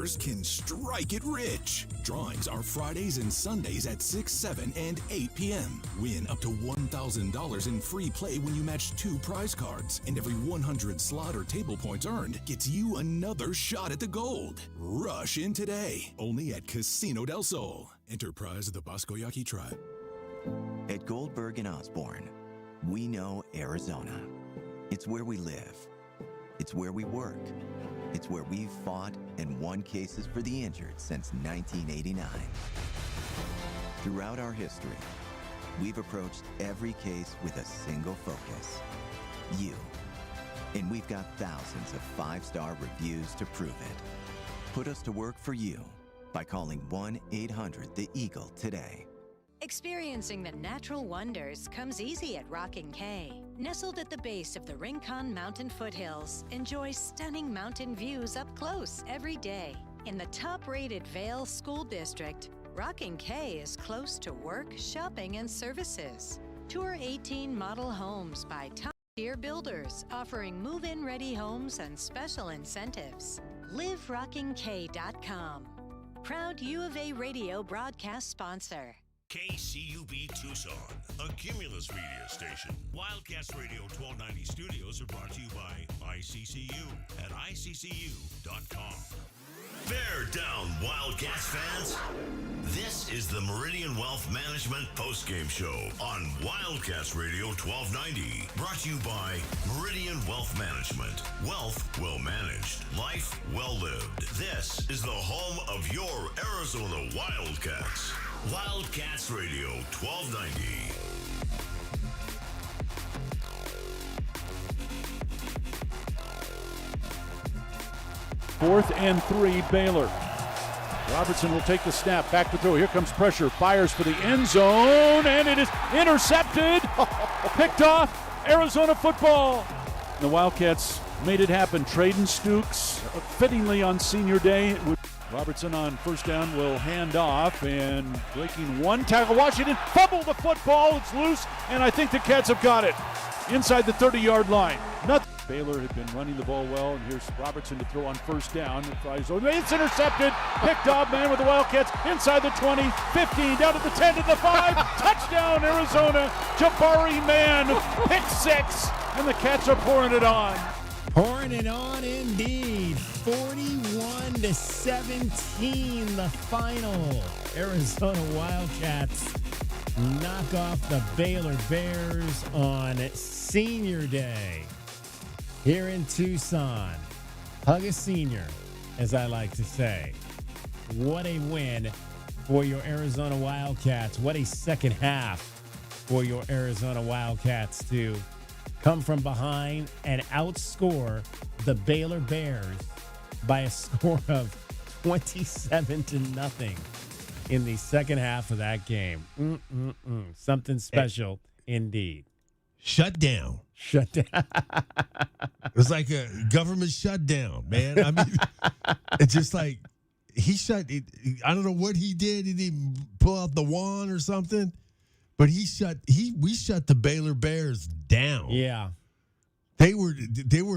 viewers can strike it rich. Drawings are Fridays and Sundays at 6, 7, and 8 p.m. Win up to $1,000 in free play when you match 2 prize cards. And every 100 slot or table points earned gets you another shot at the gold. Rush in today. Only at Casino del Sol. Enterprise of the Boscoyaki Tribe. At Goldberg and Osborne, we know Arizona. It's where we live. It's where we work. It's where we've fought and won cases for the injured since 1989. Throughout our history, we've approached every case with a single focus: you. And we've got thousands of 5-star reviews to prove it. Put us to work for you by calling 1-800-THE-EAGLE today. Experiencing the natural wonders comes easy at Rocking K. Nestled at the base of the Rincon Mountain foothills, enjoy stunning mountain views up close every day. In the top-rated Vail School District, Rocking K is close to work, shopping, and services. Tour 18 model homes by top-tier builders, offering move-in ready homes and special incentives. LiveRockingK.com. Proud U of A radio broadcast sponsor. KCUB Tucson, a Cumulus media station. Wildcats Radio 1290 studios are brought to you by ICCU at ICCU.com. Bear down, Wildcats fans. This is the Meridian Wealth Management postgame show on Wildcats Radio 1290. Brought to you by Meridian Wealth Management. Wealth well managed. Life well lived. This is the home of your Arizona Wildcats. Wildcats Radio 1290. Fourth and 3, Baylor. Robertson will take the snap, back to throw. Here comes pressure, fires for the end zone, and it is intercepted. Picked off, Arizona football. The Wildcats made it happen. Traden Stukes, fittingly on senior day. Robertson on first down will hand off, and breaking one tackle. Washington fumbled the football. It's loose, and I think the Cats have got it inside the 30-yard line. Baylor had been running the ball well, and here's Robertson to throw on first down. It's intercepted, picked off, man, with the Wildcats inside the 20, 15, down to the 10, to the 5. Touchdown, Arizona. Jabari Man, pick 6, and the Cats are pouring it on. Pouring it on indeed. 41-17 the final. Arizona Wildcats knock off the Baylor Bears on senior day here in Tucson. Hug a senior, as I like to say. What a win for your Arizona Wildcats. What a second half for your Arizona Wildcats to come from behind and outscore the Baylor Bears by a score of 27-0 in the second half of that game. Something special indeed. Shut down. Shut down. It was like a government shutdown, man. I mean, it's just like he shut. I don't know what he did. He didn't pull out the wand or something, but we shut the Baylor Bears down. Yeah, they were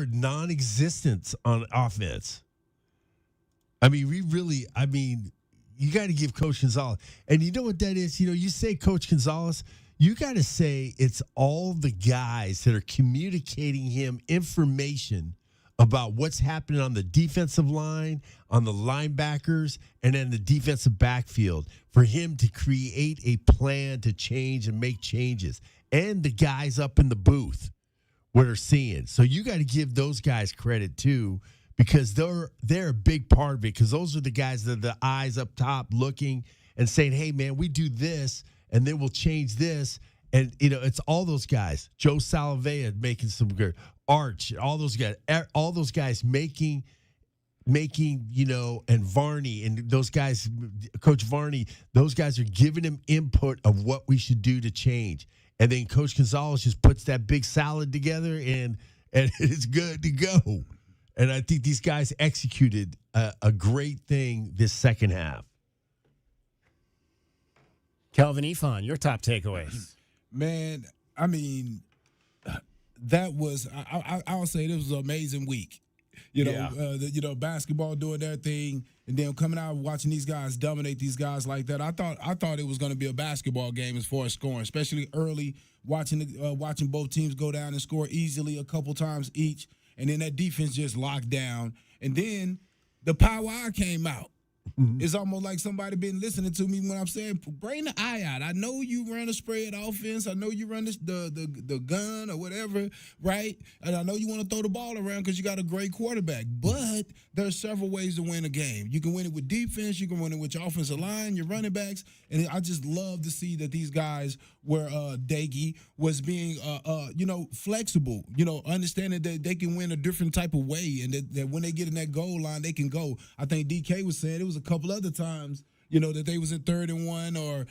non-existent on offense. I mean, you got to give Coach Gonzalez, and you know what that is. You say Coach Gonzalez. You got to say it's all the guys that are communicating him information about what's happening on the defensive line, on the linebackers, and then the defensive backfield for him to create a plan to change and make changes. And the guys up in the booth, what are seeing. So you got to give those guys credit too, because they're a big part of it, because those are the guys that are the eyes up top looking and saying, hey, man, we do this, and then we'll change this. And, it's all those guys. Joe Salavea making some good. Arch, all those guys making, and Varney and those guys, Coach Varney, those guys are giving him input of what we should do to change. And then Coach Gonzalez just puts that big salad together, and it's good to go. And I think these guys executed a great thing this second half. Kelvin Ifan, your top takeaways. Man, I mean, that was, I'll say this was an amazing week. Basketball doing their thing, and then coming out and watching these guys dominate these guys like that. I thought it was going to be a basketball game as far as scoring, especially early, watching both teams go down and score easily a couple times each, and then that defense just locked down, and then the power hour came out. Mm-hmm. It's almost like somebody been listening to me when I'm saying, bring the eye out. I know you run a spread offense. I know you run the gun or whatever, right? And I know you want to throw the ball around because you got a great quarterback. But there's several ways to win a game. You can win it with defense. You can win it with your offensive line, your running backs. And I just love to see that these guys were Daggy was being, flexible, understanding that they can win a different type of way and that when they get in that goal line, they can go. I think DK was saying it was a couple other times, that they was in 3rd and 1 or,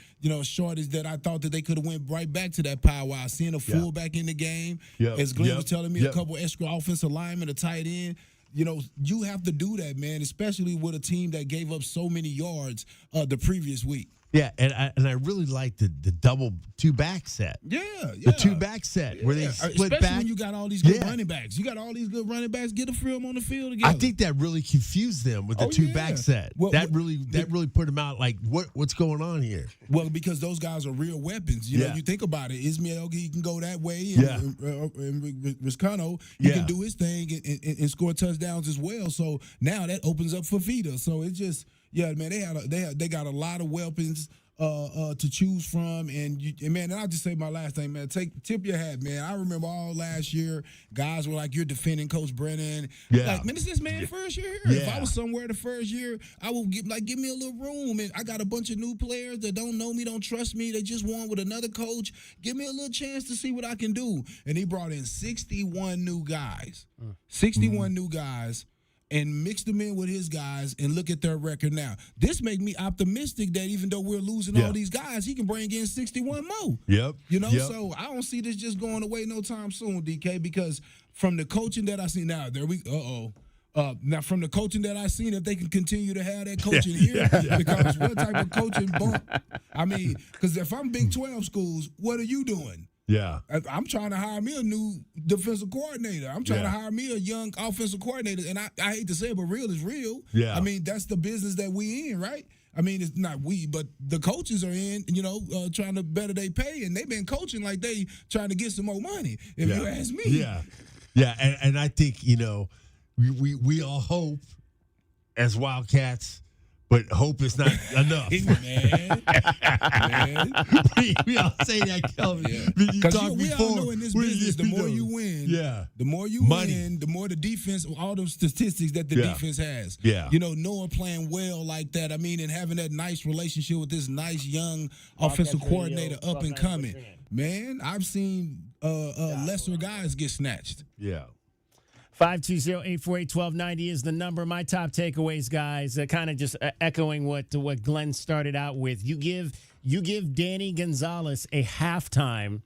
shortage that I thought that they could have went right back to that powwow. Seeing a fullback in the game, as Glenn was telling me, a couple extra offensive linemen, a tight end. You have to do that, man, especially with a team that gave up so many yards the previous week. Yeah, and I really like the double 2-back set. Yeah. The 2-back set where they split especially back. When you got all these good running backs. You got all these good running backs. Get them on the field together. I think that really confused them with the 2-back set. Well, that really put them out like, what's going on here? Well, because those guys are real weapons. You think about it. Ismail, he can go that way. And Riscano, he can do his thing and score touchdowns as well. So now that opens up for Fida. So it's just, man, they got a lot of weapons to choose from, and I'll just say my last thing, man. Tip your hat, man. I remember all last year, guys were like, "You're defending Coach Brennan." Yeah. Like, man, it's this man first year here. Yeah. If I was somewhere the first year, I would give me a little room. And I got a bunch of new players that don't know me, don't trust me. They just won with another coach. Give me a little chance to see what I can do. And he brought in 61 new guys. 61 new guys. And mixed them in with his guys and look at their record now. This make me optimistic that even though we're losing all these guys, he can bring in 61 more. Yep. So I don't see this just going away no time soon, DK, because from the coaching that I see now, now from the coaching that I seen, if they can continue to have that coaching here, because what type of coaching bump? I mean, because if I'm Big 12 schools, what are you doing? Yeah. I'm trying to hire me a new defensive coordinator. I'm trying to hire me a young offensive coordinator. And I hate to say it, but real is real. Yeah. I mean, that's the business that we in, right? I mean, it's not we, but the coaches are in, trying to better their pay. And they've been coaching like they trying to get some more money, if you ask me. Yeah. Yeah. And I think, we all hope as Wildcats, but hope is not enough. man. We all say that, Kelvin. Because we all know in this business, the more you win, the more you win, the more the defense, all those statistics that the defense has. Yeah. Noah playing well like that, I mean, and having that nice relationship with this nice young offensive coordinator up and coming. Man, I've seen lesser guys get snatched. Yeah. 520-848-1290 is the number. My top takeaways, guys, kind of just echoing what Glenn started out with. You give Danny Gonzalez a halftime,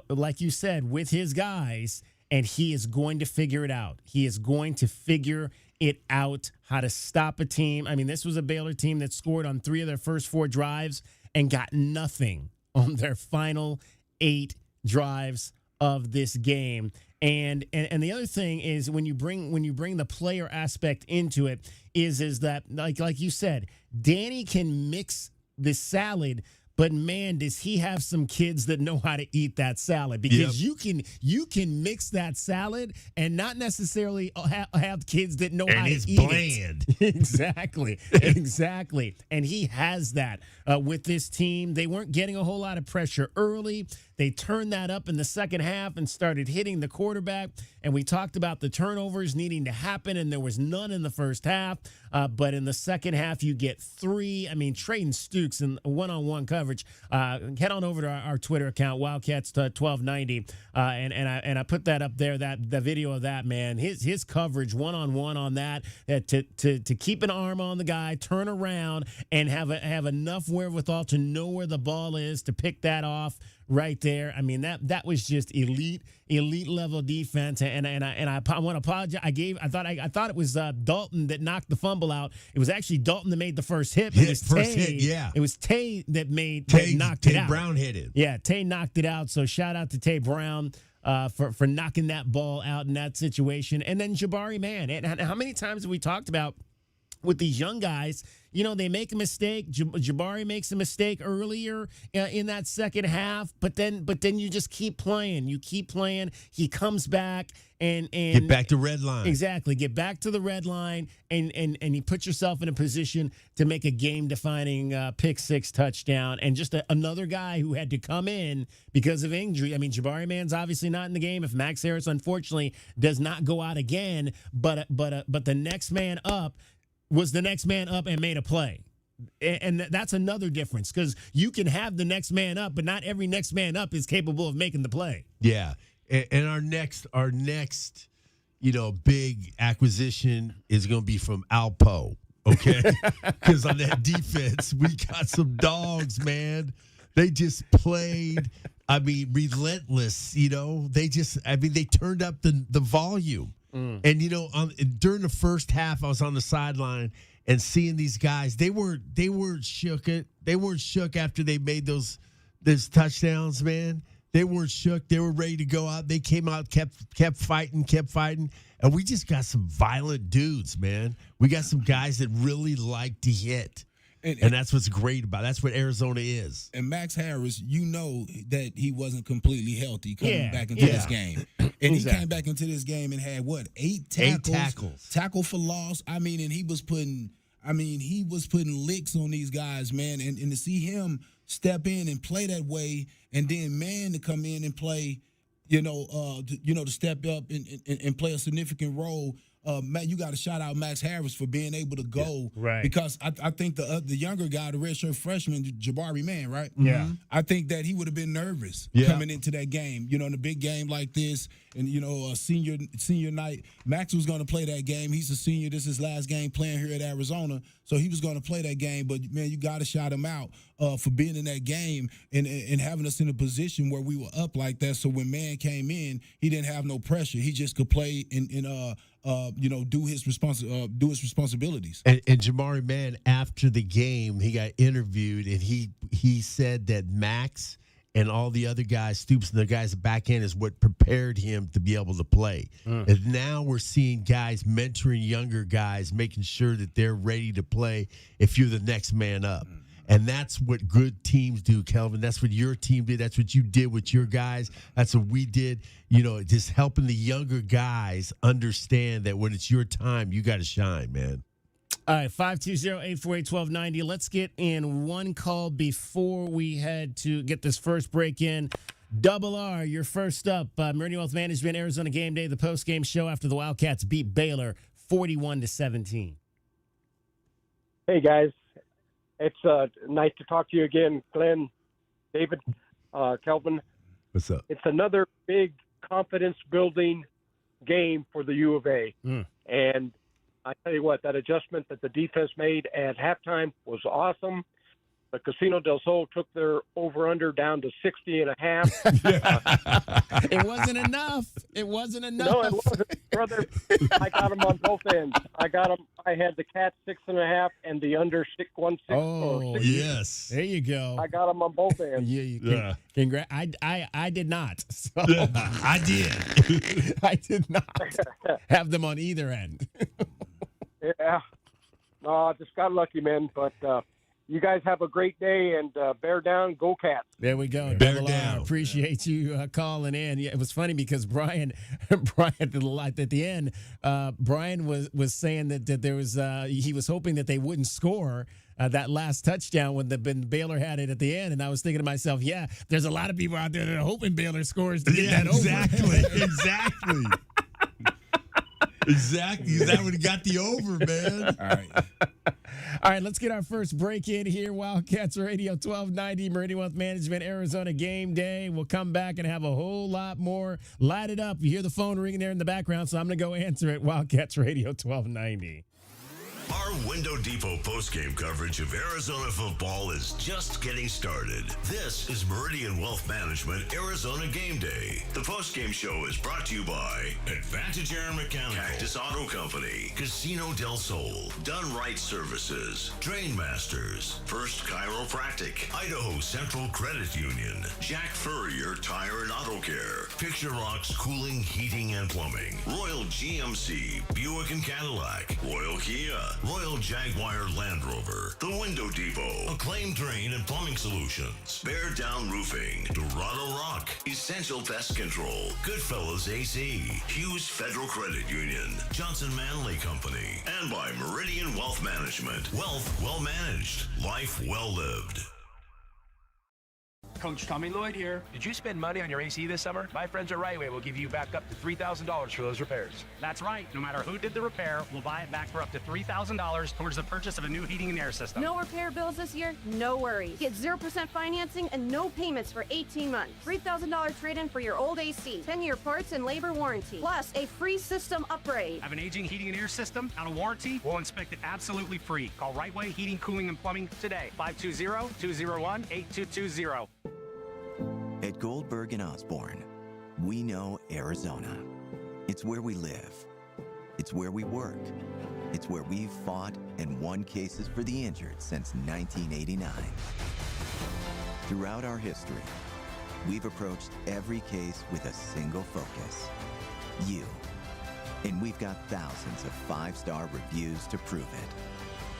like you said, with his guys, and he is going to figure it out. He is going to figure it out how to stop a team. I mean, this was a Baylor team that scored on 3 of their first 4 drives and got nothing on their final 8 drives of this game. And the other thing is when you bring the player aspect into it is that like you said, Danny can mix the salad, but man, does he have some kids that know how to eat that salad, because you can mix that salad and not necessarily have kids that know how to eat bland. it. Exactly. And he has that with this team. They weren't getting a whole lot of pressure early. They turned that up in the second half and started hitting the quarterback. And we talked about the turnovers needing to happen, and there was none in the first half. But in the second half, you get 3. I mean, Trayton Stukes in one-on-one coverage. Head on over to our Twitter account, Wildcats 1290, and I put that up there. The video of that, man, his coverage one-on-one on that to keep an arm on the guy, turn around, and have enough wherewithal to know where the ball is to pick that off. Right there. I mean, that was just elite level defense. And I want to apologize. I thought it was Dalton that knocked the fumble out. It was actually Dalton that made the first hit. It was Tay that knocked it out. Tay Brown hit it. Yeah, Tay knocked it out. So shout out to Tay Brown. for knocking that ball out in that situation. And then Jabari, man, and how many times have we talked about with these young guys, they make a mistake. Jabari makes a mistake earlier in that second half, but then you just keep playing. You keep playing. He comes back and get back to red line. Exactly. Get back to the red line and you put yourself in a position to make a game-defining pick six touchdown. And just another guy who had to come in because of injury. I mean, Jabari Mann's obviously not in the game if Max Harris, unfortunately, does not go out again. But the next man up was the next man up and made a play. And that's another difference because you can have the next man up, but not every next man up is capable of making the play. Yeah. And our next, big acquisition is going to be from Alpo, okay? Because on that defense, we got some dogs, man. They just played, relentless, They turned up the volume. And during the first half, I was on the sideline and seeing these guys. They weren't shook. They weren't shook after they made those touchdowns, man. They weren't shook. They were ready to go out. They came out, kept fighting, and we just got some violent dudes, man. We got some guys that really like to hit. And that's what's great about it. That's what Arizona is. And Max Harris, that he wasn't completely healthy coming back into this game. And he came back into this game and had, 8 tackles? 8 tackles. Tackle for loss. And he was putting licks on these guys, man. And to see him step in and play that way, and then man to come in and play, to step up and play a significant role. Matt, you got to shout out Max Harris for being able to go, right? Because I think the younger guy, the redshirt freshman, Jabari Mann, right? Yeah, I think that he would have been nervous coming into that game. In a big game like this, and a senior night, Max was going to play that game. He's a senior. This is his last game playing here at Arizona, so he was going to play that game. But man, you got to shout him out for being in that game and having us in a position where we were up like that. So when man came in, he didn't have no pressure. He just could play do his responsibilities. And Jabari Mann, after the game, he got interviewed, and he said that Max and all the other guys, Stoops and the guys back end, is what prepared him to be able to play. And now we're seeing guys mentoring younger guys, making sure that they're ready to play if you're the next man up. And that's what good teams do, Kelvin. That's what your team did. That's what you did with your guys. That's what we did. Just helping the younger guys understand that when it's your time, you got to shine, man. All right, 520-848-1290. Let's get in one call before we head to get this first break in. Double R, you're first up. Meridian Wealth Management, Arizona Game Day, the post-game show after the Wildcats beat Baylor 41-17. Hey, guys. It's nice to talk to you again, Glenn, David, Kelvin. What's up? It's another big confidence-building game for the U of A. And I tell you what, that adjustment that the defense made at halftime was awesome. The Casino del Sol took their over-under down to 60.5. It wasn't enough. It wasn't enough. No, it wasn't, brother. I got them on both ends. I got them. I had the Cats 6.5 and the under 6.16. Oh, yes. There you go. I got them on both ends. Congrats. I did not. So. I did. I did not have them on either end. Yeah. No, just got lucky, man. But you guys have a great day, and bear down, go Cats. There we go. Bear Double down. R. Appreciate you calling in. Yeah, it was funny because Brian at the end, Brian was saying that there was he was hoping that they wouldn't score that last touchdown when Baylor had it at the end, and I was thinking to myself, yeah, there's a lot of people out there that are hoping Baylor scores to get that over. Exactly. Exactly. That would have got the over, man. All right, let's get our first break in here. Wildcats Radio 1290, Meridian Wealth Management, Arizona Game Day. We'll come back and have a whole lot more. Light it up. You hear the phone ringing there in the background, so I'm going to go answer it. Wildcats Radio 1290. Our Window Depot postgame coverage of Arizona football is just getting started. This is Meridian Wealth Management Arizona Game Day. The postgame show is brought to you by Advantage Air Mechanical, Cactus Auto Company, Casino del Sol, Done Right Services, Drain Masters, First Chiropractic, Idaho Central Credit Union, Jack Furrier Tire and Auto Care, Picture Rocks Cooling, Heating and Plumbing, Royal GMC, Buick and Cadillac, Royal Kia, Royal Jaguar Land Rover, The Window Depot, Acclaim Drain and Plumbing Solutions, Bear Down Roofing, Dorado Rock, Essential Pest Control, Goodfellas AC, Hughes Federal Credit Union, Johnson Manley Company, and by Meridian Wealth Management. Wealth well managed, life well lived. Coach Tommy Lloyd here. Did you spend money on your AC this summer? My friends at Rightway will give you back up to $3,000 for those repairs. That's right. No matter who did the repair, we'll buy it back for up to $3,000 towards the purchase of a new heating and air system. No repair bills this year? No worries. Get 0% financing and no payments for 18 months. $3,000 trade-in for your old AC. 10-year parts and labor warranty. Plus a free system upgrade. Have an aging heating and air system out of warranty? We'll inspect it absolutely free. Call Rightway Heating, Cooling, and Plumbing today. 520-201-8220. At Goldberg and Osborne, we know Arizona. It's where we live. It's where we work. It's where we've fought and won cases for the injured since 1989. Throughout our history, we've approached every case with a single focus: you. And we've got thousands of 5-star reviews to prove it.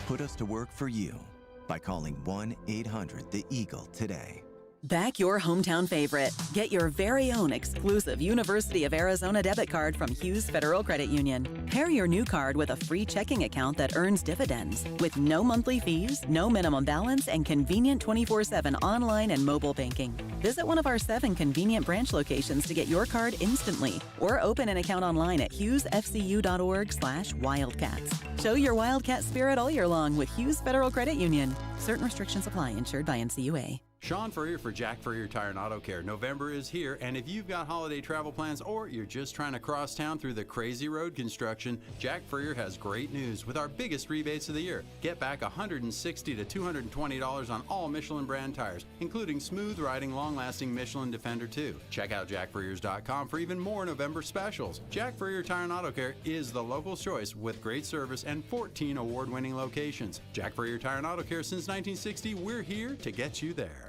Put us to work for you by calling 1-800-THE-EAGLE today. Back your hometown favorite. Get your very own exclusive University of Arizona debit card from Hughes Federal Credit Union. Pair your new card with a free checking account that earns dividends with no monthly fees, no minimum balance, and convenient 24/7 online and mobile banking. Visit one of our 7 convenient branch locations to get your card instantly, or open an account online at hughesfcu.org/wildcats. Show your Wildcat spirit all year long with Hughes Federal Credit Union. Certain restrictions apply. Insured by NCUA. Sean Furrier for Jack Furrier Tire and Auto Care. November is here, and if you've got holiday travel plans or you're just trying to cross town through the crazy road construction, Jack Furrier has great news with our biggest rebates of the year. Get back $160 to $220 on all Michelin brand tires, including smooth riding, long-lasting Michelin Defender 2. Check out jackfurriers.com for even more November specials. Jack Furrier Tire and Auto Care is the local choice with great service and 14 award-winning locations. Jack Furrier Tire and Auto Care since 1960. We're here to get you there.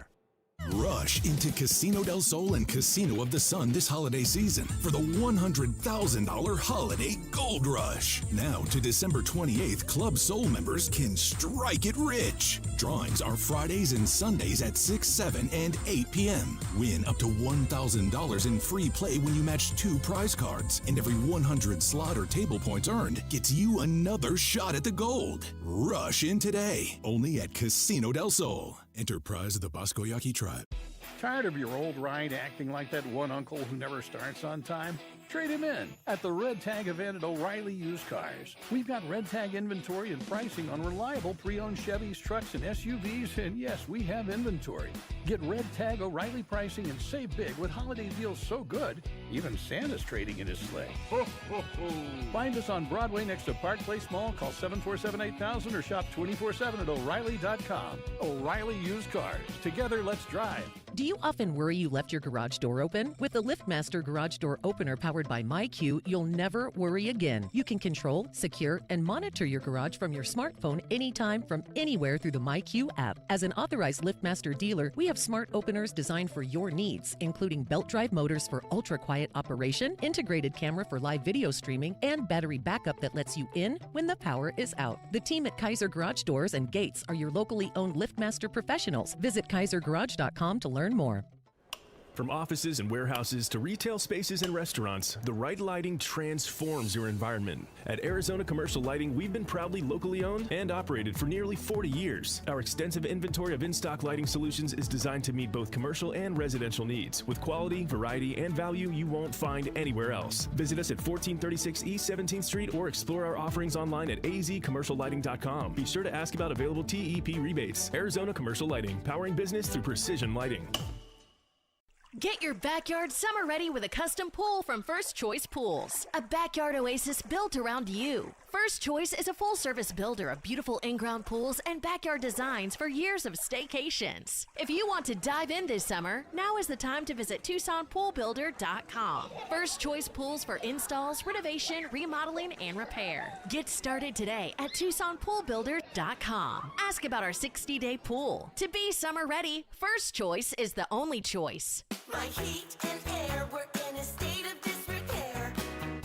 Rush into Casino del Sol and Casino of the Sun this holiday season for the $100,000 Holiday Gold Rush. Now to December 28th, Club Soul members can strike it rich. Drawings are Fridays and Sundays at 6, 7, and 8 p.m. Win up to $1,000 in free play when you match 2 prize cards. And every 100 slot or table points earned gets you another shot at the gold. Rush in today, only at Casino del Sol. Enterprise of the Bosco Yaqui Tribe. Tired of your old ride acting like that one uncle who never starts on time? Trade him in at the Red Tag event at O'Reilly Used Cars. We've got Red Tag inventory and pricing on reliable pre-owned Chevys, trucks, and SUVs, and yes, we have inventory. Get Red Tag O'Reilly pricing and save big with holiday deals so good, even Santa's trading in his sleigh. Ho, ho, ho. Find us on Broadway next to Park Place Mall. Call 747-8000 or shop 24/7 at O'Reilly.com. O'Reilly Used Cars. Together, let's drive. Do you often worry you left your garage door open? With the LiftMaster Garage Door Opener powered by MyQ, you'll never worry again. You can control, secure, and monitor your garage from your smartphone anytime from anywhere through the MyQ app. As an authorized LiftMaster dealer, we have smart openers designed for your needs, including belt drive motors for ultra-quiet operation, integrated camera for live video streaming, and battery backup that lets you in when the power is out. The team at Kaiser Garage Doors and Gates are your locally owned LiftMaster professionals. Visit kaisergarage.com to learn more. From offices and warehouses to retail spaces and restaurants, the right lighting transforms your environment. At Arizona Commercial Lighting, we've been proudly locally owned and operated for nearly 40 years. Our extensive inventory of in-stock lighting solutions is designed to meet both commercial and residential needs, with quality, variety, and value you won't find anywhere else. Visit us at 1436 East 17th Street or explore our offerings online at azcommerciallighting.com. Be sure to ask about available TEP rebates. Arizona Commercial Lighting, powering business through precision lighting. Get your backyard summer ready with a custom pool from First Choice Pools. A backyard oasis built around you. First Choice is a full-service builder of beautiful in-ground pools and backyard designs for years of staycations. If you want to dive in this summer, now is the time to visit TucsonPoolBuilder.com. First Choice Pools for installs, renovation, remodeling, and repair. Get started today at TucsonPoolBuilder.com. Ask about our 60-day pool. To be summer ready, First Choice is the only choice. My heat and air were in a state of disrepair.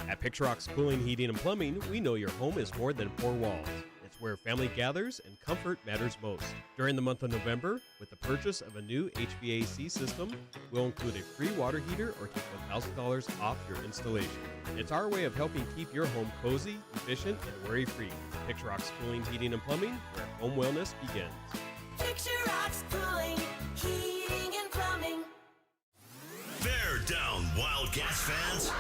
At Picturox Cooling, Heating, and Plumbing, we know your home is more than four walls. It's where family gathers and comfort matters most. During the month of November, with the purchase of a new HVAC system, we'll include a free water heater or take $1,000 off your installation. It's our way of helping keep your home cozy, efficient, and worry-free. Picturox Cooling, Heating, and Plumbing, where home wellness begins. Picturox Cooling, Heating, and Plumbing. Bear down, Wildcats fans.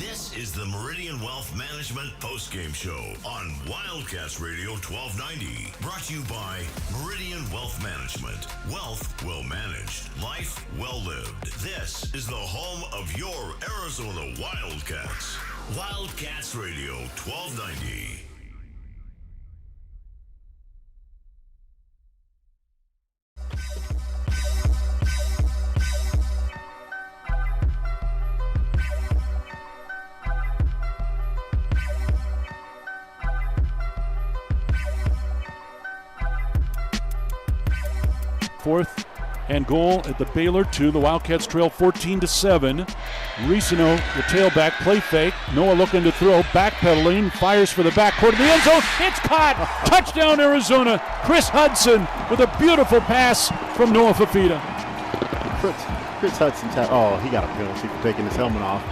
This is the Meridian Wealth Management postgame show on Wildcats Radio 1290. Brought to you by Meridian Wealth Management. Wealth well managed. Life well lived. This is the home of your Arizona Wildcats. Wildcats Radio 1290. Fourth and goal at the Baylor 2. The Wildcats trail 14-7. Ricino, the tailback, play fake. Noah looking to throw, backpedaling, fires for the backcourt of the end zone. It's caught! Touchdown, Arizona. Chris Hudson with a beautiful pass from Noah Fafita. Chris Hudson, he got a penalty for taking his helmet off.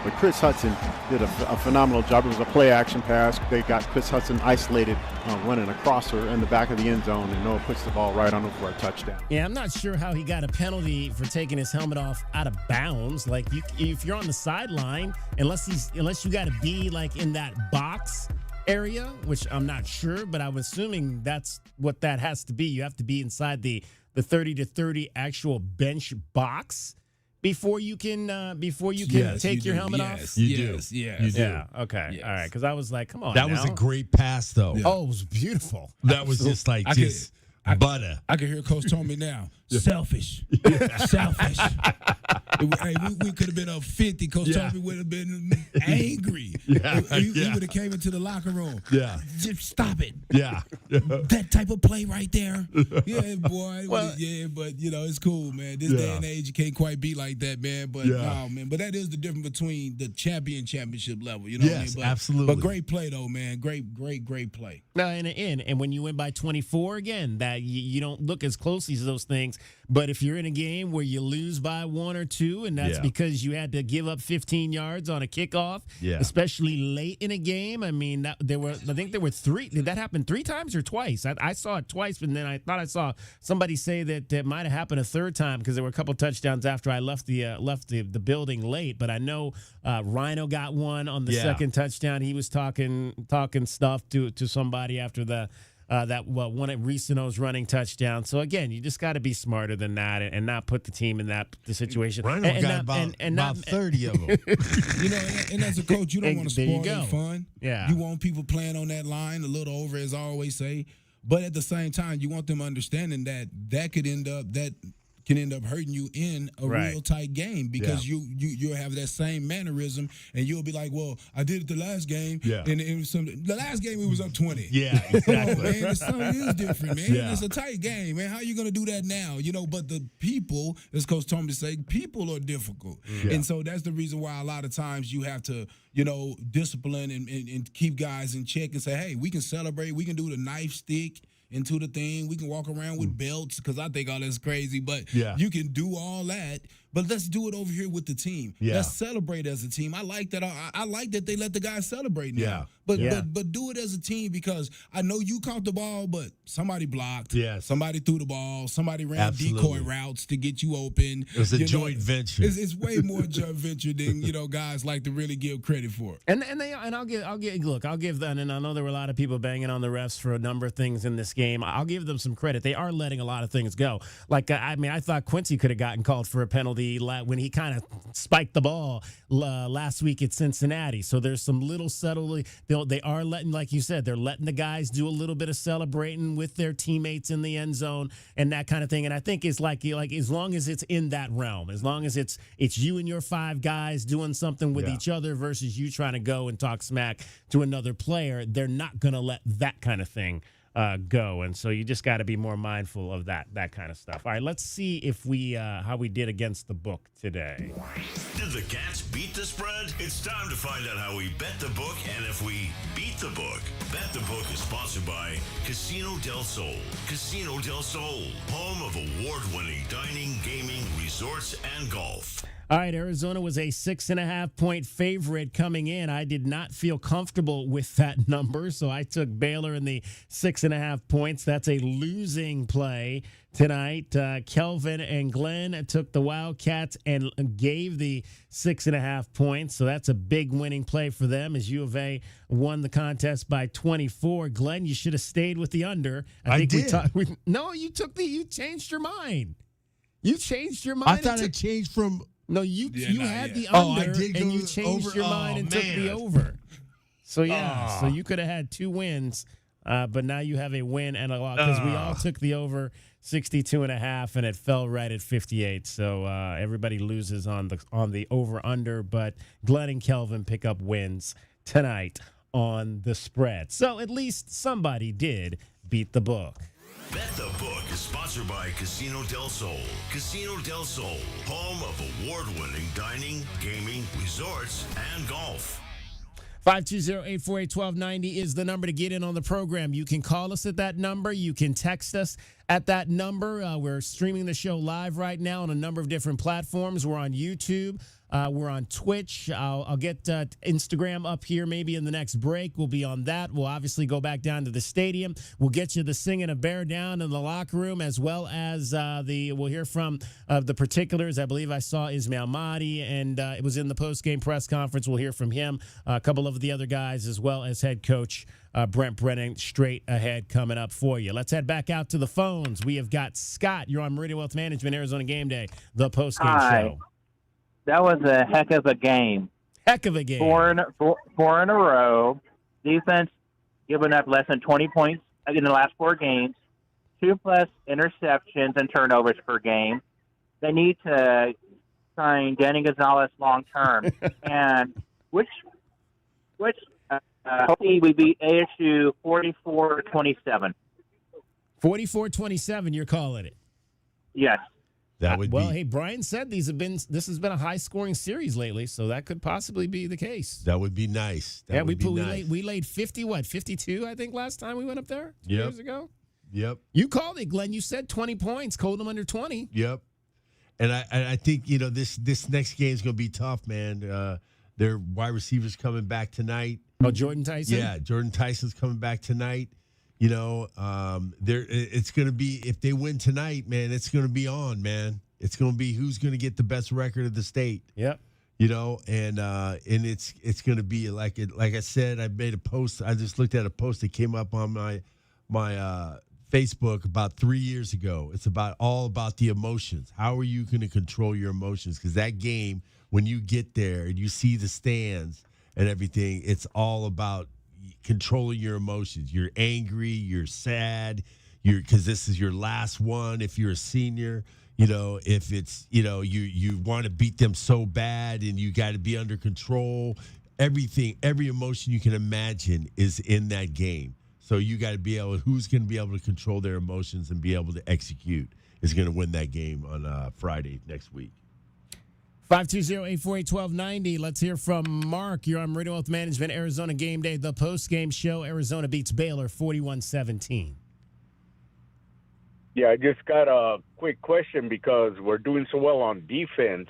But Chris Hudson did a phenomenal job. It was a play-action pass. They got Chris Hudson isolated, running a crosser in the back of the end zone, and Noah puts the ball right on him for a touchdown. Yeah, I'm not sure how he got a penalty for taking his helmet off out of bounds. Like, if you're on the sideline, unless you got to be like in that box area, which I'm not sure, but I'm assuming that's what that has to be. You have to be inside the 30-30 actual bench box before you can take your helmet off. You do. Yeah. Okay. Yes. All right. Because I was like, come on. That was a great pass, though. Yeah. Oh, it was beautiful. That was just like butter. I can hear Coach Tommy now. Selfish. Selfish. Hey, we could have been up 50. Coach Tommy would have been angry. He would have came into the locker room. Yeah. Just stop it. Yeah. That type of play right there. Yeah, boy. Well, but it's cool, man. This day and age, you can't quite be like that, man. But no, man. But that is the difference between the championship level. You know what I mean? But, absolutely. But great play though, man. Great play. No, and when you win by 24 again, that you don't look as closely as those things. But if you're in a game where you lose by 1 or 2, and that's because you had to give up 15 yards on a kickoff, especially late in a game. I mean, I think there were 3. Did that happen 3 times or twice? I saw it twice, and then I thought I saw somebody say that might have happened a 3rd time because there were a couple touchdowns after I left the building late. But I know Rhino got one on the 2nd touchdown. He was talking stuff to somebody after one of Ricino's running touchdown. So again, you just got to be smarter than that and not put the team in the situation. Rhino got about 30 of them. And as a coach, you don't want to spoil their fun. Yeah, you want people playing on that line a little over, as I always say. But at the same time, you want them understanding that could end up hurting you in a real tight game because you'll have that same mannerism and you'll be like, well, I did it the last game. Yeah. And it was the last game it was up 20. Yeah, exactly. Man, it is different, man. Yeah. It's a tight game, man. How are you going to do that now? But the people, as Coach Tommy say, people are difficult. Yeah. And so that's the reason why a lot of times you have to, discipline and keep guys in check and say, hey, we can celebrate. We can do the knife stick into the thing. We can walk around with belts because I think all that's crazy. But you can do all that. but let's do it over here with the team. Yeah. Let's celebrate as a team. I like that. I like that they let the guys celebrate now. Yeah. But do it as a team, because I know you caught the ball, but somebody blocked. Yes. Somebody threw the ball. Somebody ran Absolutely. decoy routes to get you open. It was a You know, joint venture. It's way more joint venture than guys like to really give credit for. And I'll give them, and I know there were a lot of people banging on the refs for a number of things in this game. I'll give them some credit. They are letting a lot of things go. Like I thought Quincy could have gotten called for a penalty when he kind of spiked the ball last week at Cincinnati. So there's some little subtlety. They are letting, like you said, they're letting the guys do a little bit of celebrating with their teammates in the end zone and that kind of thing. And I think it's like as long as it's in that realm, as long as it's you and your 5 guys doing something with each other versus you trying to go and talk smack to another player, they're not going to let that kind of thing go. And so you just got to be more mindful of that kind of stuff. All right, let's see if how we did against the book today. Did the Cats beat the spread? It's time to find out how we bet the book and if we beat the book. Bet the Book is sponsored by Casino del Sol. Casino del Sol, home of award-winning dining, gaming, resorts, and golf. All right, Arizona was a 6.5-point favorite coming in. I did not feel comfortable with that number, so I took Baylor in the 6.5 points. That's a losing play tonight. Kelvin and Glenn took the Wildcats and gave the 6.5 points, so that's a big winning play for them as U of A won the contest by 24. Glenn, you should have stayed with the under. I did. No, you changed your mind. You changed your mind. I thought it changed from... No, you had the under, and you changed your mind and took the over. So, so you could have had 2 wins, but now you have a win and a loss because we all took the over 62.5, and it fell right at 58. So everybody loses on the over-under, but Glenn and Kelvin pick up wins tonight on the spread. So at least somebody did beat the book. Bet the Book is sponsored by Casino del Sol. Casino del Sol, home of award-winning dining, gaming, resorts, and golf. 520-848-1290 is the number to get in on the program. You can call us at that number. You can text us at that number. We're streaming the show live right now on a number of different platforms. We're on YouTube. We're on Twitch. I'll get Instagram up here maybe in the next break. We'll be on that. We'll obviously go back down to the stadium. We'll get you the Singing a Bear down in the locker room, as well as we'll hear from the particulars. I believe I saw Ismail Mahdi, and it was in the post-game press conference. We'll hear from him, a couple of the other guys, as well as head coach Brent Brennan, straight ahead coming up for you. Let's head back out to the phones. We have got Scott. You're on Meridian Wealth Management, Arizona Gameday, the post-game show. That was a heck of a game. Heck of a game. Four in a row. Defense giving up less than 20 points in the last 4 games. 2+ interceptions and turnovers per game. They need to sign Danny Gonzalez long term. And which we beat ASU 44-27. 44-27, you're calling it? Yes. That would well, be, hey, Brian said this has been a high-scoring series lately, so that could possibly be the case. That would be nice. We laid 52, I think, last time we went up there 2 years ago. Yep. You called it, Glenn. You said 20 points, called them under 20. Yep. And I think, this next game is going to be tough, man. Their wide receivers coming back tonight. Oh, Jordan Tyson? Yeah, Jordan Tyson's coming back tonight. It's going to be, if they win tonight, man, it's going to be on, man. It's going to be who's going to get the best record of the state. Yep. And it's going to be like I said, I made a post. I just looked at a post that came up on my Facebook about 3 years ago. It's all about the emotions. How are you going to control your emotions? Because that game, when you get there and you see the stands and everything, it's all about controlling your emotions. You're angry, you're sad, because this is your last one. If you're a senior, if it's, you want to beat them so bad and you got to be under control. Every emotion you can imagine is in that game. So you got to be who's going to be able to control their emotions and be able to execute is going to win that game on Friday next week. 520-848-1290. Let's hear from Mark. You're on Meridian Wealth Management, Arizona Gameday, the post-game show. Arizona beats Baylor 41-17. Yeah, I just got a quick question because we're doing so well on defense.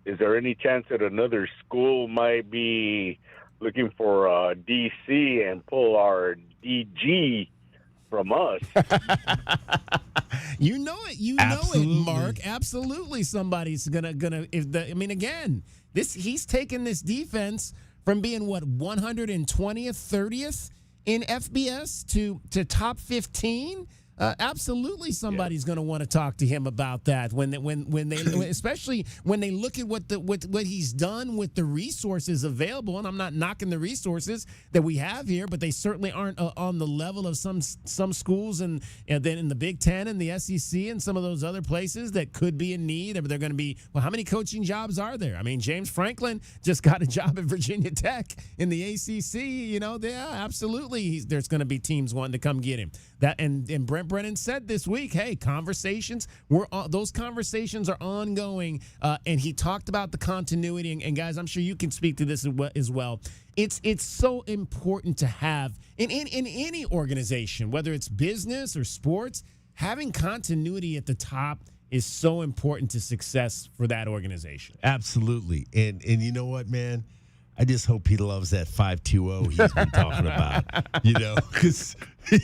Is there any chance that another school might be looking for DC and pull our DG from us? You know it. You know it, Mark. Absolutely, somebody's gonna. Again, he's taken this defense from being 120th, 30th in FBS to top 15. Absolutely, somebody's going to want to talk to him about that when especially when they look at what he's done with the resources available. And I'm not knocking the resources that we have here, but they certainly aren't on the level of some schools and then in the Big Ten and the SEC and some of those other places that could be in need. They're going to be, well, how many coaching jobs are there? I mean, James Franklin just got a job at Virginia Tech in the ACC. Yeah, absolutely. There's going to be teams wanting to come get him. And Brent Brennan said this week, hey, those conversations are ongoing, and he talked about the continuity. And guys, I'm sure you can speak to this as well. It's so important to have in any organization, whether it's business or sports, having continuity at the top is so important to success for that organization. Absolutely, and you know what, man. I just hope he loves that 5-2-0 he's been talking about, because I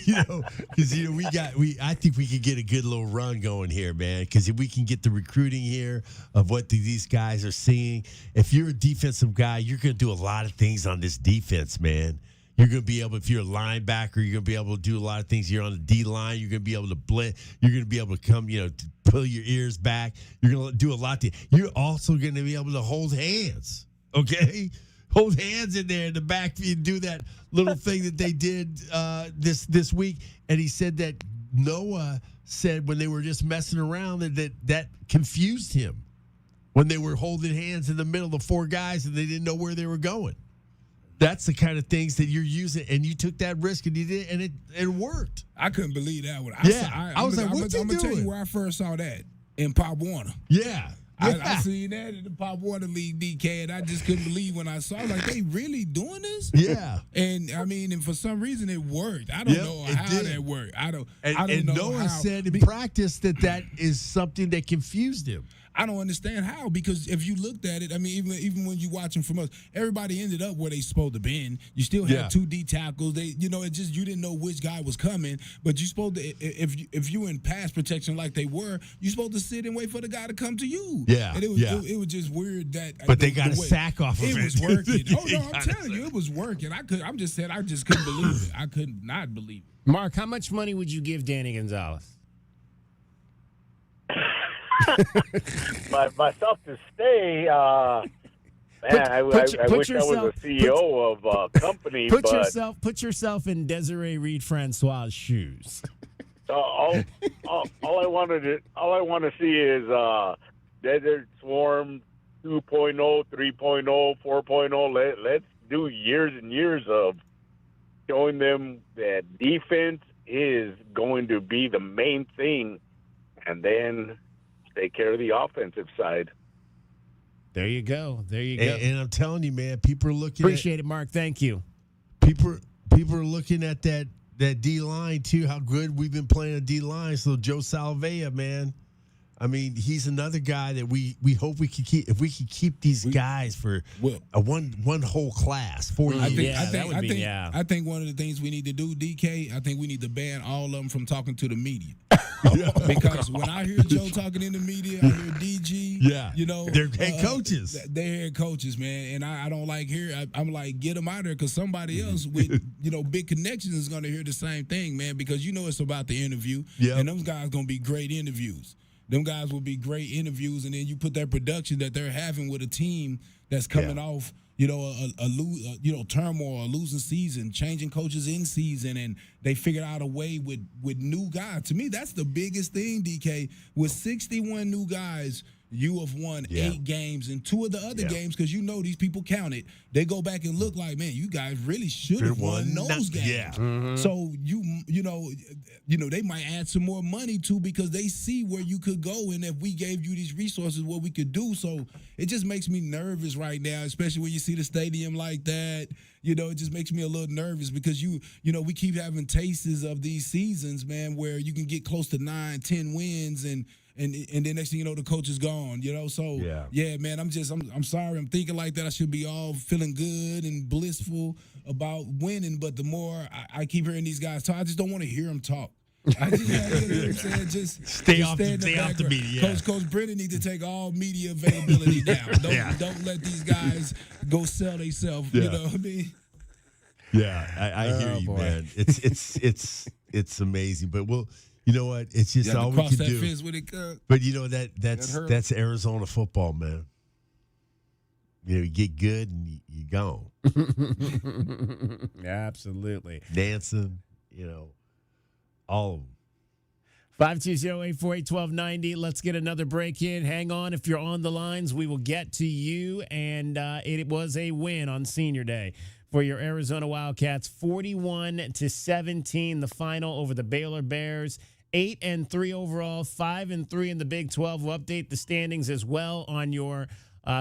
think we could get a good little run going here, man. Because if we can get the recruiting here of what these guys are seeing, if you're a defensive guy, you're going to do a lot of things on this defense, man. You're going to be able, if you're a linebacker, you're going to be able to do a lot of things. You're on the D line. You're going to be able to blitz. You're going to be able to come, to pull your ears back. You're going to do a lot. You're also going to be able to hold hands, okay? Hold hands in there in the backfield, do that little thing that they did this week. And he said that Noah said when they were just messing around that confused him when they were holding hands in the middle of four guys and they didn't know where they were going. That's the kind of things that you're using, and you took that risk and you did, and it worked. I couldn't believe that one. I was like, "What's he doing?" I'm gonna tell you where I first saw that in Pop Warner. Yeah. I seen that in the Pop Warner League, DK, and I just couldn't believe when I saw it. Like, they really doing this? Yeah. And and for some reason it worked. I don't know how that worked. I don't know Noah how. said in practice that is something that confused him. I don't understand how, because if you looked at it, even when you watching from us, everybody ended up where they supposed to been. You still had two D tackles. It just you didn't know which guy was coming, but you supposed to if you in pass protection like they were, you supposed to sit and wait for the guy to come to you. Yeah, and it was just weird that. But they got a sack off of it. It was working. Oh no, I'm telling you, it was working. I just couldn't believe it. I could not believe it. Mark, how much money would you give Danny Gonzalez? Myself to stay, I wish I was a CEO of a company. Put yourself in Desiree Reed-Francois' shoes. All I want to see is Desert Swarm 2.0, 3.0, 4.0. Let's do years and years of showing them that defense is going to be the main thing, and then take care of the offensive side. There you go. And I'm telling you, man, people are looking. Appreciate it, Mark. Thank you. People are looking at that D line too. How good we've been playing a D line. So Joe Salvea, man. I mean, he's another guy that we hope we could keep. If we could keep these guys for a one whole class, 4 years. I think one of the things we need to do, DK, I think we need to ban all of them from talking to the media. Because when I hear Joe talking in the media, I hear DG. They're head coaches. They're head coaches, man, and I don't like I'm like, get them out of there, because somebody else with big connections is going to hear the same thing, man. Because it's about the interview, and those guys going to be great interviews. Them guys will be great interviews, and then you put that production that they're having with a team that's coming off, a turmoil, a losing season, changing coaches in season, and they figured out a way with new guys. To me, that's the biggest thing, DK. With 61 new guys, you have won 8 games, and 2 of the other games, because these people counted, they go back and look like, man, you guys really should have won those games. Yeah. So you know they might add some more money too, because they see where you could go, and if we gave you these resources, what we could do. So it just makes me nervous right now, especially when you see the stadium like that. It just makes me a little nervous, because we keep having tastes of these seasons, man, where you can get close to 9-10 wins, and then next thing you know, the coach is gone. So man, I'm sorry, I'm thinking like that. I should be all feeling good and blissful about winning, but the more I keep hearing these guys talk, I just don't want to hear them talk. I just, you know what I'm saying? Just stay off the media. Coach Brennan needs to take all media availability down. Don't let these guys go sell themselves. You know what I mean? Yeah, I hear you, man. It's amazing, but you know what? It's just all we can do. Fence when it comes. But that's Arizona football, man. You get good and you gone. Absolutely. Dancing, all of them. 520-848-1290. Let's get another break in. Hang on. If you're on the lines, we will get to you. And it was a win on Senior Day for your Arizona Wildcats. 41-17, the final over the Baylor Bears. 8-3 overall, 5-3 in the Big 12. We'll update the standings as well on your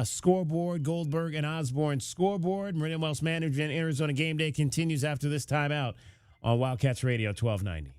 scoreboard, Goldberg and Osborne scoreboard. Meridian Wealth Management, Arizona Game Day continues after this timeout on Wildcats Radio 1290.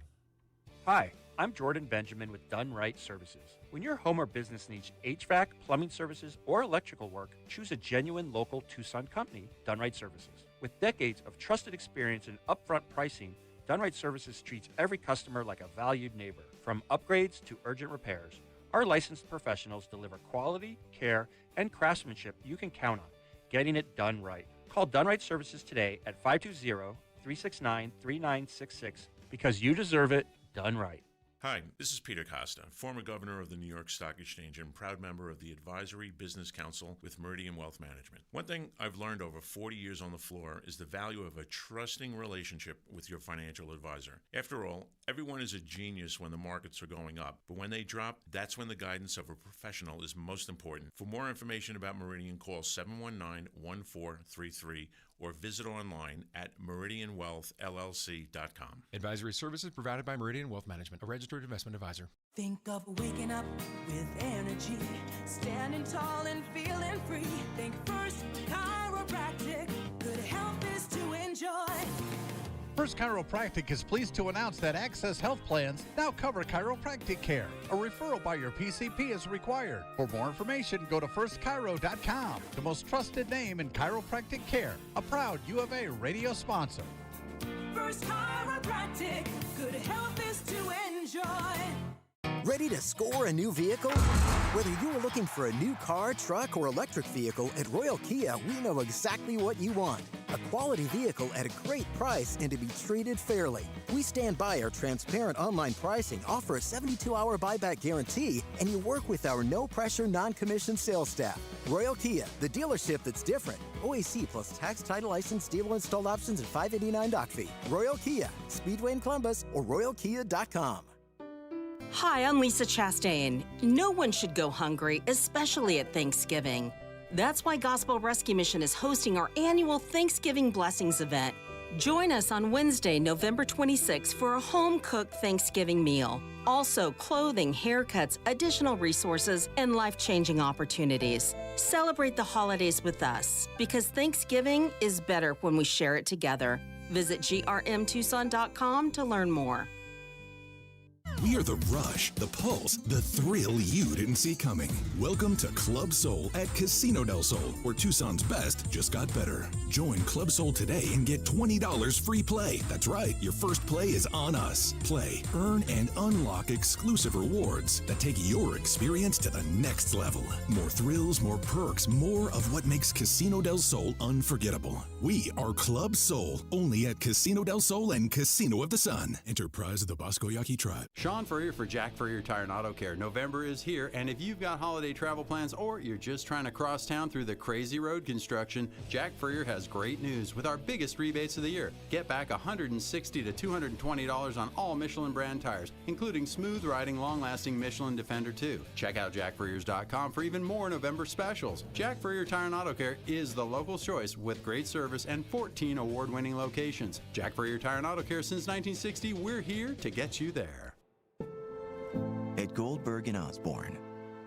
Hi, I'm Jordan Benjamin with Done Right Services. When your home or business needs HVAC, plumbing services, or electrical work, choose a genuine local Tucson company, Done Right Services. With decades of trusted experience and upfront pricing, Done Right Services treats every customer like a valued neighbor. From upgrades to urgent repairs, our licensed professionals deliver quality, care, and craftsmanship you can count on, getting it done right. Call Done Right Services today at 520-369-3966, because you deserve it done right. Hi, this is Peter Costa, former governor of the New York Stock Exchange and proud member of the Advisory Business Council with Meridian Wealth Management. One thing I've learned over 40 years on the floor is the value of a trusting relationship with your financial advisor. After all, everyone is a genius when the markets are going up, but when they drop, that's when the guidance of a professional is most important. For more information about Meridian, call 719-1433 or visit online at meridianwealthllc.com. Advisory services provided by Meridian Wealth Management, a registered investment advisor. Think of waking up with energy, standing tall and feeling free. Think First Chiropractic, good health is to enjoy. First Chiropractic is pleased to announce that Access Health Plans now cover chiropractic care. A referral by your PCP is required. For more information, go to firstchiro.com, the most trusted name in chiropractic care. A proud U of A radio sponsor. First Chiropractic, good health is to enjoy. Ready to score a new vehicle? Whether you are looking for a new car, truck, or electric vehicle, at Royal Kia, we know exactly what you want. A quality vehicle at a great price and to be treated fairly. We stand by our transparent online pricing, offer a 72-hour buyback guarantee, and you work with our no-pressure, non-commissioned sales staff. Royal Kia, the dealership that's different. OAC plus tax, title, license, dealer installed options, and $589 doc fee. Royal Kia, Speedway in Columbus, or royalkia.com. Hi, I'm Lisa Chastain. No one should go hungry, especially at Thanksgiving. That's why Gospel Rescue Mission is hosting our annual Thanksgiving Blessings event. Join us on Wednesday, November 26th for a home-cooked Thanksgiving meal. Also, clothing, haircuts, additional resources, and life-changing opportunities. Celebrate the holidays with us, because Thanksgiving is better when we share it together. Visit grmtucson.com to learn more. We are the rush, the pulse, the thrill you didn't see coming. Welcome to Club Soul at Casino del Sol, where Tucson's best just got better. Join Club Soul today and get $20 free play. That's right, your first play is on us. Play, earn, and unlock exclusive rewards that take your experience to the next level. More thrills, more perks, more of what makes Casino del Sol unforgettable. We are Club Soul, only at Casino del Sol and Casino of the Sun. Enterprise of the Bosco Yaqui Tribe. Sean John Furrier for Jack Furrier Tire and Auto Care. November is here, and if you've got holiday travel plans or you're just trying to cross town through the crazy road construction, Jack Furrier has great news with our biggest rebates of the year. Get back $160 to $220 on all Michelin brand tires, including smooth riding, long-lasting Michelin Defender 2. Check out jackfurriers.com for even more November specials. Jack Furrier Tire and Auto Care is the local choice with great service and 14 award-winning locations. Jack Furrier Tire and Auto Care since 1960, we're here to get you there. At Goldberg and Osborne,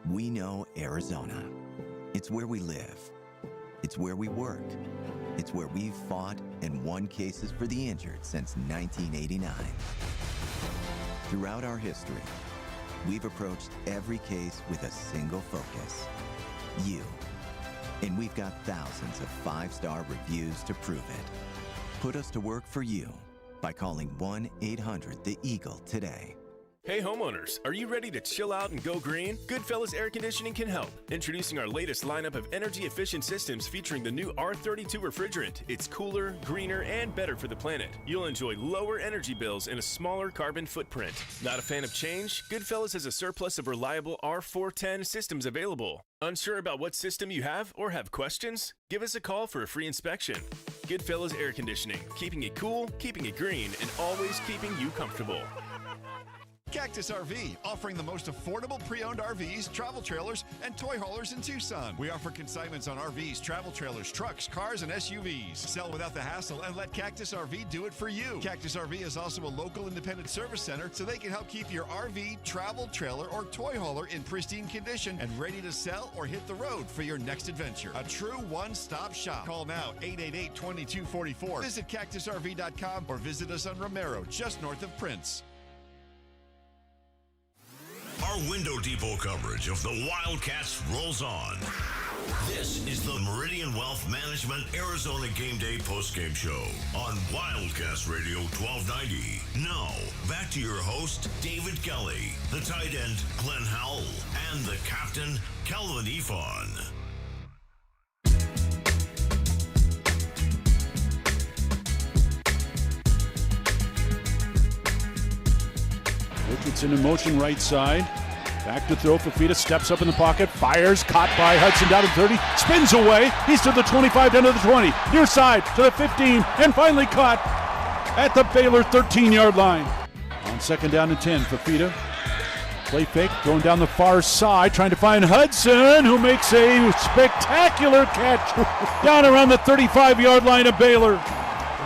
we know Arizona. It's where we live. It's where we work. It's where we've fought and won cases for the injured since 1989. Throughout our history, we've approached every case with a single focus: you. And we've got thousands of 5-star reviews to prove it. Put us to work for you by calling 1-800-THE-EAGLE today. Hey homeowners, are you ready to chill out and go green? Goodfellas Air Conditioning can help. Introducing our latest lineup of energy-efficient systems featuring the new R32 refrigerant. It's cooler, greener, and better for the planet. You'll enjoy lower energy bills and a smaller carbon footprint. Not a fan of change? Goodfellas has a surplus of reliable R410 systems available. Unsure about what system you have or have questions? Give us a call for a free inspection. Goodfellas Air Conditioning, keeping it cool, keeping it green, and always keeping you comfortable. Cactus RV, offering the most affordable pre-owned RVs, travel trailers, and toy haulers in Tucson. We offer consignments on RVs, travel trailers, trucks, cars, and SUVs. Sell without the hassle and let Cactus RV do it for you. Cactus RV is also a local independent service center, so they can help keep your RV, travel trailer, or toy hauler in pristine condition and ready to sell or hit the road for your next adventure. A true one-stop shop. Call now, 888-2244. Visit cactusrv.com or visit us on Romero, just north of Prince. Our Window Depot coverage of the Wildcats rolls on. This is the Meridian Wealth Management Arizona Game Day postgame show on Wildcats Radio 1290. Now, back to your host, David Kelly, the tight end, Glenn Howell, and the captain, Kelvin Ifon. Richardson in motion right side. Back to throw. Fafita steps up in the pocket. Fires. Caught by Hudson down to 30. Spins away. He's to the 25, down to the 20. Near side to the 15. And finally caught at the Baylor 13-yard line. On second down and 10. Fafita. Play fake. Going down the far side. Trying to find Hudson, who makes a spectacular catch down around the 35-yard line of Baylor.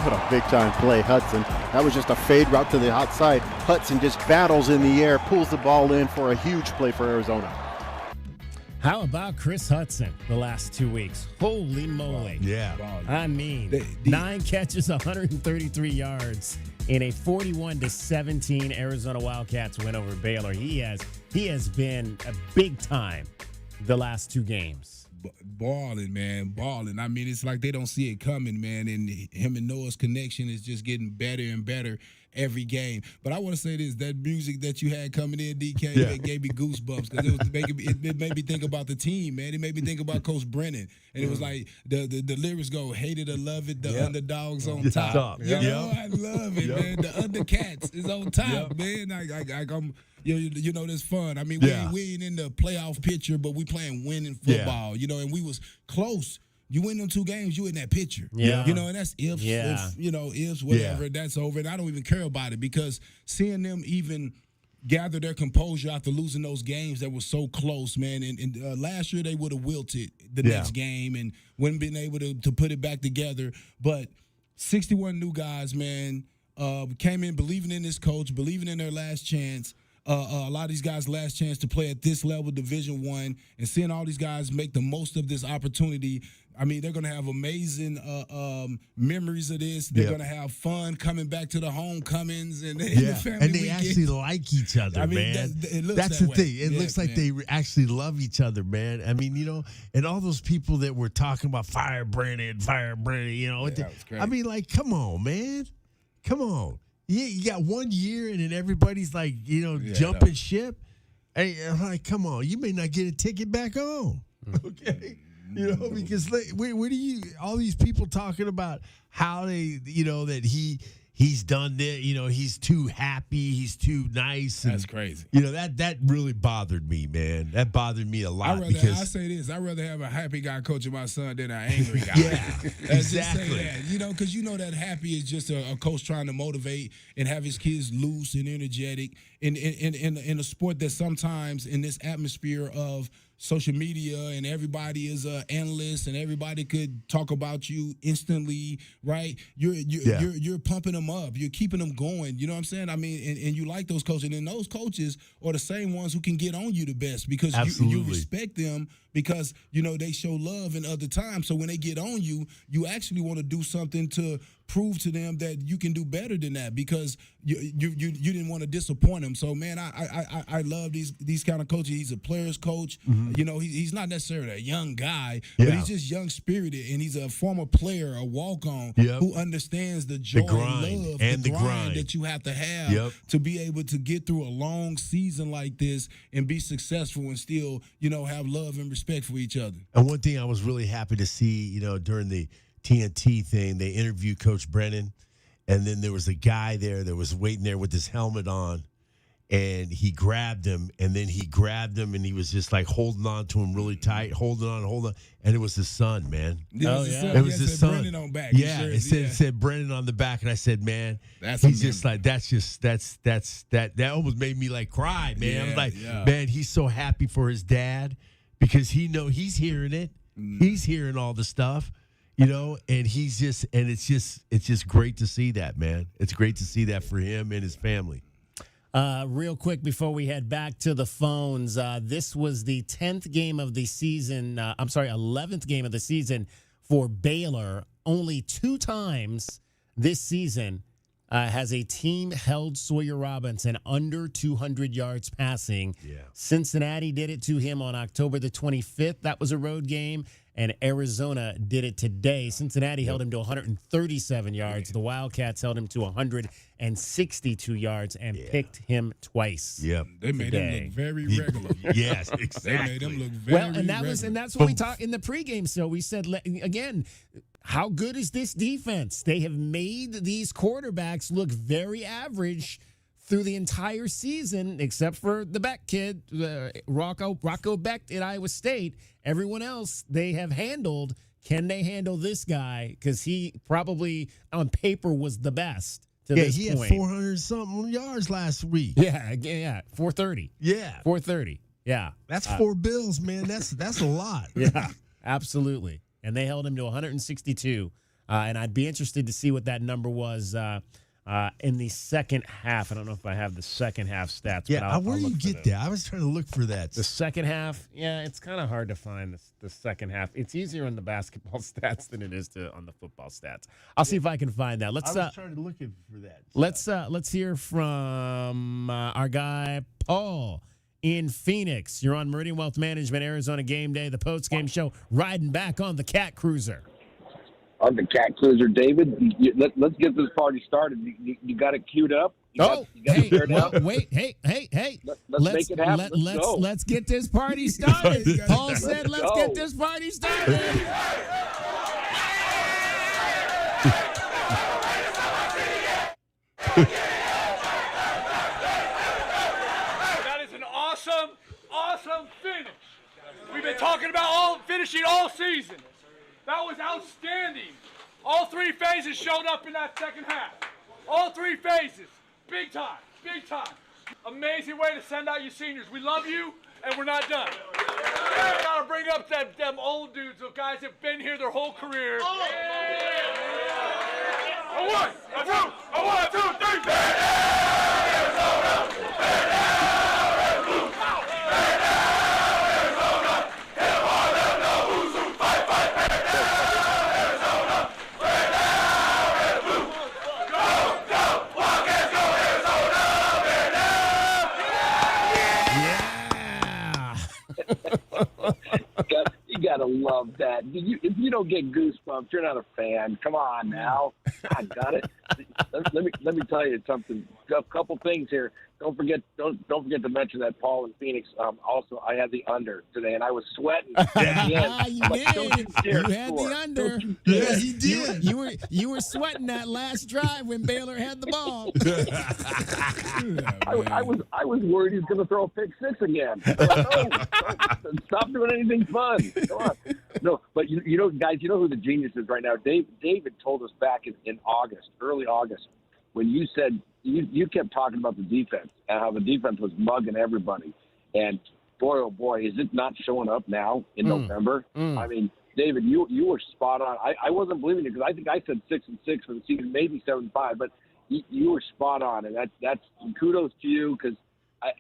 What a big-time play, Hudson. That was just a fade route to the outside. Hudson just battles in the air, pulls the ball in for a huge play for Arizona. How about Chris Hudson the last 2 weeks? Holy moly. Yeah. I mean, 9 catches, 133 yards in a 41-17 Arizona Wildcats win over Baylor. He has been a big time the last 2 games. Balling, man, balling. I mean, it's like they don't see it coming, man. And him and Noah's connection is just getting better and better every game. But I want to say this: that music that you had coming in, DK, it gave me goosebumps because it made me think about the team, man. It made me think about Coach Brennan, and it was like the lyrics go, "Hate it or love it, the underdogs on top." You know, I love it, man. The Undercats is on top, man. I'm. You know, that's fun. I mean, we ain't in the playoff picture, but we playing winning football, you know, and we was close. You win them 2 games, you in that picture. Yeah. You know, and that's ifs, ifs, whatever, that's over. And I don't even care about it because seeing them even gather their composure after losing those games that were so close, man. And last year they would have wilted the next game and wouldn't been able to put it back together. But 61 new guys, man, came in believing in this coach, believing in their last chance. A lot of these guys' last chance to play at this level, Division I, and seeing all these guys make the most of this opportunity. I mean, they're going to have amazing memories of this. They're going to have fun coming back to the homecomings and the family and they weekend. actually like each other, man. That's the thing. It looks like they actually love each other, man. I mean, you know, and all those people that were talking about fire Brennan, you know. I mean, like, come on, man. Come on. You got 1 year and then everybody's like, you know, jumping ship. Hey, I'm like, come on, you may not get a ticket back home. Okay. You know, because where do you all these people talking about how they, you know, that he he's done it. He's too happy. He's too nice. That's crazy. That really bothered me, man. That bothered me a lot. I say this. I'd rather have a happy guy coaching my son than an angry guy. Yeah, exactly. Just say that, because that happy is just a coach trying to motivate and have his kids loose and energetic in a sport that sometimes in this atmosphere of social media and everybody is an analyst and everybody could talk about you instantly, right? You're pumping them up. You're keeping them going. You know what I'm saying? I mean, and you like those coaches. And those coaches are the same ones who can get on you the best because you respect them because, they show love in other times. So when they get on you, you actually want to do something to prove to them that you can do better than that because you didn't want to disappoint them. So, man, I love these kind of coaches. He's a player's coach. Mm-hmm. He's not necessarily a young guy, but he's just young-spirited, and he's a former player, a walk-on who understands the joy and love and the grind that you have to have to be able to get through a long season like this and be successful and still, have love and respect for each other. And one thing I was really happy to see, during the TNT thing, they interviewed Coach Brennan, and then there was a guy there that was waiting there with his helmet on, and he grabbed him, and he was just like holding on to him really tight, holding on, and it was his son, man. It was his son. Brennan on back. Yeah, it said Brennan on the back, and I said, man, he's just like that almost made me like cry, man. Yeah, I was like, man, he's so happy for his dad because he's hearing it, he's hearing all the stuff. And it's just great to see that, man. It's great to see that for him and his family. Real quick before we head back to the phones, this was the 10th game of the season. 11th game of the season for Baylor. Only 2 times this season has a team held Sawyer Robinson under 200 yards passing. Yeah. Cincinnati did it to him on October the 25th. That was a road game. And Arizona did it today. Cincinnati held him to 137 yards. The Wildcats held him to 162 yards and picked him twice. Yep. They made him look very regular. Yes, exactly. They made him look very regular. That's what we talked in the pregame show. We said, again, how good is this defense? They have made these quarterbacks look very average through the entire season, except for the Beck kid, Rocco Beck at Iowa State. Everyone else they have handled. Can they handle this guy? Because he probably on paper was the best to this he point. Had 400-something yards last week. Yeah, 430. Yeah. 430. Yeah. That's 4 bills, man. That's a lot. Yeah, absolutely. And they held him to 162. And I'd be interested to see what that number was in the second half. I don't know if I have the second half stats. Yeah, but where do you get that? I was trying to look for that. The second half, it's kind of hard to find the second half. It's easier on the basketball stats than it is on the football stats. I'll see if I can find that. I was trying to look for that. Let's hear from our guy Paul in Phoenix. You're on Meridian Wealth Management, Arizona Game Day, the post-game show, riding back on the Cat Cruiser. On the Cat Cruiser, David. Let's get this party started. You got it queued up? Wait, hey. Let's make it happen. Let's get this party started. Paul said, let's get this party started. That is an awesome finish. We've been talking about finishing all season. That was outstanding. All 3 phases showed up in that second half. All 3 phases. Big time. Amazing way to send out your seniors. We love you, and we're not done. I gotta bring up them old dudes, those guys that have been here their whole career. A 1, a 2, a 1, 2, 3. You gotta love that. If you don't get goosebumps, you're not a fan. Come on now. I got it. Let me tell you something. A couple things here. don't forget to mention that Paul in Phoenix. Also, I had the under today, and I was sweating. You did. You had the under. Yeah, he did. You were sweating that last drive when Baylor had the ball. I was worried he was going to throw a pick six again. No, stop doing anything fun. Come on. No, but you know, guys, you know who the genius is right now. David told us back in August, early August, when you said you kept talking about the defense and how the defense was mugging everybody. And boy, oh boy, is it not showing up now in November? I mean, David, you were spot on. I wasn't believing it because I think I said 6-6 for the season, maybe 7-5, but you were spot on, and that's kudos to you because I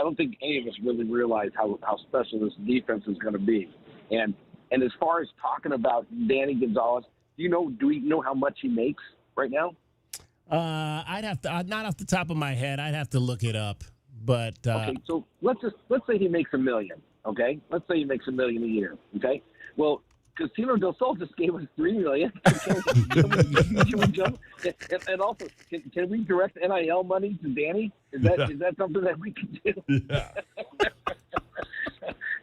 don't think any of us really realize how special this defense is going to be. And as far as talking about Danny Gonzalez, do we know how much he makes right now? I'd have to, not off the top of my head. I'd have to look it up. But okay, so let's say he makes $1 million. Okay, let's say he makes $1 million a year. Okay, well, Casino del Sol just gave us $3 million. Can we jump? And also, can we direct NIL money to Danny? Is that something that we can do? Yeah.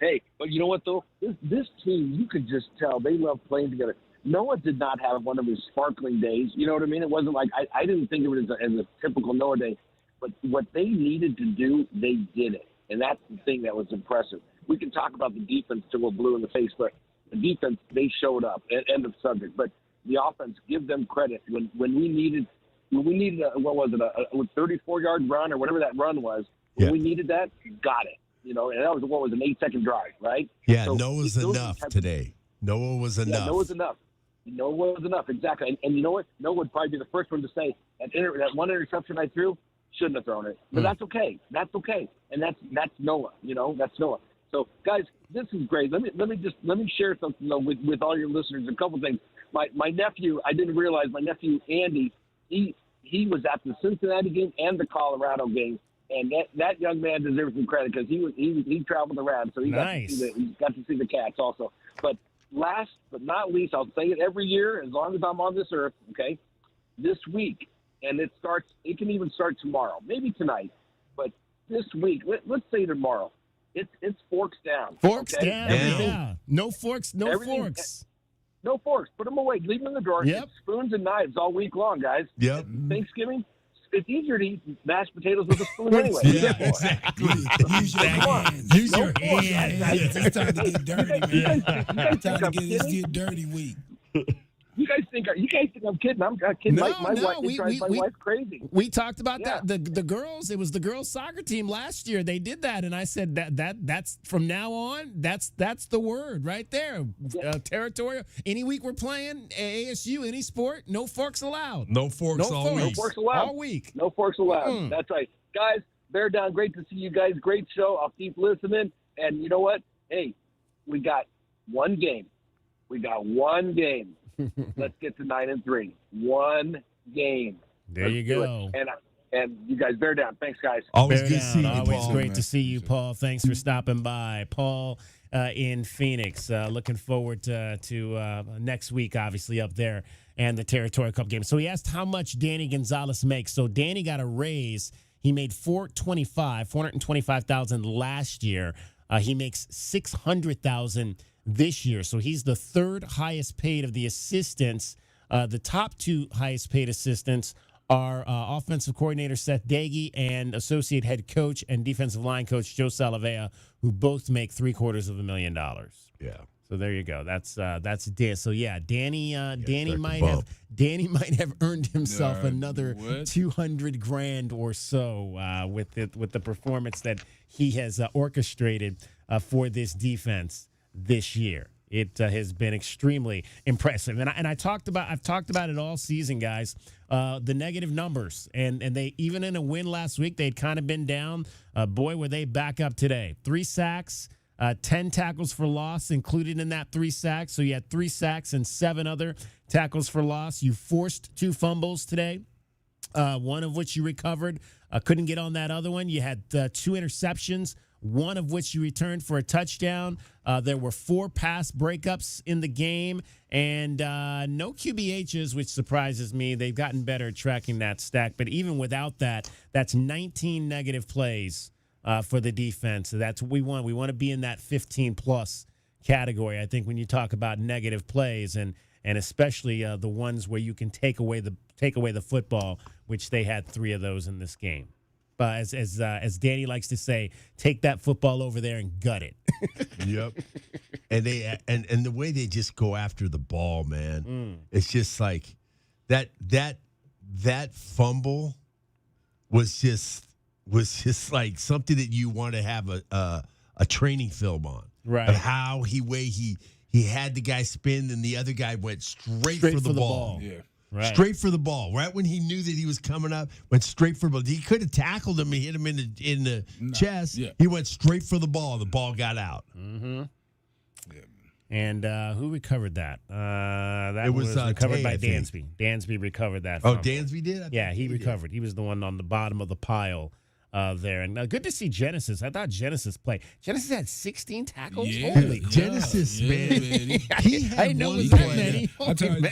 Hey, but you know what though? This team, you could just tell they love playing together. Noah did not have one of his sparkling days. You know what I mean? It wasn't like I didn't think of it as a typical Noah day. But what they needed to do, they did it. And that's the thing that was impressive. We can talk about the defense till we're blue in the face, but the defense, they showed up. End of subject. But the offense, give them credit. When we needed a 34-yard run or whatever that run was, when we needed that, got it. And that was an 8-second drive, right? Yeah, so Noah's enough today. Noah was enough. Yeah, Noah's enough. Noah was enough, exactly. And you know what? Noah would probably be the first one to say that one interception I threw, shouldn't have thrown it. But that's okay. That's okay. And that's Noah. That's Noah. So guys, this is great. Let me share something though with all your listeners. A couple things. My nephew, I didn't realize my nephew Andy, he was at the Cincinnati game and the Colorado game. And that young man deserves some credit because he traveled around, so he got to see the Cats also. But last but not least, I'll say it every year as long as I'm on this earth. Okay, this week, and it can even start tomorrow, maybe tonight, but this week, let's say tomorrow, it's forks down. Forks down. Yeah. No forks. No forks. No forks. Put them away. Leave them in the drawer. Yep. It's spoons and knives all week long, guys. Yep. Thanksgiving. It's easier to eat mashed potatoes with a spoon anyway. Yeah, exactly. Use your hands. Use your hands. It's time to get dirty, man. It's time to get dirty week. You guys think I'm kidding? I'm kidding. No, my wife drives my wife crazy. We talked about that. The girls. It was the girls soccer team last year. They did that, and I said that's from now on. That's the word right there. Territorial. Any week we're playing ASU, any sport, no forks allowed. No forks all week. No forks allowed all week. No forks allowed. That's right, guys. Bear down. Great to see you guys. Great show. I'll keep listening. And you know what? Hey, we got one game. Let's get to 9-3. One game. There you go. And you guys bear down. Thanks, guys. Always good seeing you, Always Paul. great to see you, Paul. Thanks for stopping by, Paul in Phoenix. Looking forward to next week, obviously up there, and the Territorial Cup game. So he asked how much Danny Gonzalez makes. So Danny got a raise. He made $425,000 last year. He makes $600,000 this year. So he's the third highest paid of the assistants. The top two highest paid assistants are offensive coordinator Seth Dagey and associate head coach and defensive line coach Joe Salavea, who both make $750,000. Yeah. So there you go. That's Dan. So yeah, Danny might have earned himself another $200,000 or so with the performance that he has orchestrated for this defense this year. It has been extremely impressive, and I've talked about it all season, guys. The negative numbers, and they even in a win last week, they'd kind of been down. Boy, were they back up today. 3 sacks, 10 tackles for loss included in that 3 sacks. So you had 3 sacks and 7 other tackles for loss. You forced 2 fumbles today, one of which you recovered. Couldn't get on that other one. You had 2 interceptions. one of which he returned for a touchdown. There were 4 pass breakups in the game, and no QBHs, which surprises me. They've gotten better at tracking that stack, but even without that, that's 19 negative plays for the defense. So that's what we want. We want to be in that 15-plus category, I think, when you talk about negative plays, and especially the ones where you can take away the football, which they had 3 of those in this game. But as Danny likes to say, take that football over there and gut it. Yep. And they and the way they just go after the ball, man, it's just like that fumble was just like something that you want to have a training film on, right? Of how he had the guy spin and the other guy went straight for the ball. Yeah. Right. Straight for the ball. Right when he knew that he was coming up, went straight for the ball. He could have tackled him and hit him in the chest. Yeah. He went straight for the ball. The ball got out. Mm-hmm. Yeah. And who recovered that? That It was recovered Tay, by I think. Dansby. Dansby recovered that. Oh, fumble. Dansby did? Yeah, he recovered. He was the one on the bottom of the pile there. And good to see Genesis. I thought Genesis played. Genesis had 16 tackles? Yeah, Holy crap. Genesis, man. He had I didn't know one it was that play. many. I tell you,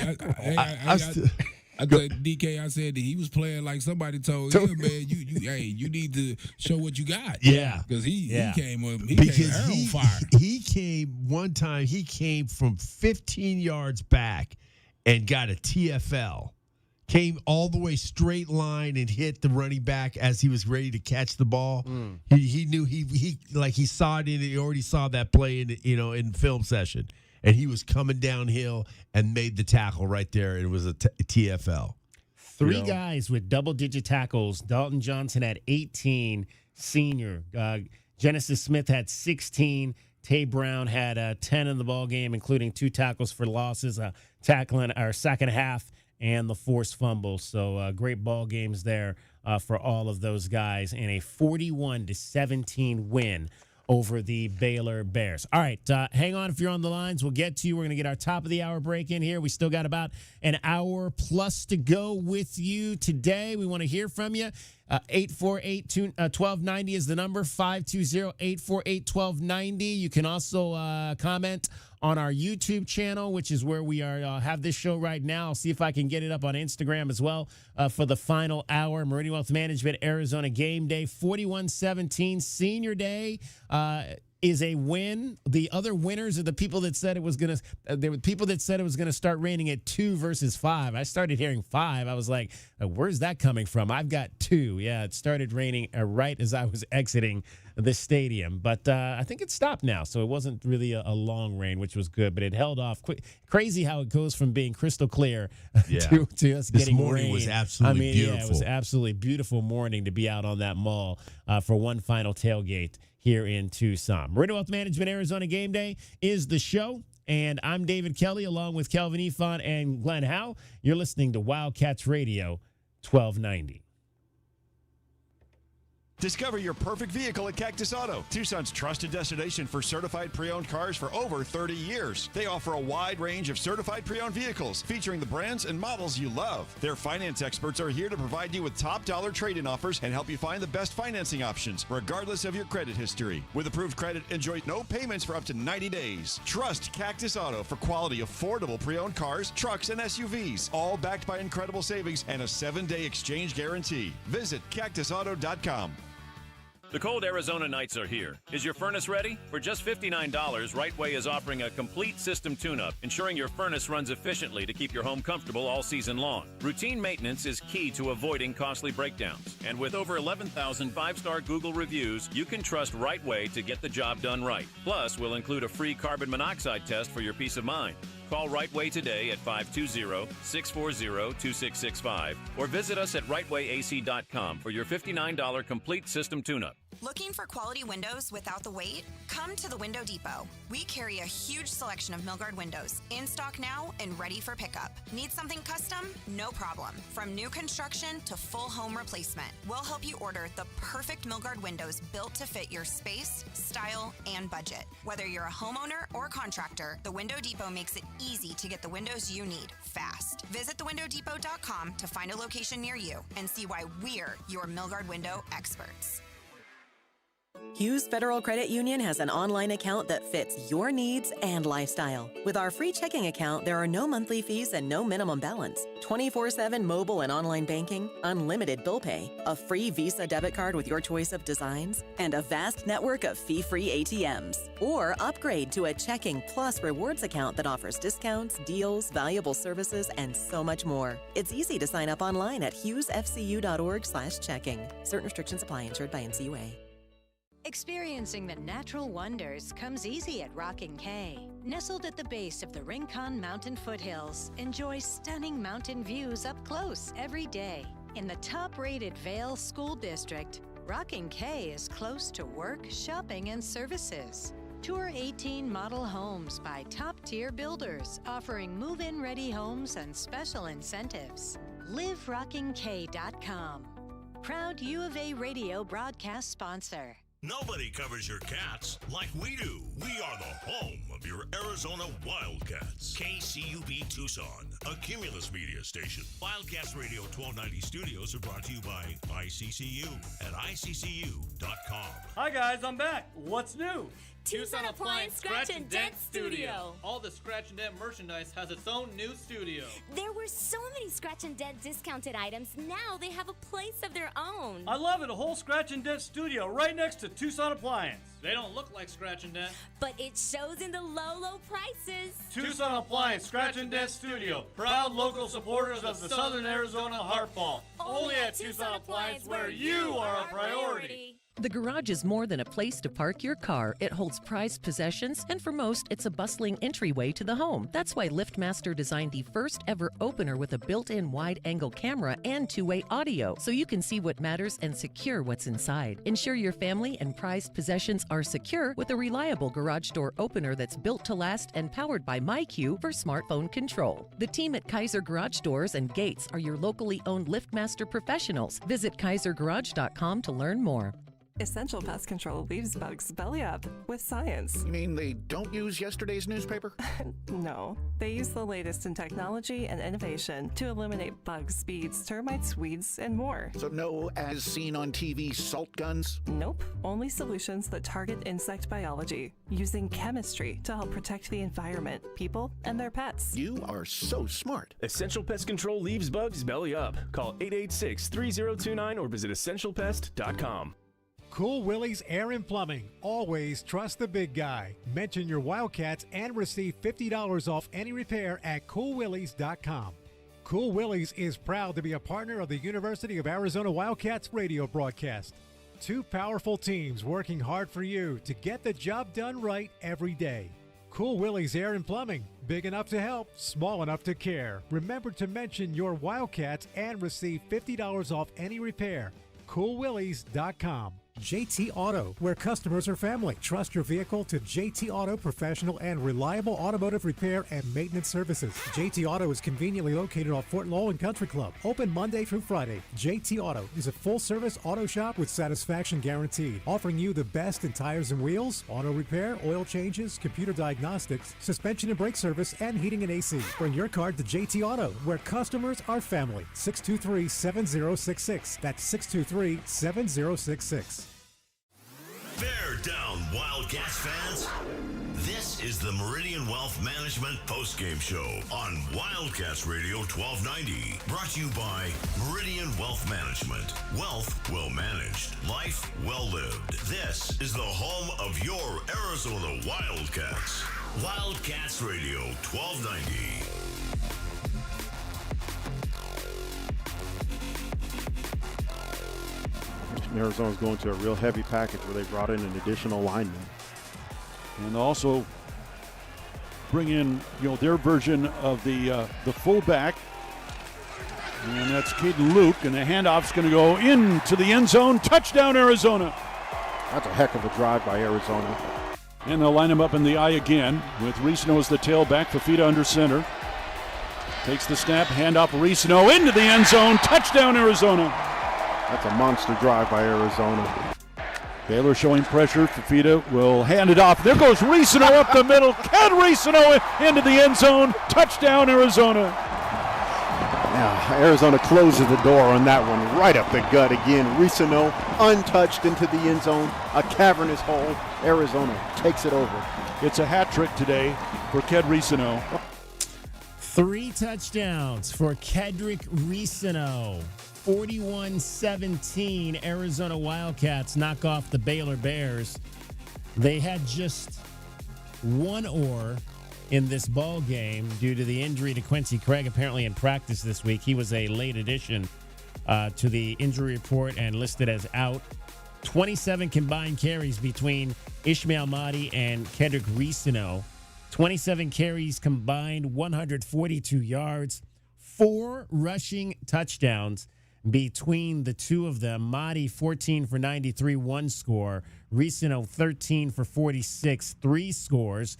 I told DK, I said that he was playing like somebody told him, man, you need to show what you got. Yeah. Because he came on fire. He came from 15 yards back and got a TFL. Came all the way straight line and hit the running back as he was ready to catch the ball. He knew he saw it he already saw that play in film session, and he was coming downhill and made the tackle right there. It was a TFL. 3 guys with double-digit tackles. Dalton Johnson had 18, senior. Genesis Smith had 16. Tay Brown had 10 in the ball game, including 2 tackles for losses, tackling our second half, and the forced fumble. So great ball games there for all of those guys, and a 41-17 win over the Baylor Bears. All right, hang on if you're on the lines. We'll get to you. We're going to get our top of the hour break in here. We still got about an hour plus to go with you today. We want to hear from you. 848-1290 is the number, 520-848-1290. You can also comment on our YouTube channel, which is where we have this show right now. I'll see if I can get it up on Instagram as well for the final hour. Meridian Wealth Management, Arizona Game Day, 41-17, Senior Day. Is a win. The other winners are the people that said it was gonna. There were people that said it was gonna start raining at 2 versus 5. I started hearing 5. I was like, "Where's that coming from?" I've got 2. Yeah, it started raining right as I was exiting the stadium, but I think it stopped now, so it wasn't really a long rain, which was good. But it held off quick. Crazy how it goes from being crystal clear to us this getting morning rain. was absolutely beautiful. Yeah, it was absolutely beautiful morning to be out on that mall for one final tailgate here in Tucson. Meridian Wealth Management, Arizona Game Day is the show, and I'm David Kelly along with Kelvin Ifan and Glenn Howe. You're listening to Wildcats Radio 1290. Discover your perfect vehicle at Cactus Auto, Tucson's trusted destination for certified pre-owned cars for over 30 years. They offer a wide range of certified pre-owned vehicles featuring the brands and models you love. Their finance experts are here to provide you with top dollar trade-in offers and help you find the best financing options, regardless of your credit history. With approved credit, enjoy no payments for up to 90 days. Trust Cactus Auto for quality, affordable pre-owned cars, trucks, and SUVs, all backed by incredible savings and a 7-day exchange guarantee. Visit cactusauto.com. The cold Arizona nights are here. Is your furnace ready? For just $59, Right Way is offering a complete system tune-up, ensuring your furnace runs efficiently to keep your home comfortable all season long. Routine maintenance is key to avoiding costly breakdowns. And with over 11,000 5-star Google reviews, you can trust Right Way to get the job done right. Plus, we'll include a free carbon monoxide test for your peace of mind. Call Right Way today at 520-640-2665 or visit us at rightwayac.com for your $59 complete system tune-up. Looking for quality windows without the wait? Come to the Window Depot. We carry a huge selection of Milgard windows, in stock now and ready for pickup. Need something custom? No problem. From new construction to full home replacement, we'll help you order the perfect Milgard windows built to fit your space, style, and budget. Whether you're a homeowner or contractor, the Window Depot makes it easy to get the windows you need fast. Visit thewindowdepot.com to find a location near you and see why we're your Milgard window experts. Hughes Federal Credit Union has an online account that fits your needs and lifestyle. With our free checking account, there are no monthly fees and no minimum balance. 24/7 mobile and online banking, unlimited bill pay, a free Visa debit card with your choice of designs, and a vast network of fee-free ATMs. Or upgrade to a checking plus rewards account that offers discounts, deals, valuable services, and so much more. It's easy to sign up online at hughesfcu.org/checking. Certain restrictions apply. Insured by NCUA. Experiencing the natural wonders comes easy at Rockin' K. Nestled at the base of the Rincon Mountain foothills, enjoy stunning mountain views up close every day. In the top-rated Vail School District, Rockin' K is close to work, shopping, and services. Tour 18 model homes by top-tier builders, offering move-in ready homes and special incentives. LiveRockingK.com. Proud U of A radio broadcast sponsor. Nobody covers your cats like we do. We are the home of your Arizona Wildcats. KCUB Tucson, a Cumulus media station. Wildcats Radio 1290 studios are brought to you by ICCU at ICCU.com. Hi guys, I'm back. What's new? Tucson Appliance Scratch and Dent Studio. All the Scratch and Dent merchandise has its own new studio. There were so many Scratch and Dent discounted items. Now they have a place of their own. I love it. A whole Scratch and Dent studio right next to Tucson Appliance. They don't look like Scratch and Dent, but it shows in the low prices. Tucson Appliance Scratch and Dent Studio. Proud local supporters of the Southern Arizona Heartball. Only at Tucson Appliance, where you are a priority. The garage is more than a place to park your car. It holds prized possessions, and for most, it's a bustling entryway to the home. That's why LiftMaster designed the first ever opener with a built-in wide-angle camera and two-way audio, so you can see what matters and secure what's inside. Ensure your family and prized possessions are secure with a reliable garage door opener that's built to last and powered by MyQ for smartphone control. The team at Kaiser Garage Doors and Gates are your locally owned LiftMaster professionals. Visit kaisergarage.com to learn more. Essential Pest Control leaves bugs belly up with science. You mean they don't use yesterday's newspaper? No. They use the latest in technology and innovation to eliminate bugs, bees, termites, weeds, and more. So no as seen on TV salt guns? Nope. Only solutions that target insect biology, using chemistry to help protect the environment, people, and their pets. You are so smart. Essential Pest Control leaves bugs belly up. Call 886-3029 or visit essentialpest.com. Cool Willie's Air and Plumbing. Always trust the big guy. Mention your Wildcats and receive $50 off any repair at coolwillies.com. Cool Willie's is proud to be a partner of the University of Arizona Wildcats radio broadcast. Two powerful teams working hard for you to get the job done right every day. Cool Willie's Air and Plumbing. Big enough to help, small enough to care. Remember to mention your Wildcats and receive $50 off any repair. coolwillies.com. JT Auto, where customers are family. Trust your vehicle to JT Auto professional and reliable automotive repair and maintenance services. JT Auto is conveniently located off Fort Lowell and Country Club. Open Monday through Friday. JT Auto is a full-service auto shop with satisfaction guaranteed, offering you the best in tires and wheels, auto repair, oil changes, computer diagnostics, suspension and brake service, and heating and AC. Bring your car to JT Auto, where customers are family. 623-7066. That's 623-7066. Bear down, Wildcats fans. This is the Meridian Wealth Management postgame show on Wildcats Radio 1290. Brought to you by Meridian Wealth Management. Wealth well managed. Life well lived. This is the home of your Arizona Wildcats. Wildcats Radio 1290. Arizona's going to a real heavy package where they brought in an additional lineman. And also bring in, their version of the fullback. And that's Caden Luke, and the handoff's going to go into the end zone. Touchdown, Arizona. That's a heck of a drive by Arizona. And they'll line him up in the eye again with Reesno as the tailback, Fafita under center. Takes the snap, handoff Reesno into the end zone. Touchdown, Arizona. That's a monster drive by Arizona. Baylor showing pressure. Fafita will hand it off. There goes Reesno up the middle. Can Reesno into the end zone. Touchdown, Arizona. Arizona closes the door on that one, right up the gut again. Risano untouched into the end zone, a cavernous hole. Arizona takes it over. It's a hat trick today for Ked Risano. 3 touchdowns for Kedrick Risano. 41-17, Arizona Wildcats knock off the Baylor Bears. They had just one oar in this ball game due to the injury to Quincy Craig, apparently in practice this week. He was a late addition to the injury report and listed as out. 27 combined carries between Ishmael Mahdi and Kedrick Risano. 27 carries combined, 142 yards, 4 rushing touchdowns between the two of them. Mahdi 14 for 93, 1 score. Risano 13 for 46, 3 scores.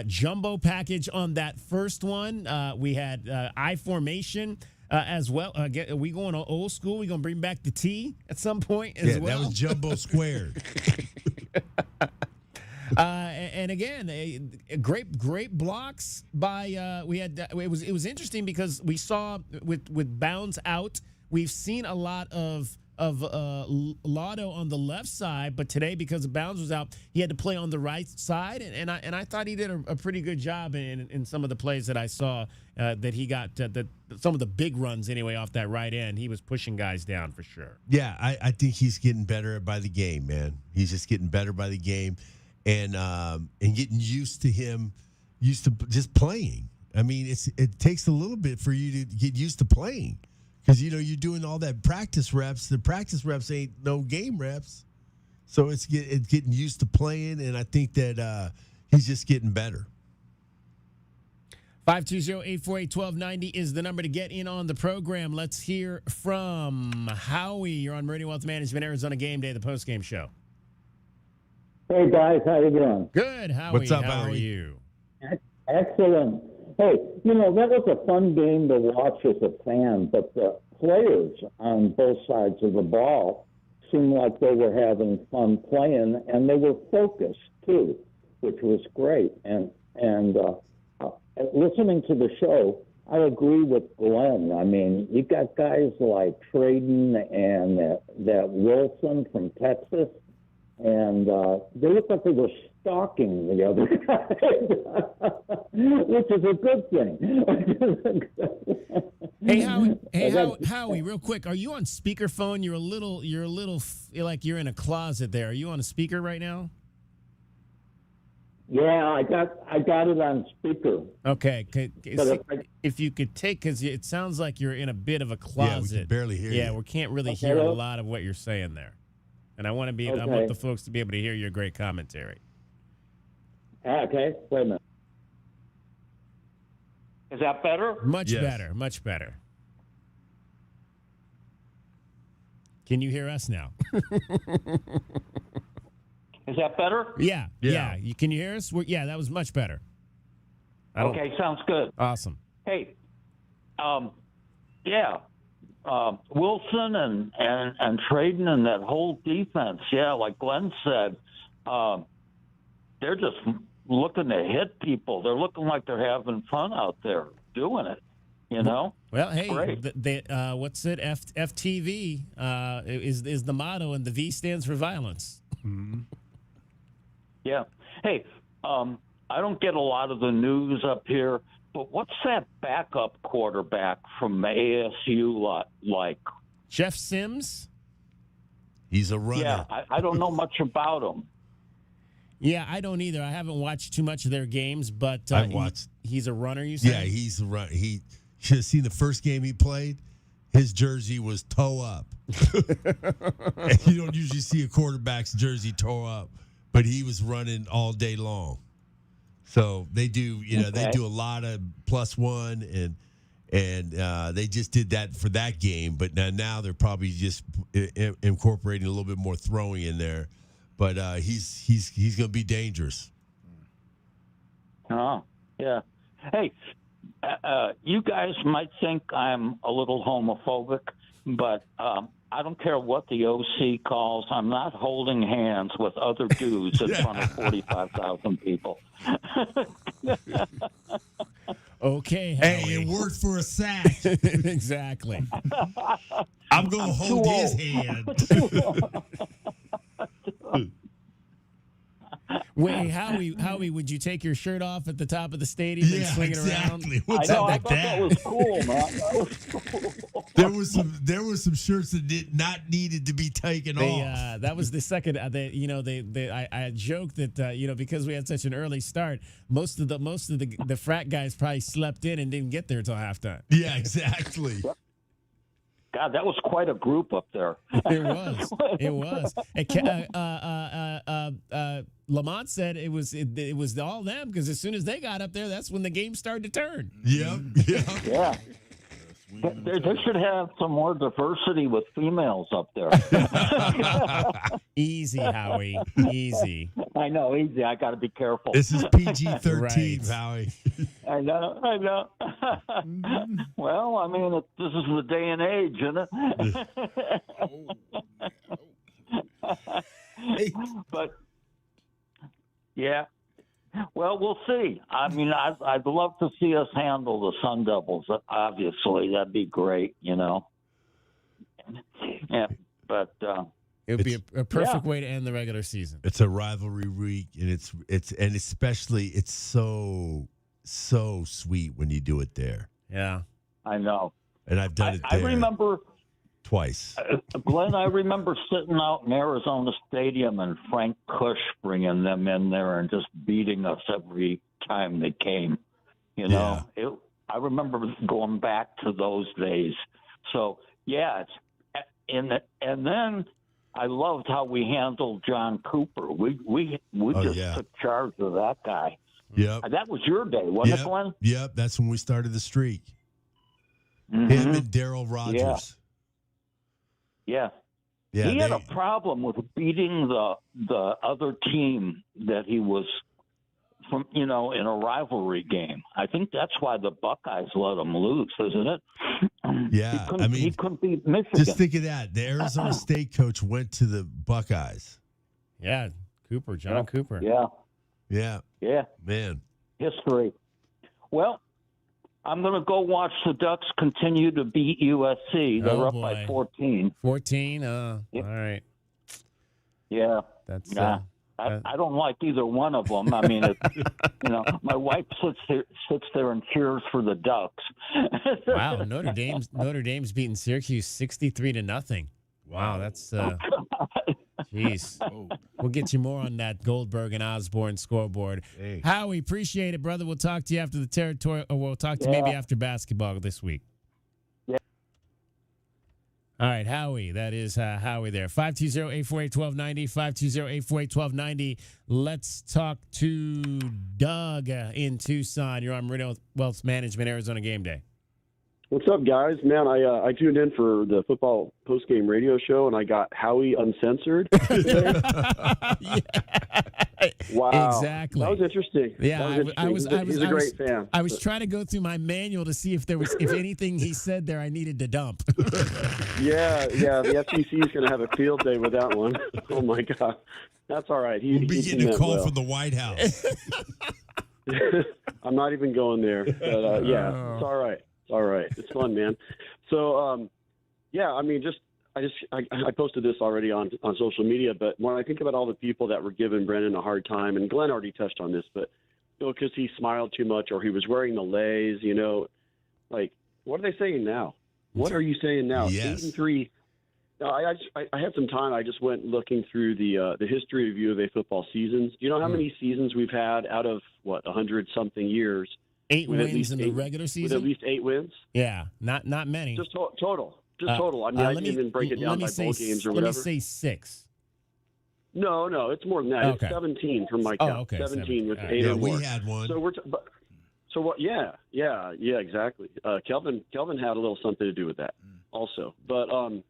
Jumbo package on that first one. We had I formation as well. Are we going to old school? We going to bring back the T at some point as well? Yeah, that was jumbo squared. And again, great blocks by we had. It was interesting because we saw with Bounds out, we've seen a lot of Lotto on the left side, but today because Bounds was out, he had to play on the right side, and I thought he did a pretty good job in some of the plays that I saw that he got some of the big runs anyway off that right end. He was pushing guys down for sure. Yeah, I think he's getting better by the game, man. He's just getting better by the game, and getting used to just playing. I mean, it takes a little bit for you to get used to playing. Because, you're doing all that practice reps. The practice reps ain't no game reps. So it's getting used to playing, and I think that he's just getting better. 520-848-1290 is the number to get in on the program. Let's hear from Howie. You're on Meridian Wealth Management, Arizona Gameday, the postgame show. Hey, guys. How you doing? Good, Howie. What's up, How Howie? are you? Excellent. Hey, that was a fun game to watch as a fan, but the players on both sides of the ball seemed like they were having fun playing, and they were focused, too, which was great. And listening to the show, I agree with Glenn. I mean, you got guys like Traden and that Wilson from Texas, and they look like they were stalking the other guy, which is a good thing. Hey, Howie, real quick, are you on speakerphone? You're a little like you're in a closet there. Are you on a speaker right now? Yeah, I got it on speaker. Okay, if you could take, because it sounds like you're in a bit of a closet. Yeah, we can barely hear you. Yeah, we can't really hear a lot of what you're saying there. And I want I want the folks to be able to hear your great commentary. Okay, wait a minute. Is that better? Much better, much better. Can you hear us now? Is that better? Yeah. Can you hear us? That was much better. Okay, sounds good. Awesome. Hey, Wilson and Traden and that whole defense, like Glenn said, they're just looking to hit people. They're looking like they're having fun out there doing it, Well, hey, what's it? FTV is the motto, and the V stands for violence. Mm-hmm. Yeah. Hey, I don't get a lot of the news up here, but what's that backup quarterback from ASU like? Jeff Sims? He's a runner. Yeah, I don't know much about him. Yeah, I don't either. I haven't watched too much of their games, but I've watched. He's a runner, you said? Yeah, he's a runner. He should have seen the first game he played. His jersey was toe up. And you don't usually see a quarterback's jersey toe up, but he was running all day long. So they do, they do a lot of +1, and they just did that for that game. But now they're probably just incorporating a little bit more throwing in there. But he's going to be dangerous. Oh, yeah. Hey, you guys might think I'm a little homophobic, but I don't care what the OC calls. I'm not holding hands with other dudes in front of 45,000 people. Okay, Hey, Howie. it worked for a sack. Exactly. I'm going to hold his hand. Wait, Howie, would you take your shirt off at the top of the stadium and swing it around? What's I up with thought that was cool, man. That was cool. There was some shirts that did not needed to be taken off. That was the second. I joked that because we had such an early start, most of the frat guys probably slept in and didn't get there till halftime. Yeah, exactly. God, that was quite a group up there. It was. Lamont said it was all them because as soon as they got up there, that's when the game started to turn. Yep. Yeah. They should have some more diversity with females up there. Easy, Howie. Easy. I know, easy. I got to be careful. This is PG-13, Right. Howie. I know. Well, I mean, this is the day and age, isn't it? But, yeah. Well, we'll see. I mean, I'd love to see us handle the Sun Devils. Obviously, that'd be great, Yeah, but It would be a perfect way to end the regular season. It's a rivalry week, and it's especially it's so sweet when you do it there. Yeah, I know. And I've done it I there remember twice. Glenn, I remember sitting out in Arizona Stadium and Frank Kush bringing them in there and just beating us every time they came. I remember going back to those days. So, yeah, and then I loved how we handled John Cooper. We took charge of that guy. Yep. That was your day, wasn't it, Glenn? Yep, that's when we started the streak. Mm-hmm. Him and Daryl Rogers. Yeah. Yeah, he had a problem with beating the other team that he was from, in a rivalry game. I think that's why the Buckeyes let him lose, isn't it? Yeah, he couldn't beat Michigan. Just think of that. The Arizona State coach went to the Buckeyes. Yeah, John Cooper. Yeah. Yeah. Man. History. Well, I'm going to go watch the Ducks continue to beat USC. They're up by 14. 14? All right. Yeah. That's I don't like either one of them. I mean, my wife sits there and cheers for the Ducks. Wow, Notre Dame's beating Syracuse 63-0. Wow, that's jeez. We'll get you more on that Goldberg and Osborne scoreboard. Hey. Howie, appreciate it, brother. We'll talk to you after the territory, or we'll talk to you maybe after basketball this week. Yeah. All right, Howie. That is Howie there. 520-848-1290, 520-848-1290. Let's talk to Doug in Tucson. You're on Meridian Wealth Management, Arizona Game Day. What's up, guys? Man, I tuned in for the football postgame radio show, and I got Howie Uncensored. Wow. Exactly. That was interesting. Yeah, He's a great fan. I was trying to go through my manual to see if anything he said there I needed to dump. Yeah, the FCC is going to have a field day with that one. Oh, my God. That's all right. We'll be getting a call from the White House. I'm not even going there. But, yeah, it's all right. All right. It's fun, man. So, I mean, I posted this already on social media, but when I think about all the people that were giving Brennan a hard time, and Glenn already touched on this, but, because he smiled too much or he was wearing the lays, like, what are they saying now? What are you saying now? Yes. 8-3. No, I had some time. I just went looking through the history of U of A football seasons. Do you know how many seasons we've had out of, 100-something years? 8 wins in the regular season? With at least 8 wins? Yeah, not many. Just total. Just total. I mean, I didn't even break it down by bowl games or whatever. Let me say 6. No, it's more than that. Okay. It's 17 from my count. Okay. 17 with 8 Yeah, or more. we had one. So so what? Yeah, exactly. Kelvin had a little something to do with that also. But no,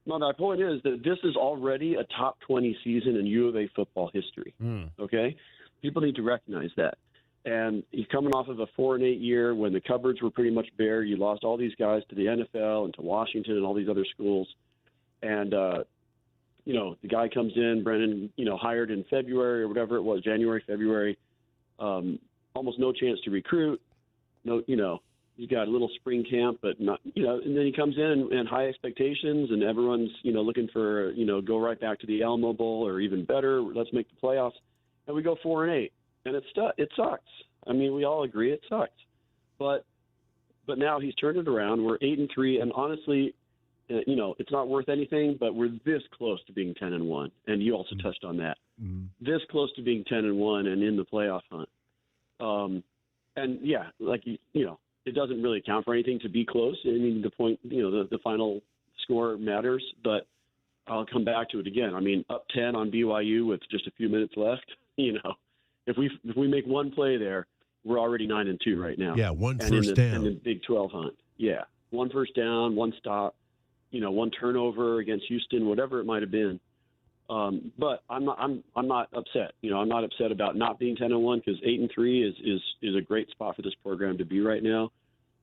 my point is that this is already a top 20 season in U of A football history. Okay, people need to recognize that. And he's coming off of a 4-8 year when the cupboards were pretty much bare. You lost all these guys to the NFL and to Washington and all these other schools. And, the guy comes in, Brennan, hired in February or whatever it was, January, February, almost no chance to recruit. no, he's got a little spring camp, but not, and then he comes in and high expectations, and everyone's, looking for, go right back to the Alamo Bowl or even better. Let's make the playoffs. And we go 4-8, and it sucks. I mean, we all agree it sucks, but now he's turned it around. We're 8-3, and honestly, it's not worth anything, but we're this close to being 10-1. And you also touched on that. This close to being 10-1 and in the playoff hunt. And yeah, it doesn't really count for anything to be close. I mean, the point, the final score matters, but I'll come back to it again. I mean, up 10 on BYU with just a few minutes left. If we make one play there, we're already 9-2 right now. Yeah, one first down in the Big 12 hunt. Yeah, one first down, one stop, one turnover against Houston, whatever it might have been. But I'm not upset. I'm not upset about not being 10-1 because 8-3 is a great spot for this program to be right now.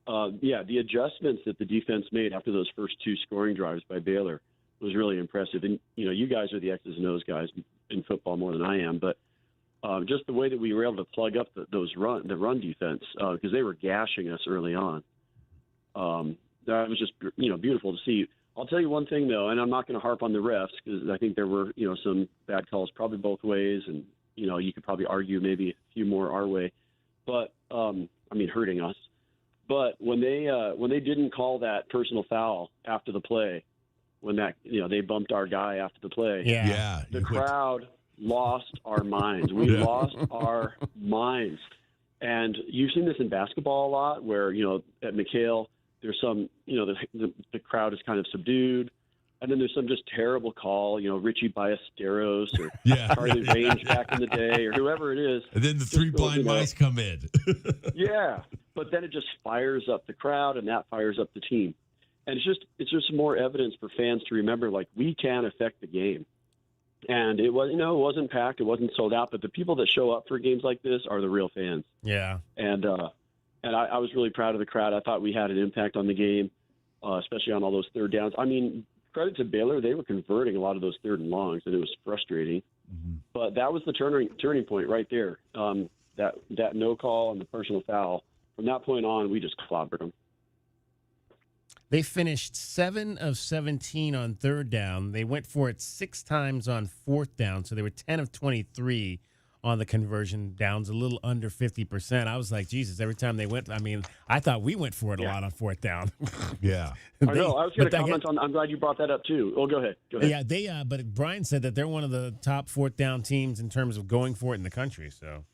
The adjustments that the defense made after those first two scoring drives by Baylor was really impressive. And you guys are the X's and O's guys in football more than I am, but just the way that we were able to plug up the run defense because they were gashing us early on. That was just beautiful to see. I'll tell you one thing, though, and I'm not going to harp on the refs because I think there were, some bad calls probably both ways, and, you could probably argue maybe a few more our way, but, hurting us. But when they didn't call that personal foul after the play, when that, they bumped our guy after the play, the crowd lost our minds. We lost our minds. And you've seen this in basketball a lot where, at McHale, there's some, the crowd is kind of subdued. And then there's some just terrible call, Richie Ballesteros or Charlie Range back in the day or whoever it is. And then the three blind mice come in. Yeah. But then it just fires up the crowd and that fires up the team. And it's just more evidence for fans to remember, like, we can affect the game. And it was, it wasn't packed, it wasn't sold out, but the people that show up for games like this are the real fans. Yeah. And I was really proud of the crowd. I thought we had an impact on the game, especially on all those third downs. I mean, credit to Baylor. They were converting a lot of those third and longs, and it was frustrating. Mm-hmm. But that was the turning point right there, that no call and the personal foul. From that point on, we just clobbered them. They finished 7 of 17 on third down. They went for it 6 times on fourth down, so they were 10 of 23 on the conversion downs, a little under 50%. I was like, Jesus, every time they went, I thought we went for it a lot on fourth down. Yeah. I know. I was going to comment on, I'm glad you brought that up too. Oh, go ahead. Yeah, but Brian said that they're one of the top fourth down teams in terms of going for it in the country. So.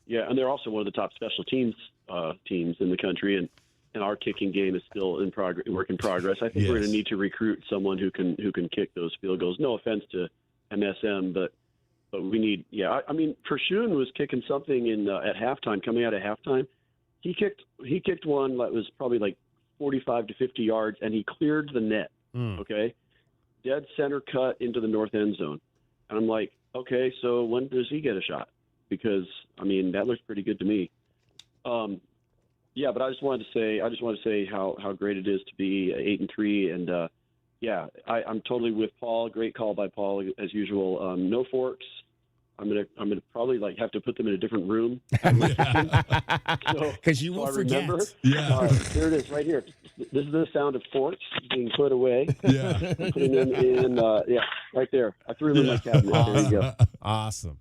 Yeah, and they're also one of the top special teams in the country, and our kicking game is still work in progress. I think we're going to need to recruit someone who can kick those field goals. No offense to MSM, but we need. Yeah, Pershun was kicking something at halftime. Coming out of halftime, he kicked one that was probably like 45 to 50 yards, and he cleared the net. Okay, dead center cut into the north end zone, and I'm like, okay, so when does he get a shot? Because that looks pretty good to me. Yeah, but I just wanted to say how great it is to be 8-3, and I'm totally with Paul. Great call by Paul as usual. No forks. I'm gonna probably have to put them in a different room because you will forget. Remember. Yeah, there it is right here. This is the sound of forks being put away. Yeah, putting them in. Right there. I threw them in my cabinet. There you go. Awesome.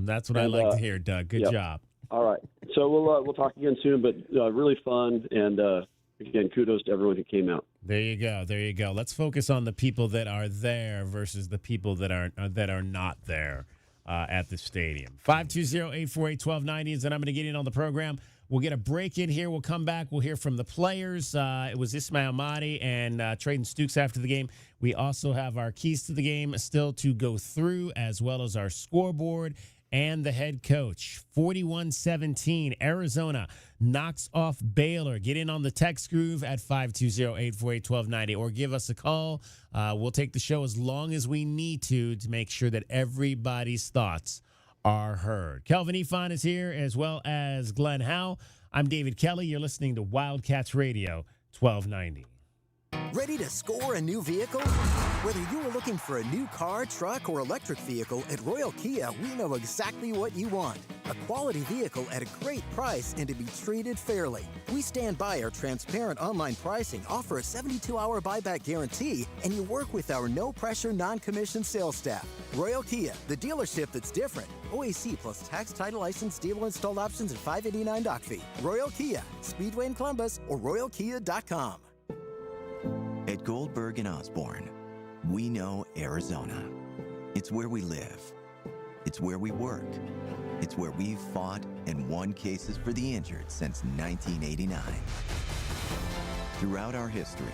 That's what I like to hear, Doug. Good job. All right. So we'll talk again soon, but really fun. And again, kudos to everyone who came out. There you go. Let's focus on the people that are there versus the people that are not there at the stadium. 520-848-1290 is the number to get in on the program. We'll get a break in here. We'll come back. We'll hear from the players. It was Ismail Mahdi and Traden Stukes after the game. We also have our keys to the game still to go through, as well as our scoreboard and the head coach. 41-17, Arizona knocks off Baylor. Get in on the text groove at 520-848-1290 or give us a call. We'll take the show as long as we need to make sure that everybody's thoughts are heard. Kelvin Ifan is here, as well as Glenn Howe. I'm David Kelly. You're listening to Wildcats Radio 1290. Ready to score a new vehicle? Whether you are looking for a new car, truck, or electric vehicle, at Royal Kia, we know exactly what you want. A quality vehicle at a great price and to be treated fairly. We stand by our transparent online pricing, offer a 72-hour buyback guarantee, and you work with our no-pressure, non-commissioned sales staff. Royal Kia, the dealership that's different. OAC plus tax, title, license, dealer installed options, and $589 doc fee. Royal Kia, Speedway in Columbus, or royalkia.com. At Goldberg and Osborne, we know Arizona. It's where we live. It's where we work. It's where we've fought and won cases for the injured since 1989. Throughout our history,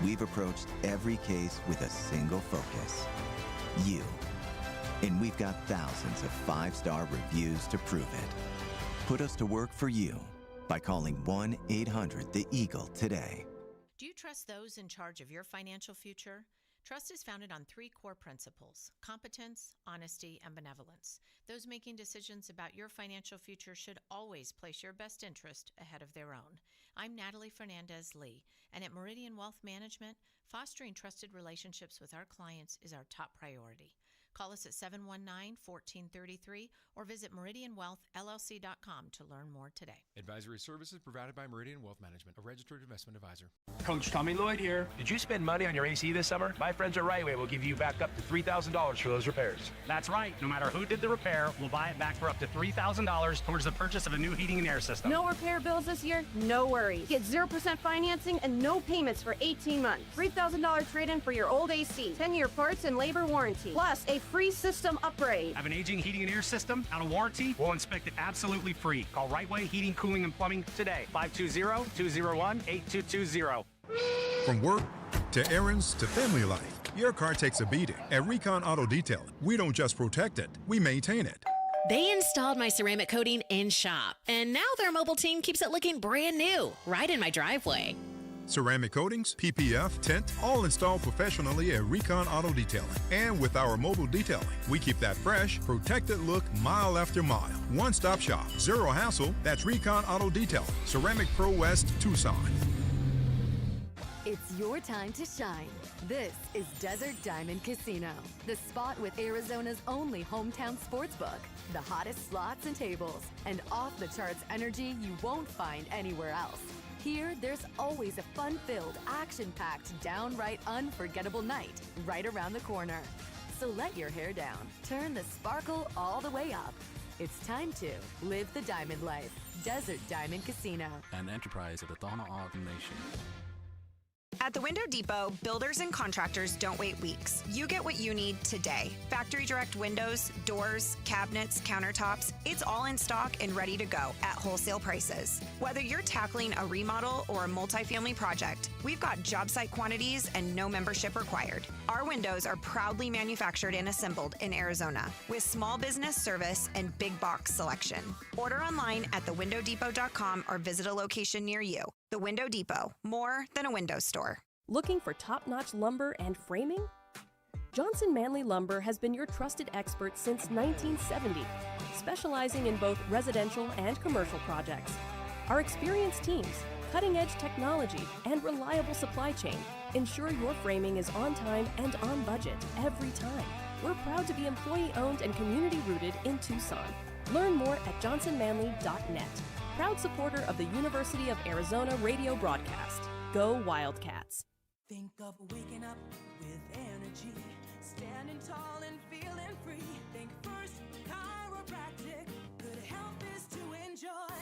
we've approached every case with a single focus: you. And we've got thousands of 5-star reviews to prove it. Put us to work for you by calling 1-800-THE-EAGLE today. Do you trust those in charge of your financial future? Trust is founded on 3 core principles: competence, honesty, and benevolence. Those making decisions about your financial future should always place your best interest ahead of their own. I'm Natalie Fernandez-Lee, and at Meridian Wealth Management, fostering trusted relationships with our clients is our top priority. Call us at 719-1433 or visit meridianwealthllc.com to learn more today. Advisory services provided by Meridian Wealth Management, a registered investment advisor. Coach Tommy Lloyd here. Did you spend money on your AC this summer? My friends at Rightway will give you back up to $3,000 for those repairs. That's right. No matter who did the repair, we'll buy it back for up to $3,000 towards the purchase of a new heating and air system. No repair bills this year? No worries. Get 0% financing and no payments for 18 months. $3,000 trade-in for your old AC. 10-year parts and labor warranty. Plus a free system upgrade. Have an aging heating and air system out of warranty? We'll inspect it absolutely free. Call Rightway Heating, Cooling, and Plumbing today. 520-201-8220. From work to errands to family life, your car takes a beating. At Recon Auto Detailing, we don't just protect it, we maintain it. They installed my ceramic coating in shop, and now their mobile team keeps it looking brand new, right in my driveway. Ceramic coatings, PPF, tint, all installed professionally at Recon Auto Detailing. And with our mobile detailing, we keep that fresh, protected look mile after mile. One-stop shop, zero hassle. That's Recon Auto Detailing, Ceramic Pro West, Tucson. It's your time to shine. This is Desert Diamond Casino, the spot with Arizona's only hometown sportsbook, the hottest slots and tables, and off-the-charts energy you won't find anywhere else. Here, there's always a fun-filled, action-packed, downright unforgettable night right around the corner. So let your hair down, turn the sparkle all the way up. It's time to live the diamond life. Desert Diamond Casino. An enterprise of the Thana Nation. At the Window Depot, builders and contractors don't wait weeks. You get what you need today. Factory direct windows, doors, cabinets, countertops, it's all in stock and ready to go at wholesale prices. Whether you're tackling a remodel or a multifamily project, we've got job site quantities and no membership required. Our windows are proudly manufactured and assembled in Arizona with small business service and big box selection. Order online at thewindowdepot.com or visit a location near you. The Window Depot, more than a window store. Looking for top-notch lumber and framing? Johnson Manley Lumber has been your trusted expert since 1970, specializing in both residential and commercial projects. Our experienced teams, cutting-edge technology, and reliable supply chain ensure your framing is on time and on budget every time. We're proud to be employee-owned and community-rooted in Tucson. Learn more at johnsonmanley.net. Proud supporter of the University of Arizona radio broadcast. Go Wildcats. Think of waking up with energy, standing tall and feeling free. Think first chiropractic, good health is to enjoy.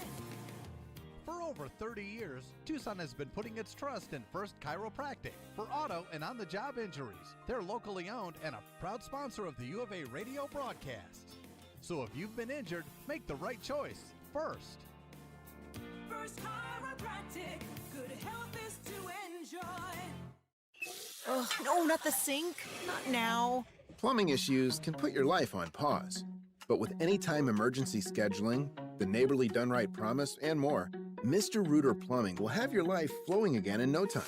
For over 30 years, Tucson has been putting its trust in First Chiropractic for auto and on-the-job injuries. They're locally owned and a proud sponsor of the U of A radio broadcasts. So if you've been injured, make the right choice first. First chiropractic, good health is to enjoy. Oh, no, not the sink. Not now. Plumbing issues can put your life on pause. But with anytime emergency scheduling, the neighborly Done Right promise, and more, Mr. Rooter Plumbing will have your life flowing again in no time.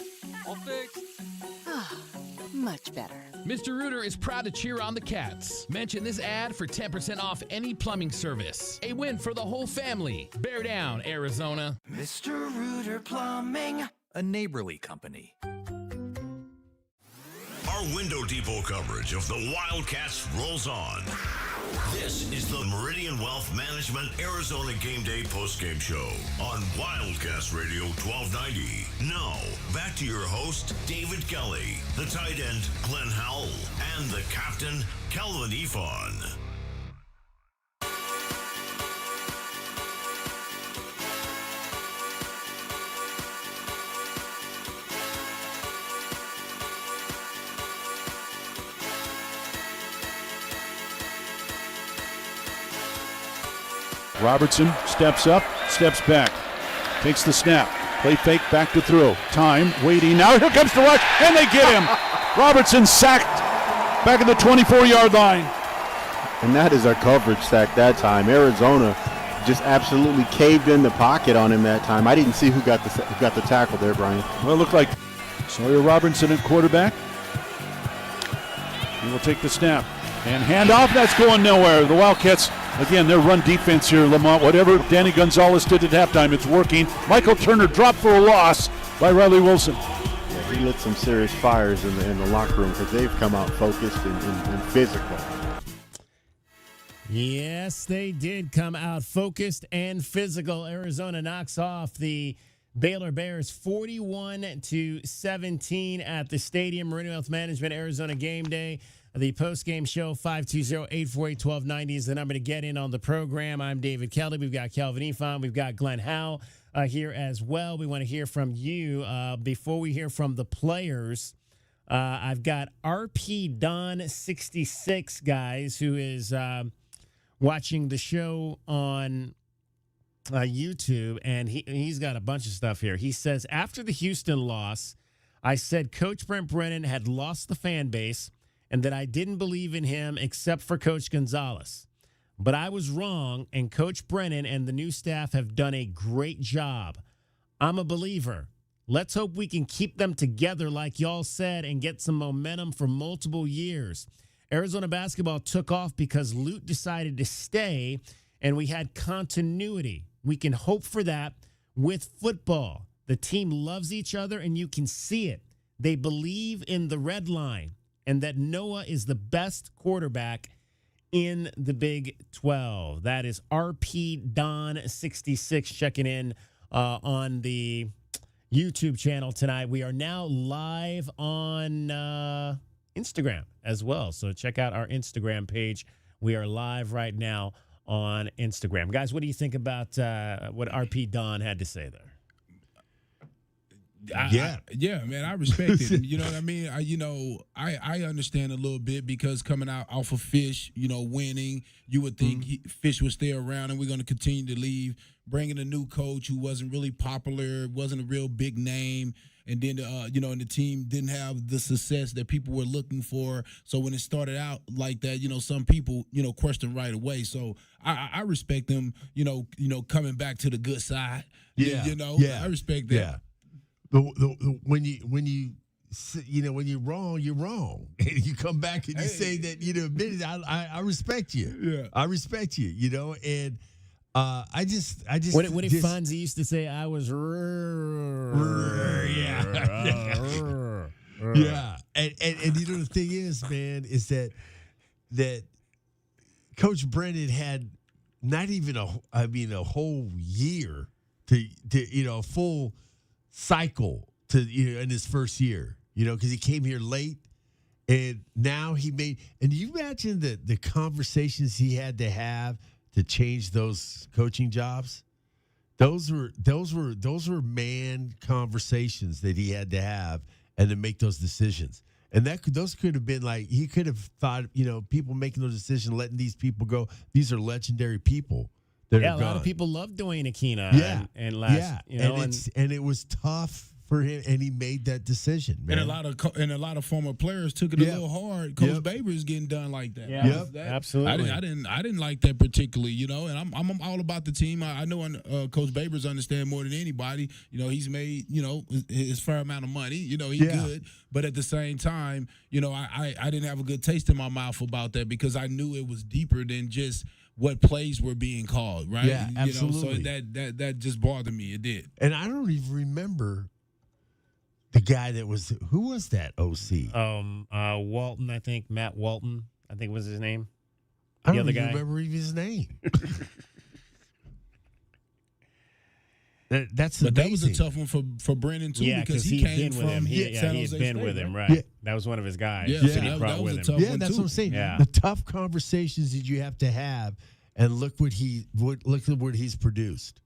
All fixed. Much better. Mr. Rooter is proud to cheer on the Cats. Mention this ad for 10% off any plumbing service. A win for the whole family. Bear down, Arizona. Mr. Rooter Plumbing, a neighborly company. Window Depot coverage of the Wildcats rolls on. This is the Meridian Wealth Management Arizona Game Day postgame show on Wildcats Radio 1290. Now, back to your host, David Kelly, the tight end, Glenn Howell, and the captain, Kelvin Ifan. Robertson steps up, steps back, takes the snap, play fake, back to throw. Time, waiting, now here comes the rush, and they get him. Robertson sacked back at the 24-yard line. And that is our coverage sack that time. Arizona just absolutely caved in the pocket on him that time. I didn't see who got the tackle there, Brian. Well, it looked like Sawyer Robertson at quarterback. He will take the snap and hand off. That's going nowhere. The Wildcats, again, their run defense here, Lamont. Whatever Danny Gonzalez did at halftime, it's working. Michael Turner dropped for a loss by Riley Wilson. Yeah, he lit some serious fires in the locker room because they've come out focused and physical. Yes, they did come out focused and physical. Arizona knocks off the Baylor Bears 41-17 at the stadium. Meridian Wealth Management, Arizona Game Day. The post-game show, 520-848-1290 is the number to get in on the program. I'm David Kelly. We've got Kelvin Ifan. We've got Glenn Howell here as well. We want to hear from you. Before we hear from the players, I've got RP Don 66, guys, who is watching the show on YouTube, and he's got a bunch of stuff here. He says, after the Houston loss, I said Coach Brent Brennan had lost the fan base and that I didn't believe in him except for Coach Gonzalez. But I was wrong, and Coach Brennan and the new staff have done a great job. I'm a believer. Let's hope we can keep them together like y'all said and get some momentum for multiple years. Arizona basketball took off because Lute decided to stay, and we had continuity. We can hope for that with football. The team loves each other, and you can see it. They believe in the red line and that Noah is the best quarterback in the Big 12. That is RP Don 66 checking in on the YouTube channel tonight. We are now live on Instagram as well. So check out our Instagram page. We are live right now on Instagram. Guys, what do you think about what RP Don had to say there? Yeah, man, I respect it. You know what I mean? I understand a little bit because coming out off of Fish, winning, you would think Fish would stay around and we're going to continue to leave. Bringing a new coach who wasn't really popular, wasn't a real big name, and then and the team didn't have the success that people were looking for. So when it started out like that, some people questioned right away. So I respect them, coming back to the good side. Yeah, I respect that. Yeah. When you're wrong, you're wrong. And you come back and you say that, admit it, I respect you. Yeah. I respect you, and I just what did Fonzie used to say? I was yeah. And the thing is, man, is that Coach Brennan had not even a whole year to a full cycle to in his first year, because he came here late, and now he made. And you imagine the conversations he had to have to change those coaching jobs. Those were man conversations that he had to have and to make those decisions. And those could have been like, he could have thought, people making those decisions, letting these people go. These are legendary people. A lot of people love Dwayne Aquina. And it was tough for him, and he made that decision, man. And a lot of former players took it a little hard. Coach Baber is getting done like that. Yeah, absolutely. I didn't like that particularly, and I'm all about the team. I know Coach Babers understand more than anybody. He's made his fair amount of money. He's good, but at the same time, I didn't have a good taste in my mouth about that because I knew it was deeper than just what plays were being called, right? Yeah, absolutely. So that just bothered me. It did. And I don't even remember The guy that was who was that OC? Walton, I think Matt Walton, I think was his name. I don't even remember even his name. That's but amazing. that was a tough one for Brennan too, because he came from San he had Jose been State, with him, right? right? Yeah. That was one of his guys. Yeah, that was a tough one that's too. what I'm saying. Yeah. The tough conversations that you have to have, and look at what he's produced.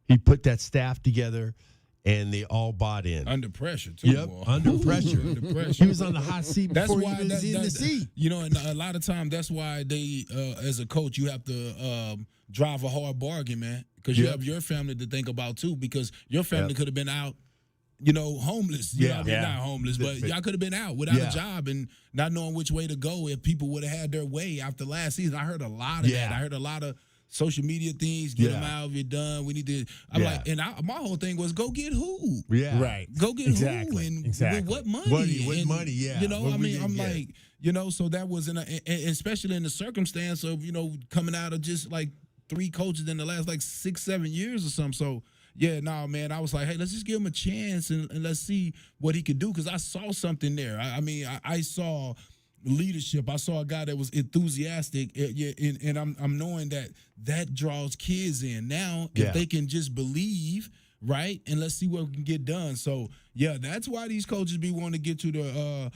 He put that staff together, and they all bought in. Under pressure, too. Yep, boy. under pressure. Under pressure. He was on the hot seat before he was in the seat. You know, and a lot of times that's why they, as a coach, you have to drive a hard bargain, man, because you have your family to think about, too, because your family could have been out, homeless. Not homeless, but y'all could have been out without a job and not knowing which way to go if people would have had their way after last season. I heard a lot of that. I heard a lot of social media things, get them out if you're done. We need to. I'm like, and my whole thing was go get who? Yeah, right. Go get who and with what money? With money, yeah. I'm like, so that was especially in the circumstance of coming out of just like 3 coaches in the last like 6-7 years or something. So yeah, man, I was like, hey, let's just give him a chance and let's see what he could do, because I saw something there. I saw leadership. I saw a guy that was enthusiastic, and I'm knowing that draws kids in. Now, if they can just believe, right, and let's see what we can get done. So, yeah, that's why these coaches be wanting to get to the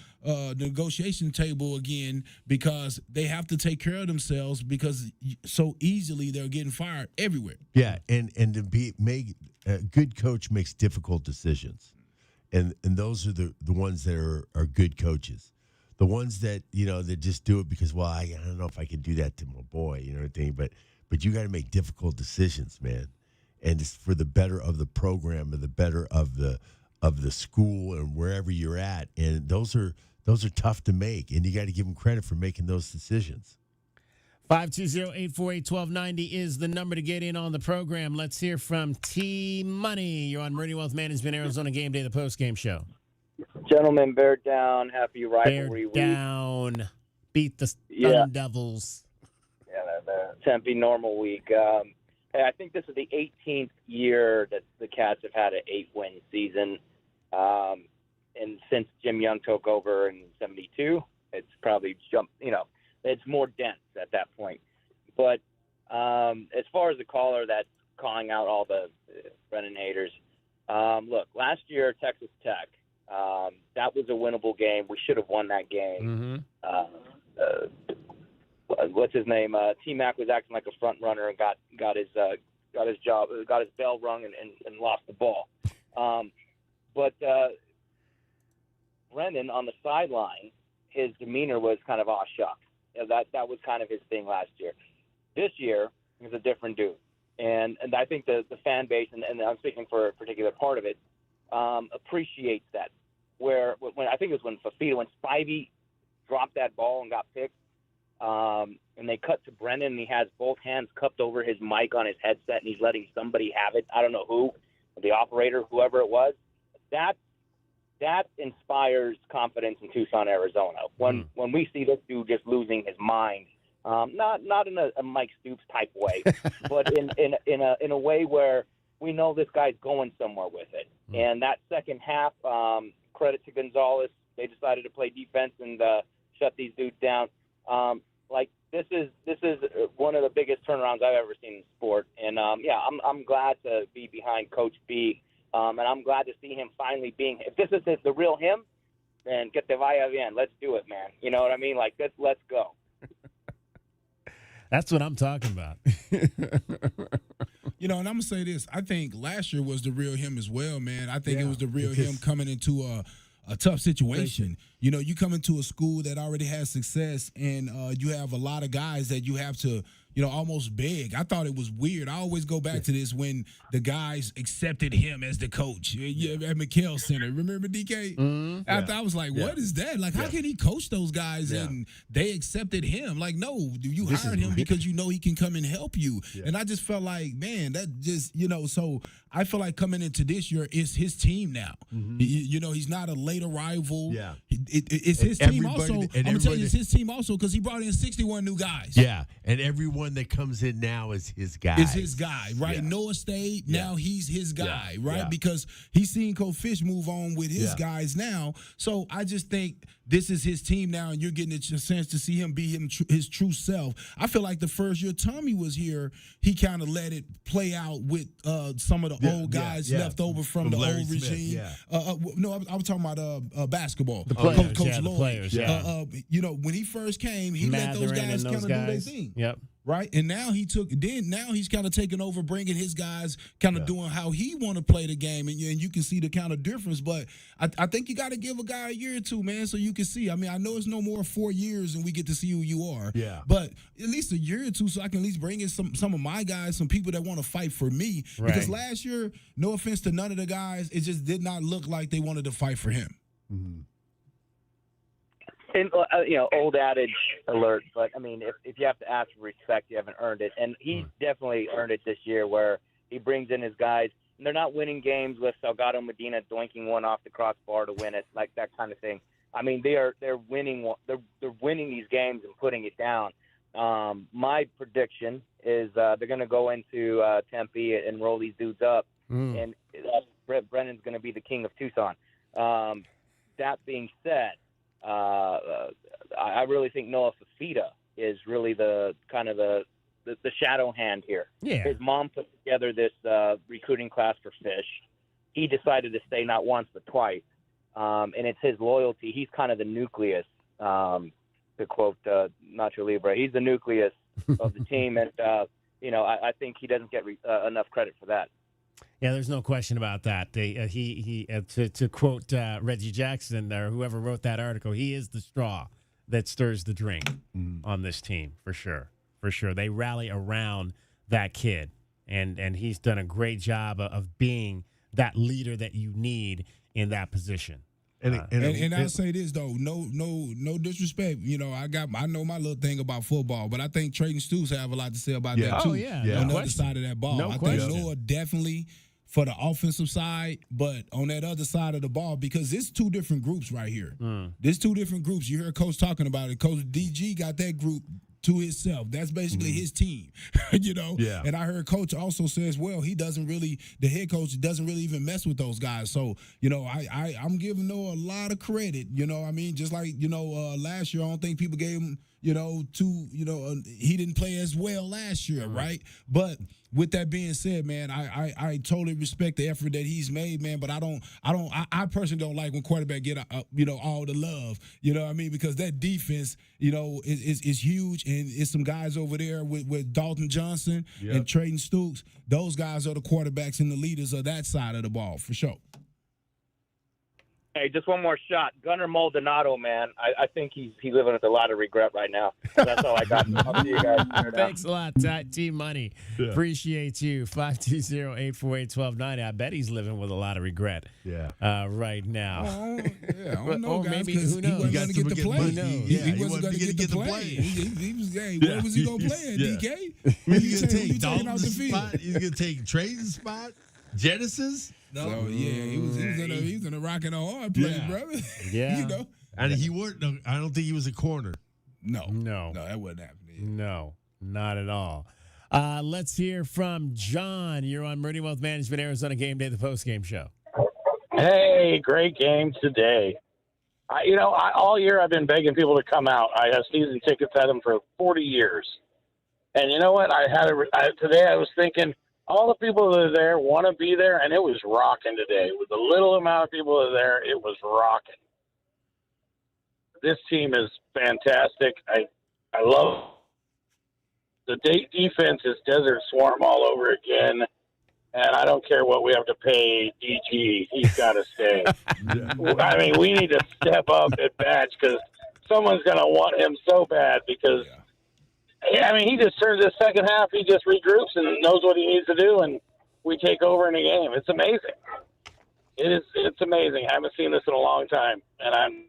negotiation table again, because they have to take care of themselves, because so easily they're getting fired everywhere. Yeah, and to make a good coach makes difficult decisions, and those are the ones that are good coaches. The ones that that just do it because, well, I don't know if I can do that to my boy, but you got to make difficult decisions, man, and it's for the better of the program and the better of the school and wherever you're at, and those are tough to make, and you got to give them credit for making those decisions. 520-848-1290 is the number to get in on the program. Let's hear from T Money. You're on Meridian Wealth Management, Arizona Game Day, the post-game show. Gentlemen, bear down. Happy rivalry week. Bear down. Beat the Sun Devils. Yeah, the Tempe normal week. Hey, I think this is the 18th year that the Cats have had an 8-win season. And since Jim Young took over in 72, it's probably jumped, it's more dense at that point. But as far as the caller that's calling out all the Brennan haters, look, last year, Texas Tech, that was a winnable game. We should have won that game. What's his name? T-Mac was acting like a front runner and got his bell rung and lost the ball. But Brennan on the sideline, his demeanor was kind of aw shucks. That was kind of his thing last year. This year, he's a different dude. And I think the fan base, and I'm speaking for a particular part of it, appreciates that. When I think it was when Spivey dropped that ball and got picked, and they cut to Brennan, and he has both hands cupped over his mic on his headset, and he's letting somebody have it. I don't know who, the operator, whoever it was. That inspires confidence in Tucson, Arizona. When we see this dude just losing his mind, not in a Mike Stoops type way, but in a way where we know this guy's going somewhere with it. And that second half, credit to Gonzalez, they decided to play defense and shut these dudes down. This is one of the biggest turnarounds I've ever seen in sport. And I'm glad to be behind Coach B. And I'm glad to see him finally being. If this is the real him, then get the vaya bien. Let's do it, man. You know what I mean? Like let's go. That's what I'm talking about. And I'm gonna say this. I think last year was the real him as well, man. I think it was the real him coming into a tough situation. You come into a school that already has success, and you have a lot of guys that you have to, almost beg. I thought it was weird. I always go back to this when the guys accepted him as the coach at McKell Center. Remember, DK? I was like, what is that? Like, how can he coach those guys and they accepted him? Like, no, you hired him because you know he can come and help you. Yeah. And I just felt like, man, that just, so I feel like coming into this year, it's his team now. He's not a late arrival. Yeah. it's his team also. I'm gonna tell you, it's his team also because he brought in 61 new guys. Yeah, and everyone that comes in now is his guy. Is his guy, right? Yeah. Noah stayed. Now he's his guy, right? Yeah. Because he's seen Coach Fish move on with his guys now. So I just think this is his team now, and you're getting a chance to see him be his true self. I feel like the first year Tommy was here, he kind of let it play out with some of the old guys left over from the Larry old Smith, regime. No, I was talking about basketball. The players, Coach the Lloyd. players, when he first came, he let those guys kind of do their thing. Yep. Right, and now he's kind of taking over, bringing his guys, kind of doing how he want to play the game, and you can see the kind of difference. But I think you got to give a guy a year or two, man, so you can see. I mean, I know it's no more 4 years, and we get to see who you are. Yeah. But at least a year or two, so I can at least bring in some of my guys, some people that want to fight for me. Right. Because last year, no offense to none of the guys, it just did not look like they wanted to fight for him. Mm-hmm. And old adage alert, but I mean, if you have to ask for respect, you haven't earned it, and he's definitely earned it this year, where he brings in his guys. And they're not winning games with Salgado Medina doinking one off the crossbar to win it, like that kind of thing. I mean, they're winning. They're winning these games and putting it down. My prediction is they're going to go into Tempe and roll these dudes up, and Brennan's going to be the king of Tucson. That being said. I really think Noah Fafita is really the kind of the shadow hand here. Yeah. His mom put together this recruiting class for Fish. He decided to stay not once but twice, and it's his loyalty. He's kind of the nucleus, to quote Nacho Libre. He's the nucleus of the team, and I think he doesn't get enough credit for that. Yeah, there's no question about that. To quote Reggie Jackson or whoever wrote that article, he is the straw that stirs the drink on this team, for sure. For sure. They rally around that kid, and he's done a great job of being that leader that you need in that position. And I'll say this though, no disrespect. I know my little thing about football, but I think Trayton Stoops have a lot to say about that too. Oh, yeah. On No the other side of that ball, No I question. think Noah definitely for the offensive side, but on that other side of the ball, because it's two different groups right here. There's two different groups. You heard Coach talking about it. Coach DG got that group to himself. That's basically his team, Yeah. And I heard Coach also says, well, the head coach doesn't really even mess with those guys. So, I'm giving Noah a lot of credit. I mean, just like, last year, I don't think people gave him, he didn't play as well last year, right? But with that being said, man, I totally respect the effort that he's made, man. But I personally don't like when quarterback get all the love, because that defense, is huge, and it's some guys over there with Dalton Johnson and Trayton Stoops. Those guys are the quarterbacks and the leaders of that side of the ball for sure. Hey, just one more shot. Gunnar Maldonado, man. I think he's living with a lot of regret right now. That's all I got. I'll see you guys. Thanks a lot, Team Money. Yeah. Appreciate you. 520-848-1290. I bet he's living with a lot lot right now. I don't know, guys, maybe, because who he knows? wasn't going to get the play. He wasn't going to get the play. He was, where was he going to play at, DK? He's going to take Dalton's spot. He's going to take Trey's spot. Genesis? No. So, he was in a rock and a hard place, brother. Yeah. And he weren't. No, I don't think he was a corner. No, that wasn't happening. No, not at all. Let's hear from John. You're on Meridian Wealth Management, Arizona Gameday, the postgame show. Hey, great game today. All year I've been begging people to come out. I have season tickets at them for 40 years. And you know what? Today I was thinking, all the people that are there want to be there, and it was rocking today. With the little amount of people that are there, it was rocking. This team is fantastic. I love the defense is Desert Swarm all over again, and I don't care what we have to pay DG. He's got to stay. I mean, we need to step up at Batch because someone's going to want him so bad because – he just turns the second half. He just regroups and knows what he needs to do, and we take over in the game. It's amazing. It's amazing. I haven't seen this in a long time, and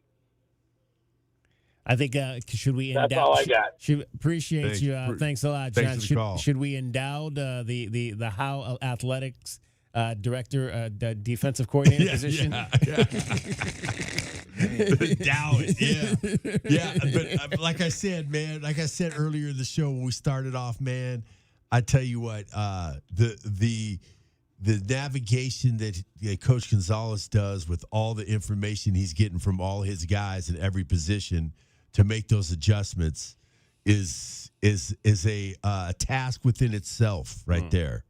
I think should we endow? That's all I got. Appreciate Thanks. you. Thanks a lot, Thanks John. for the call. Should we endow the How Athletics the defensive coordinator position. Yeah. But like I said, man, like I said earlier in the show when we started off, man, I tell you what, the navigation that Coach Gonzalez does with all the information he's getting from all his guys in every position to make those adjustments is a task within itself, right there.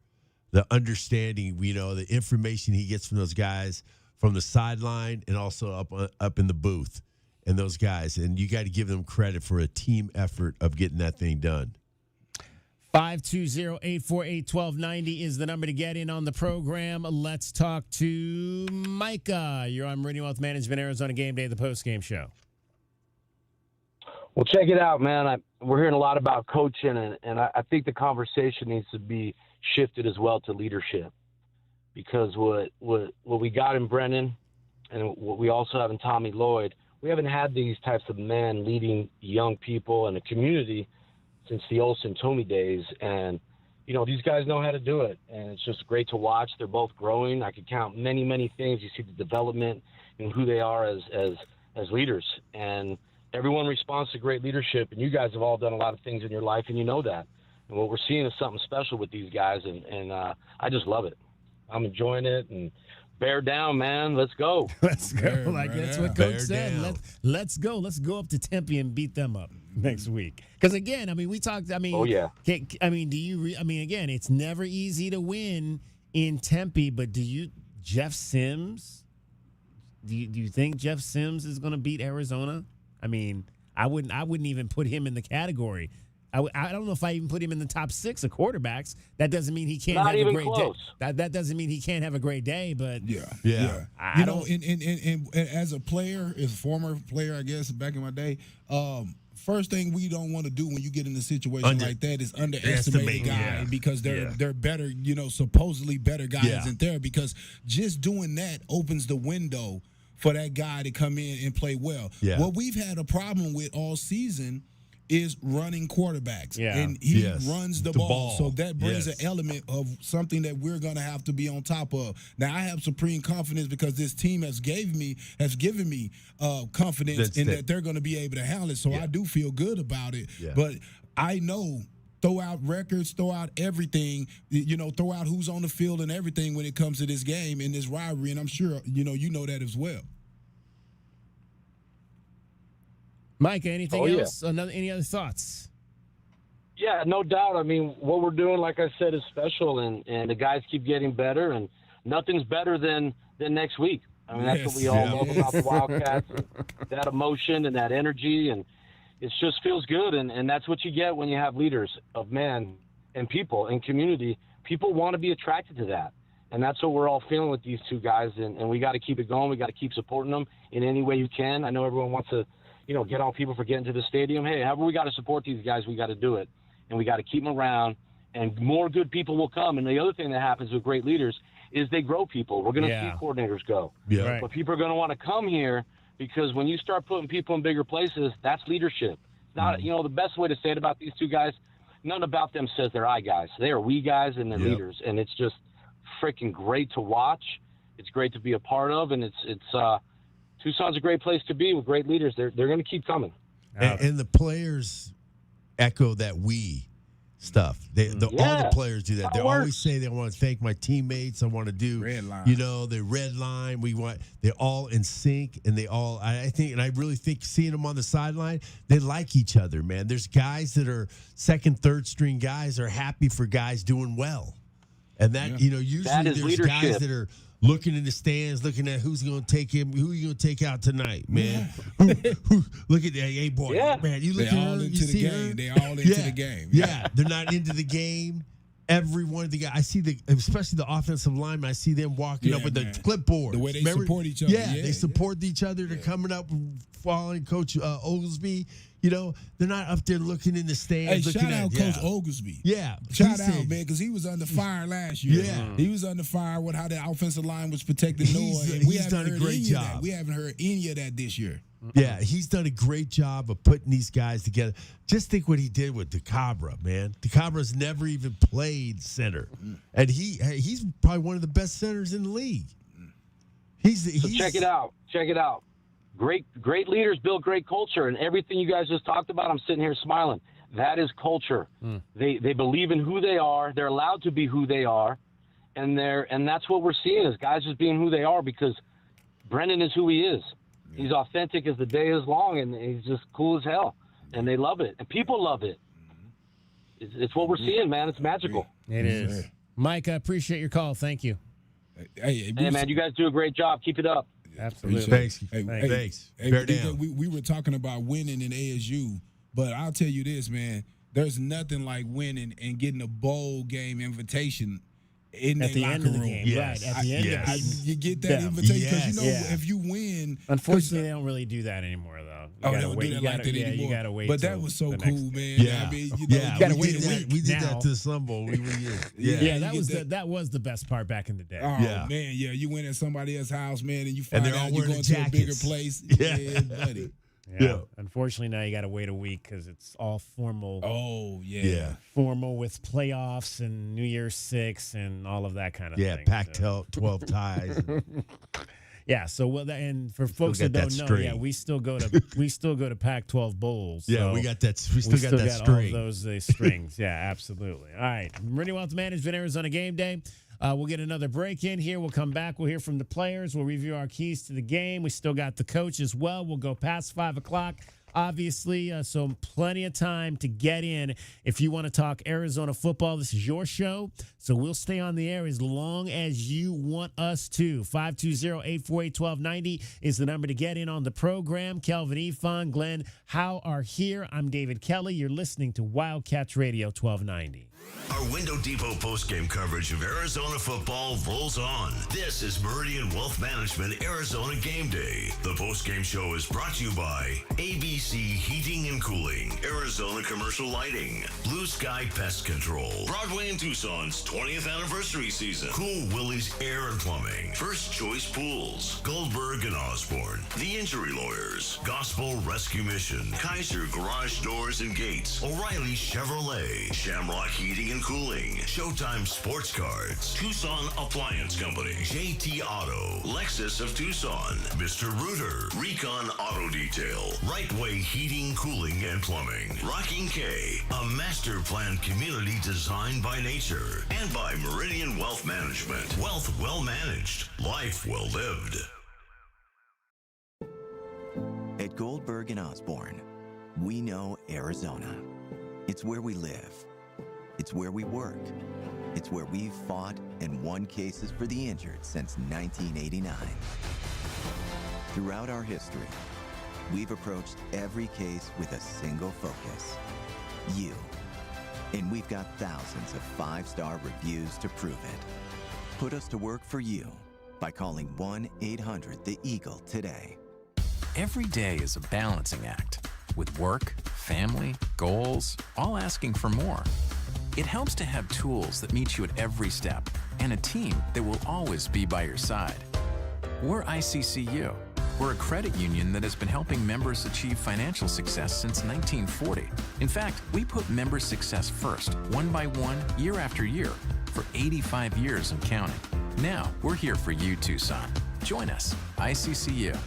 The understanding, the information he gets from those guys from the sideline and also up in the booth, and those guys, and you got to give them credit for a team effort of getting that thing done. 520-848-1290 is the number to get in on the program. Let's talk to Micah. You're on Meridian Wealth Management, Arizona Game Day, the post-game show. Well, check it out, man. We're hearing a lot about coaching, and I think the conversation needs to be shifted as well to leadership, because what we got in Brennan and what we also have in Tommy Lloyd, we haven't had these types of men leading young people and a community since the Olsen Tomey days. And, these guys know how to do it, and it's just great to watch. They're both growing. I could count many, many things. You see the development and who they are as leaders. And everyone responds to great leadership, and you guys have all done a lot of things in your life, and you know that. And what we're seeing is something special with these guys, and I just love it. I'm enjoying it, and bear down, man. Let's go. Let's go. That's what Coach said. Let's go. Let's go up to Tempe and beat them up next week. Because, again, we talked, oh, yeah. Again, it's never easy to win in Tempe, but Jeff Sims, do you think Jeff Sims is going to beat Arizona? I wouldn't even put him in the category. I don't know if I even put him in the top 6 of quarterbacks. That doesn't mean he can't have a great day. That doesn't mean he can't have a great day, but yeah. And as a player, as a former player, I guess back in my day, first thing we don't want to do when you get in a situation like that is underestimate a guy because they're better, supposedly better guys in there, because just doing that opens the window for that guy to come in and play well. Yeah. What we've had a problem with all season is running quarterbacks. Yeah. And he runs the ball. So that brings an element of something that we're going to have to be on top of. Now, I have supreme confidence because this team has given me confidence that they're going to be able to handle it. So I do feel good about it. Yeah. But I know, throw out records, throw out everything, throw out who's on the field and everything when it comes to this game and this rivalry. And I'm sure, you know that as well. Micah, anything else? Any other thoughts? Yeah, no doubt. What we're doing, like I said, is special, and the guys keep getting better, and nothing's better than next week. That's what we all love about the Wildcats, that emotion and that energy, and it just feels good, and that's what you get when you have leaders of men and people and community. People want to be attracted to that, and that's what we're all feeling with these two guys, and we got to keep it going. We got to keep supporting them in any way you can. I know everyone wants to get on people for getting to the stadium. Hey, however we got to support these guys, we got to do it. And we got to keep them around, and more good people will come. And the other thing that happens with great leaders is they grow people. We're going to see coordinators go. Yeah. Right. But people are going to want to come here because when you start putting people in bigger places, that's leadership. Not, the best way to say it about these two guys, none about them says they're I guys. They are we guys, and they're leaders. And it's just freaking great to watch. It's great to be a part of, and it's Tucson's a great place to be with great leaders. They're going to keep coming. And the players echo that we stuff. All the players do that. They always say they want to thank my teammates. I want to do, the red line. They're all in sync, and I really think seeing them on the sideline, they like each other, man. There's guys that are second, third string guys are happy for guys doing well. And that, usually there's leadership. Guys that are looking in the stands, looking at who's going to take him, who are you going to take out tonight, man? Who, look at that, hey boy, man. You look at her, you see her. They're all into the game. Yeah, they're not into the game. Every one of the guys, I see especially the offensive linemen, I see them walking up with the clipboard. The way they support each other. Yeah, they support each other. They're coming up, following Coach Oglesby. They're not up there looking in the stands. Hey, shout out Coach Oglesby. Yeah. Shout out, man, because he was under fire last year. Yeah. He was under fire with how the offensive line was protecting Noah. He's done a great job. We haven't heard any of that this year. Yeah, he's done a great job of putting these guys together. Just think what he did with DeCabra, man. DeCabra's never even played center, and he's probably one of the best centers in the league. So check it out. Check it out. Great leaders build great culture, and everything you guys just talked about, I'm sitting here smiling. That is culture. They believe in who they are. They're allowed to be who they are, and that's what we're seeing is guys just being who they are because Brendan is who he is. He's authentic as the day is long, and he's just cool as hell, and they love it, and people love it. It's what we're seeing, man. It's magical. It is. Mike, I appreciate your call. Thank you. Hey, man, you guys do a great job. Keep it up. Absolutely. Thanks. Thanks. We were talking about winning in ASU, but I'll tell you this, man. There's nothing like winning and getting a bowl game invitation in at the locker end of the room. game. Yes. Right. At the end you get that invitation because if you win. Unfortunately, they don't really do that anymore, though. They don't do that like that anymore. You gotta wait. But that was so cool, man. Yeah. I mean, you gotta wait a week. We did now. that to the Sun Bowl. We were that was the best part back in the day. Oh man, you went at somebody else's house, man, and you find they're all out you're wearing going to a bigger jackets. place. Yeah. Buddy. Yeah. Unfortunately, now you got to wait a week because it's all formal. Oh, yeah. Formal with playoffs and New Year's 6 and all of that kind of thing. Yeah, Pac-12 ties. Yeah, so and for folks that don't know, we still go to Pac-12 bowls. Yeah, so we got that. We still got that string. All of those strings. Yeah, absolutely. All right, Meridian Wealth Management, Arizona Game Day. We'll get another break in here. We'll come back. We'll hear from the players. We'll review our keys to the game. We still got the coach as well. We'll go past 5 o'clock. Obviously, so plenty of time to get in. If you want to talk Arizona football, this is your show. So we'll stay on the air as long as you want us to. 520-848-1290 is the number to get in on the program. Kelvin Efon, Glenn Howe are here. I'm David Kelly. You're listening to Wildcats Radio 1290. Our Window Depot postgame coverage of Arizona football rolls on. This is Meridian Wealth Management Arizona Game Day. The postgame show is brought to you by ABC Heating and Cooling, Arizona Commercial Lighting, Blue Sky Pest Control, Broadway and Tucson's 20th anniversary season, Cool Willie's Air and Plumbing, First Choice Pools, Goldberg and Osborne, The Injury Lawyers, Gospel Rescue Mission, Kaiser Garage Doors and Gates, O'Reilly Chevrolet, Shamrock Heating and Cooling, Showtime Sports Cards, Tucson Appliance Company, JT Auto, Lexus of Tucson, Mr. Rooter, Recon Auto Detail, Right Way Heating, Cooling, and Plumbing, Rocking K, a master planned community designed by nature, and by Meridian Wealth Management. Wealth well managed, life well lived. At Goldberg and Osborne, we know Arizona. It's where we live. It's where we work. It's where we've fought and won cases for the injured since 1989. Throughout our history, we've approached every case with a single focus: you. And we've got thousands of 5-star reviews to prove it. Put us to work for you by calling 1-800-THE-EAGLE today. Every day is a balancing act, with work, family, goals, all asking for more. It helps to have tools that meet you at every step and a team that will always be by your side. We're ICCU. We're a credit union that has been helping members achieve financial success since 1940. In fact, we put member success first, one by one, year after year, for 85 years and counting. Now, we're here for you, Tucson. Join us, ICCU.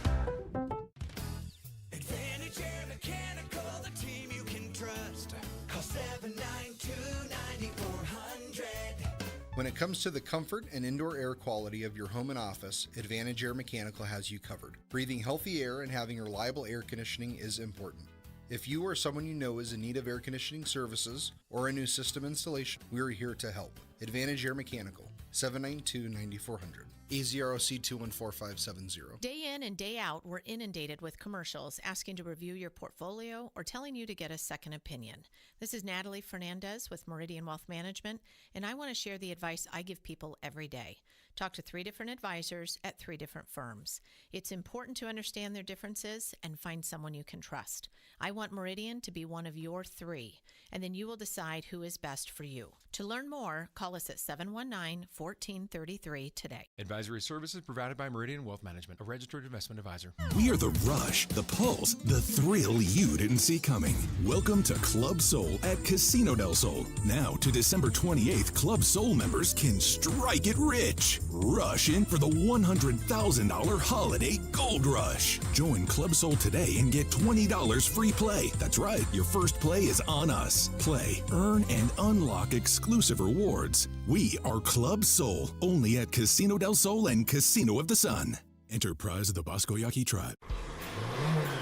When it comes to the comfort and indoor air quality of your home and office, Advantage Air Mechanical has you covered. Breathing healthy air and having reliable air conditioning is important. If you or someone you know is in need of air conditioning services or a new system installation, we're here to help. Advantage Air Mechanical, 792-9400. AZROC 214570. Day in and day out, we're inundated with commercials asking to review your portfolio or telling you to get a second opinion. This is Natalie Fernandez with Meridian Wealth Management, and I want to share the advice I give people every day. Talk to 3 different advisors at 3 different firms. It's important to understand their differences and find someone you can trust. I want Meridian to be one of your 3, and then you will decide who is best for you. To learn more, call us at 719-1433 today. Advisory services provided by Meridian Wealth Management, a registered investment advisor. We are the rush, the pulse, the thrill you didn't see coming. Welcome to Club Soul at Casino del Sol. Now to December 28th, Club Soul members can strike it rich. Rush in for the $100,000 holiday gold rush. Join Club Soul today and get $20 free play. That's right, your first play is on us. Play, earn, and unlock exclusive rewards. We are Club Soul, only at Casino del Sol and Casino of the Sun. Enterprise of the Bosco Yaqui Tribe.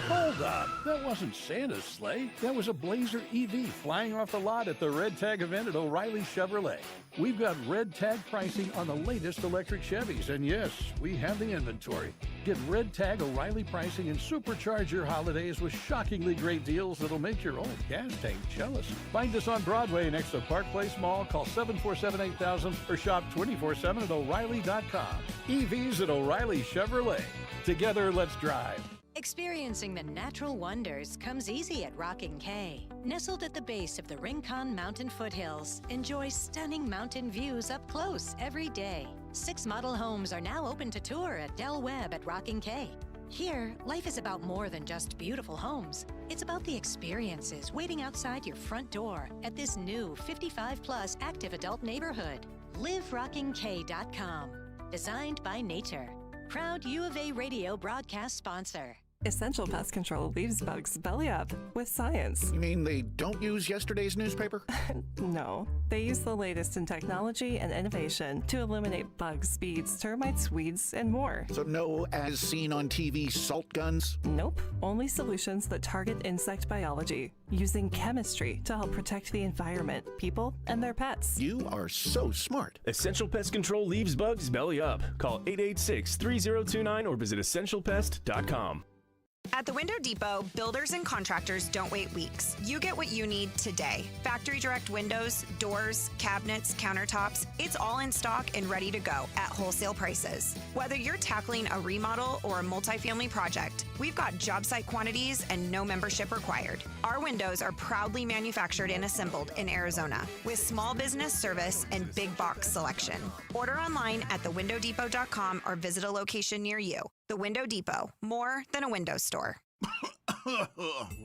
Hold up. That wasn't Santa's sleigh. That was a Blazer EV flying off the lot at the Red Tag event at O'Reilly Chevrolet. We've got Red Tag pricing on the latest electric Chevys, and yes, we have the inventory. Get Red Tag O'Reilly pricing and supercharge your holidays with shockingly great deals that'll make your old gas tank jealous. Find us on Broadway next to Park Place Mall. Call 747-8000 or shop 24/7 at O'Reilly.com. EVs at O'Reilly Chevrolet. Together, let's drive. Experiencing the natural wonders comes easy at Rocking K. Nestled at the base of the Rincon Mountain foothills, enjoy stunning mountain views up close every day. 6 model homes are now open to tour at Del Webb at Rocking K. Here, life is about more than just beautiful homes. It's about the experiences waiting outside your front door at this new 55-plus active adult neighborhood. LiveRockingK.com. Designed by nature. Proud U of A radio broadcast sponsor. Essential Pest Control leaves bugs belly up with science. You mean they don't use yesterday's newspaper? No, they use the latest in technology and innovation to eliminate bugs, bees, termites, weeds, and more. So no as seen on TV salt guns? Nope, only solutions that target insect biology, using chemistry to help protect the environment, people, and their pets. You are so smart. Essential Pest Control leaves bugs belly up. Call 886-3029 or visit essentialpest.com. At the Window Depot, builders and contractors don't wait weeks. You get what you need today. Factory direct windows, doors, cabinets, countertops, it's all in stock and ready to go at wholesale prices. Whether you're tackling a remodel or a multifamily project, we've got job site quantities and no membership required. Our windows are proudly manufactured and assembled in Arizona with small business service and big box selection. Order online at thewindowdepot.com or visit a location near you. The Window Depot, more than a window store.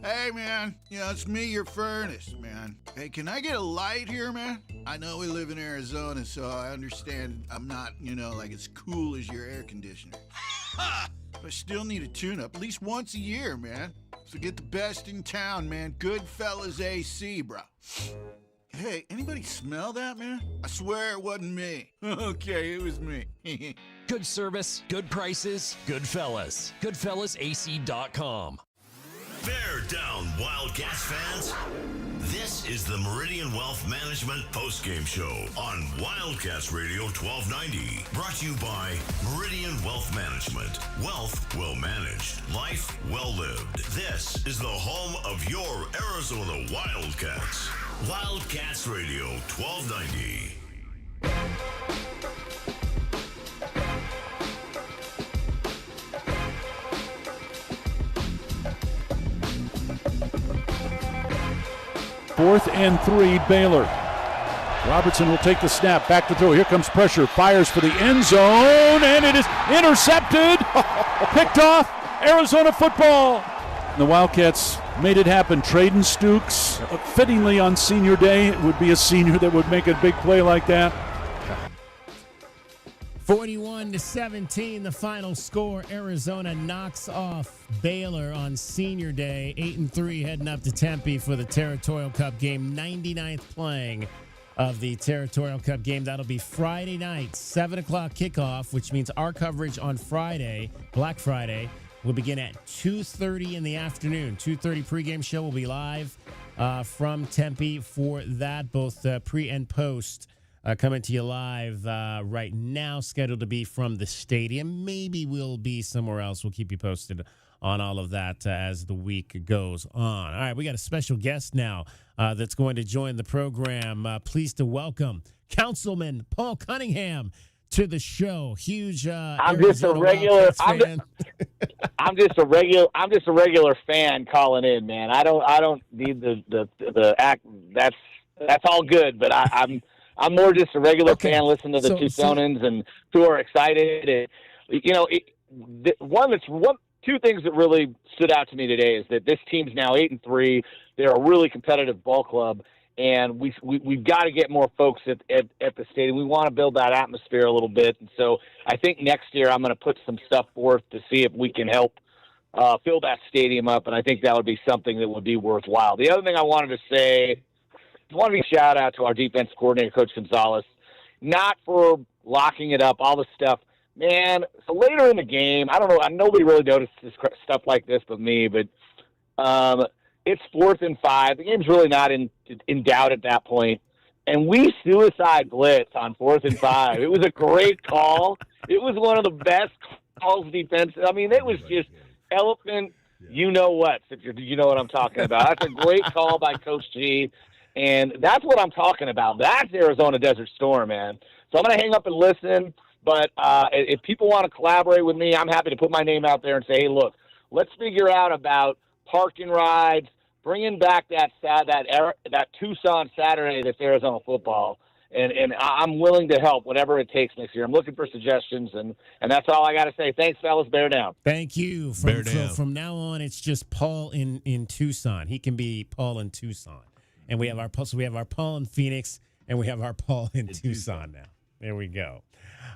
Hey, man. Yeah, it's me, your furnace, man. Hey, can I get a light here, man? I know we live in Arizona, so I understand I'm not, like as cool as your air conditioner. But I still need a tune-up at least once a year, man. So get the best in town, man. Goodfellas AC, bro. Hey, anybody smell that, man? I swear it wasn't me. Okay, it was me. Good service, good prices, Goodfellas. GoodfellasAC.com. Bear down, Wildcats fans. This is the Meridian Wealth Management postgame show on Wildcats Radio 1290. Brought to you by Meridian Wealth Management. Wealth well managed. Life well lived. This is the home of your Arizona Wildcats. Wildcats Radio 1290. Fourth and 3, Baylor. Robertson will take the snap, back to throw. Here comes pressure, fires for the end zone, and it is intercepted. Picked off, Arizona football. The Wildcats made it happen. Traden Stukes, fittingly on senior day, it would be a senior that would make a big play like that. 41-17, the final score. Arizona knocks off Baylor on senior day. 8-3 heading up to Tempe for the Territorial Cup game. 99th playing of the Territorial Cup game. That'll be Friday night, 7 o'clock kickoff, which means our coverage on Friday, Black Friday, will begin at 2:30 in the afternoon. 2:30 pregame show will be live from Tempe for that, both pre and post. Coming to you live right now, scheduled to be from the stadium. Maybe we'll be somewhere else. We'll keep you posted on all of that as the week goes on. All right, we got a special guest now that's going to join the program. Pleased to welcome Councilman Paul Cunningham to the show. Huge. I'm just a regular. I'm just a regular fan calling in, man. I don't need the act. That's all good, but I'm more just a regular fan listening to the Tucsonans and who are excited. And two things that really stood out to me today is that this team's now 8-3. They're a really competitive ball club, and we've got to get more folks at the stadium. We want to build that atmosphere a little bit, and so I think next year I'm going to put some stuff forth to see if we can help fill that stadium up, and I think that would be something that would be worthwhile. The other thing I wanted to say, I want to shout out to our defense coordinator, Coach Gonzalez, not for locking it up, all the stuff. Man, so later in the game, I don't know, nobody really noticed stuff like this but me, but it's 4th and 5. The game's really not in doubt at that point. And we suicide blitz on 4th and 5. It was a great call. It was one of the best calls defense. I mean, it was just elephant, you know what, if you know what I'm talking about. That's a great call by Coach G. And that's what I'm talking about. That's Arizona Desert Storm, man. So I'm going to hang up and listen. But if people want to collaborate with me, I'm happy to put my name out there and say, hey, look, let's figure out about parking rides, bringing back that Tucson Saturday that's Arizona football. And I'm willing to help whatever it takes next year. I'm looking for suggestions, and that's all I got to say. Thanks, fellas. Bear down. Thank you. From now on, it's just Paul in Tucson. He can be Paul in Tucson. And we have our Paul in Phoenix, and we have our Paul in Tucson now. There we go.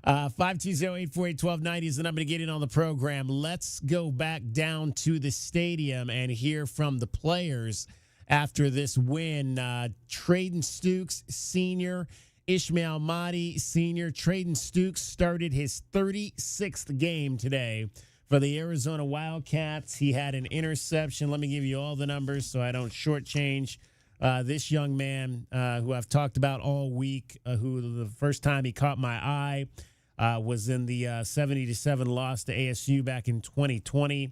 520-848-1290 is the number to get in on the program. Let's go back down to the stadium and hear from the players after this win. Traden Stukes, senior. Ishmael Mahdi, senior. Traden Stukes started his 36th game today for the Arizona Wildcats. He had an interception. Let me give you all the numbers so I don't shortchange this young man who I've talked about all week, who the first time he caught my eye was in the 70-7 loss to ASU back in 2020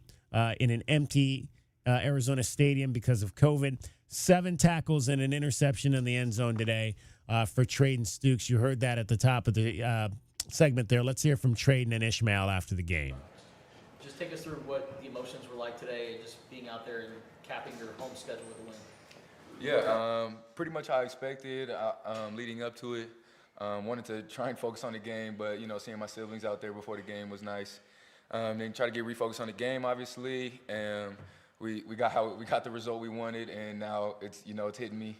in an empty Arizona stadium because of COVID. 7 tackles and an interception in the end zone today for Traden Stukes. You heard that at the top of the segment there. Let's hear from Traden and Ishmael after the game. Just take us through what the emotions were like today, just being out there and capping your home schedule with a win. Yeah, pretty much how I expected leading up to it. Wanted to try and focus on the game, but, seeing my siblings out there before the game was nice. Then try to get refocused on the game, obviously, and we got the result we wanted, and now it's hitting me,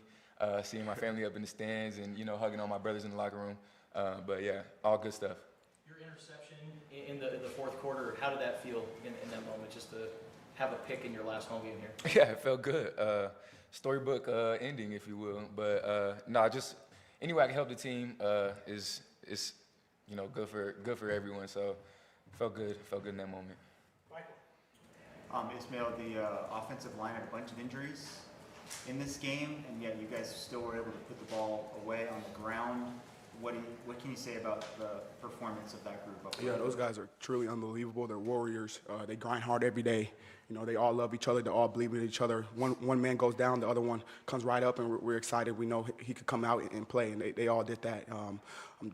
seeing my family up in the stands and, hugging all my brothers in the locker room. But, yeah, all good stuff. Your interception in the fourth quarter, how did that feel in that moment, just to have a pick in your last home game here? Yeah, it felt good. Storybook ending, if you will. But, just any way I can help the team is good for everyone. So felt good in that moment. Ishmael, the offensive line had a bunch of injuries in this game, and yet you guys still were able to put the ball away on the ground. What can you say about the performance of that group? Yeah, those guys are truly unbelievable. They're warriors. They grind hard every day. They all love each other. They all believe in each other. One man goes down, the other one comes right up, and we're excited. We know he could come out and play, and they all did that. I'm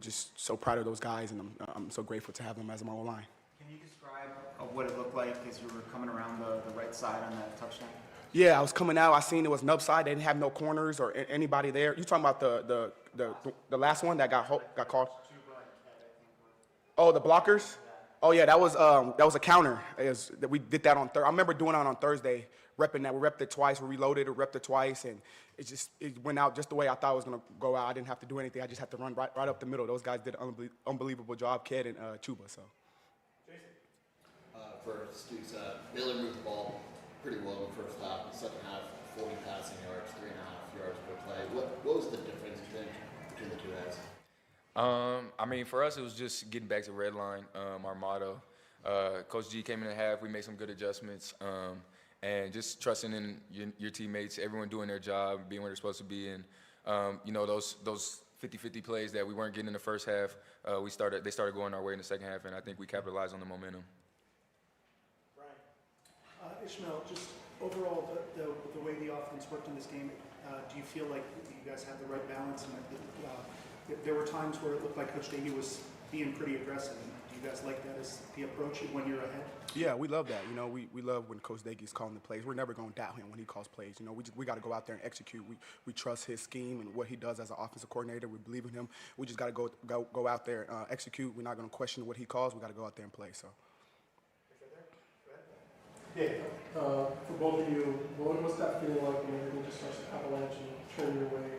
just so proud of those guys, and I'm so grateful to have them as my O-line. Can you describe what it looked like as you were coming around the right side on that touchdown? Yeah, I was coming out. I seen it was an upside. They didn't have no corners or anybody there. You talking about the last one that got called? Oh, the blockers? Oh yeah, that was a counter. We did that on Thursday. I remember doing it on Thursday, repping that. We repped it twice. We reloaded it, repped it twice, and it went out just the way I thought it was gonna go out. I didn't have to do anything. I just had to run right up the middle. Those guys did an unbelievable job, Ked and Chuba. So. For Stukes, Baylor moved the ball pretty well in the first half. In the second half, 40 passing yards, 3.5 yards per play. What was the difference, you think, between the two halves? For us, it was just getting back to red line, our motto. Coach G came in the half. We made some good adjustments, and just trusting in your teammates, everyone doing their job, being where they're supposed to be. And those 50-50 plays that we weren't getting in the first half, they started going our way in the second half, and I think we capitalized on the momentum. Ishmael, just overall, the way the offense worked in this game, do you feel like you guys have the right balance and there were times where it looked like Coach Davey was being pretty aggressive. Do you guys like that as the approach when you're ahead? Yeah, we love that. You know, we love when Coach Dagey's calling the plays. We're never going to doubt him when he calls plays. You know, we got to go out there and execute. We trust his scheme and what he does as an offensive coordinator. We believe in him. We just got to go out there and execute. We're not going to question what he calls. We got to go out there and play. So. Yeah, for both of you, what's that feeling like when everything just starts to avalanche and turn your way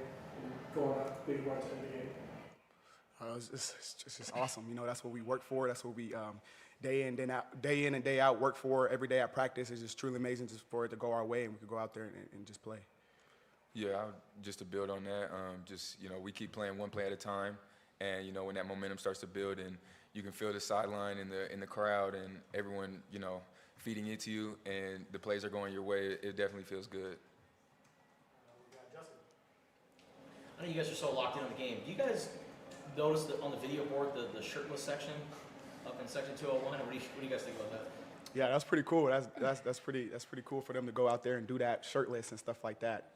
and go on that big run to end the game? It's just awesome. You know, that's what we work for. That's what we day in and day out work for every day at practice. It's just truly amazing just for it to go our way and we could go out there and just play. Yeah, just to build on that, we keep playing one play at a time, and when that momentum starts to build and you can feel the sideline in the crowd and everyone feeding into you and the plays are going your way, it definitely feels good. I know you guys are so locked in on the game. Do you guys notice that on the video board the shirtless section up in section 201? What do you guys think about that? Yeah, that's pretty cool. That's pretty cool for them to go out there and do that shirtless and stuff like that.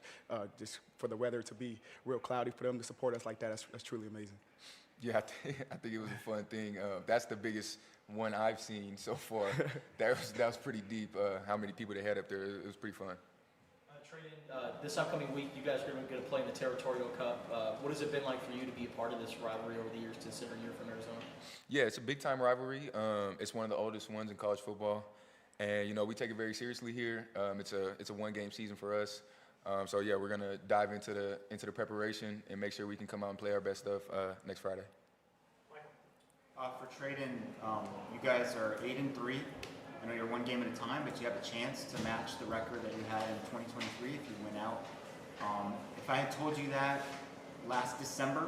Just for the weather to be real cloudy, for them to support us like that, that's truly amazing. Yeah, I think it was a fun thing. That's the biggest one I've seen so far. that was pretty deep. How many people they had up there? It was pretty fun. This upcoming week, you guys are going to play in the Territorial Cup. What has it been like for you to be a part of this rivalry over the years, considering you're from Arizona? Yeah, it's a big-time rivalry. It's one of the oldest ones in college football, and we take it very seriously here. It's a one-game season for us. So yeah, we're going to dive into the preparation and make sure we can come out and play our best stuff next Friday. For Trayden, you guys are 8-3. I know you're one game at a time, but you have a chance to match the record that you had in 2023 if you win out. If I had told you that last December,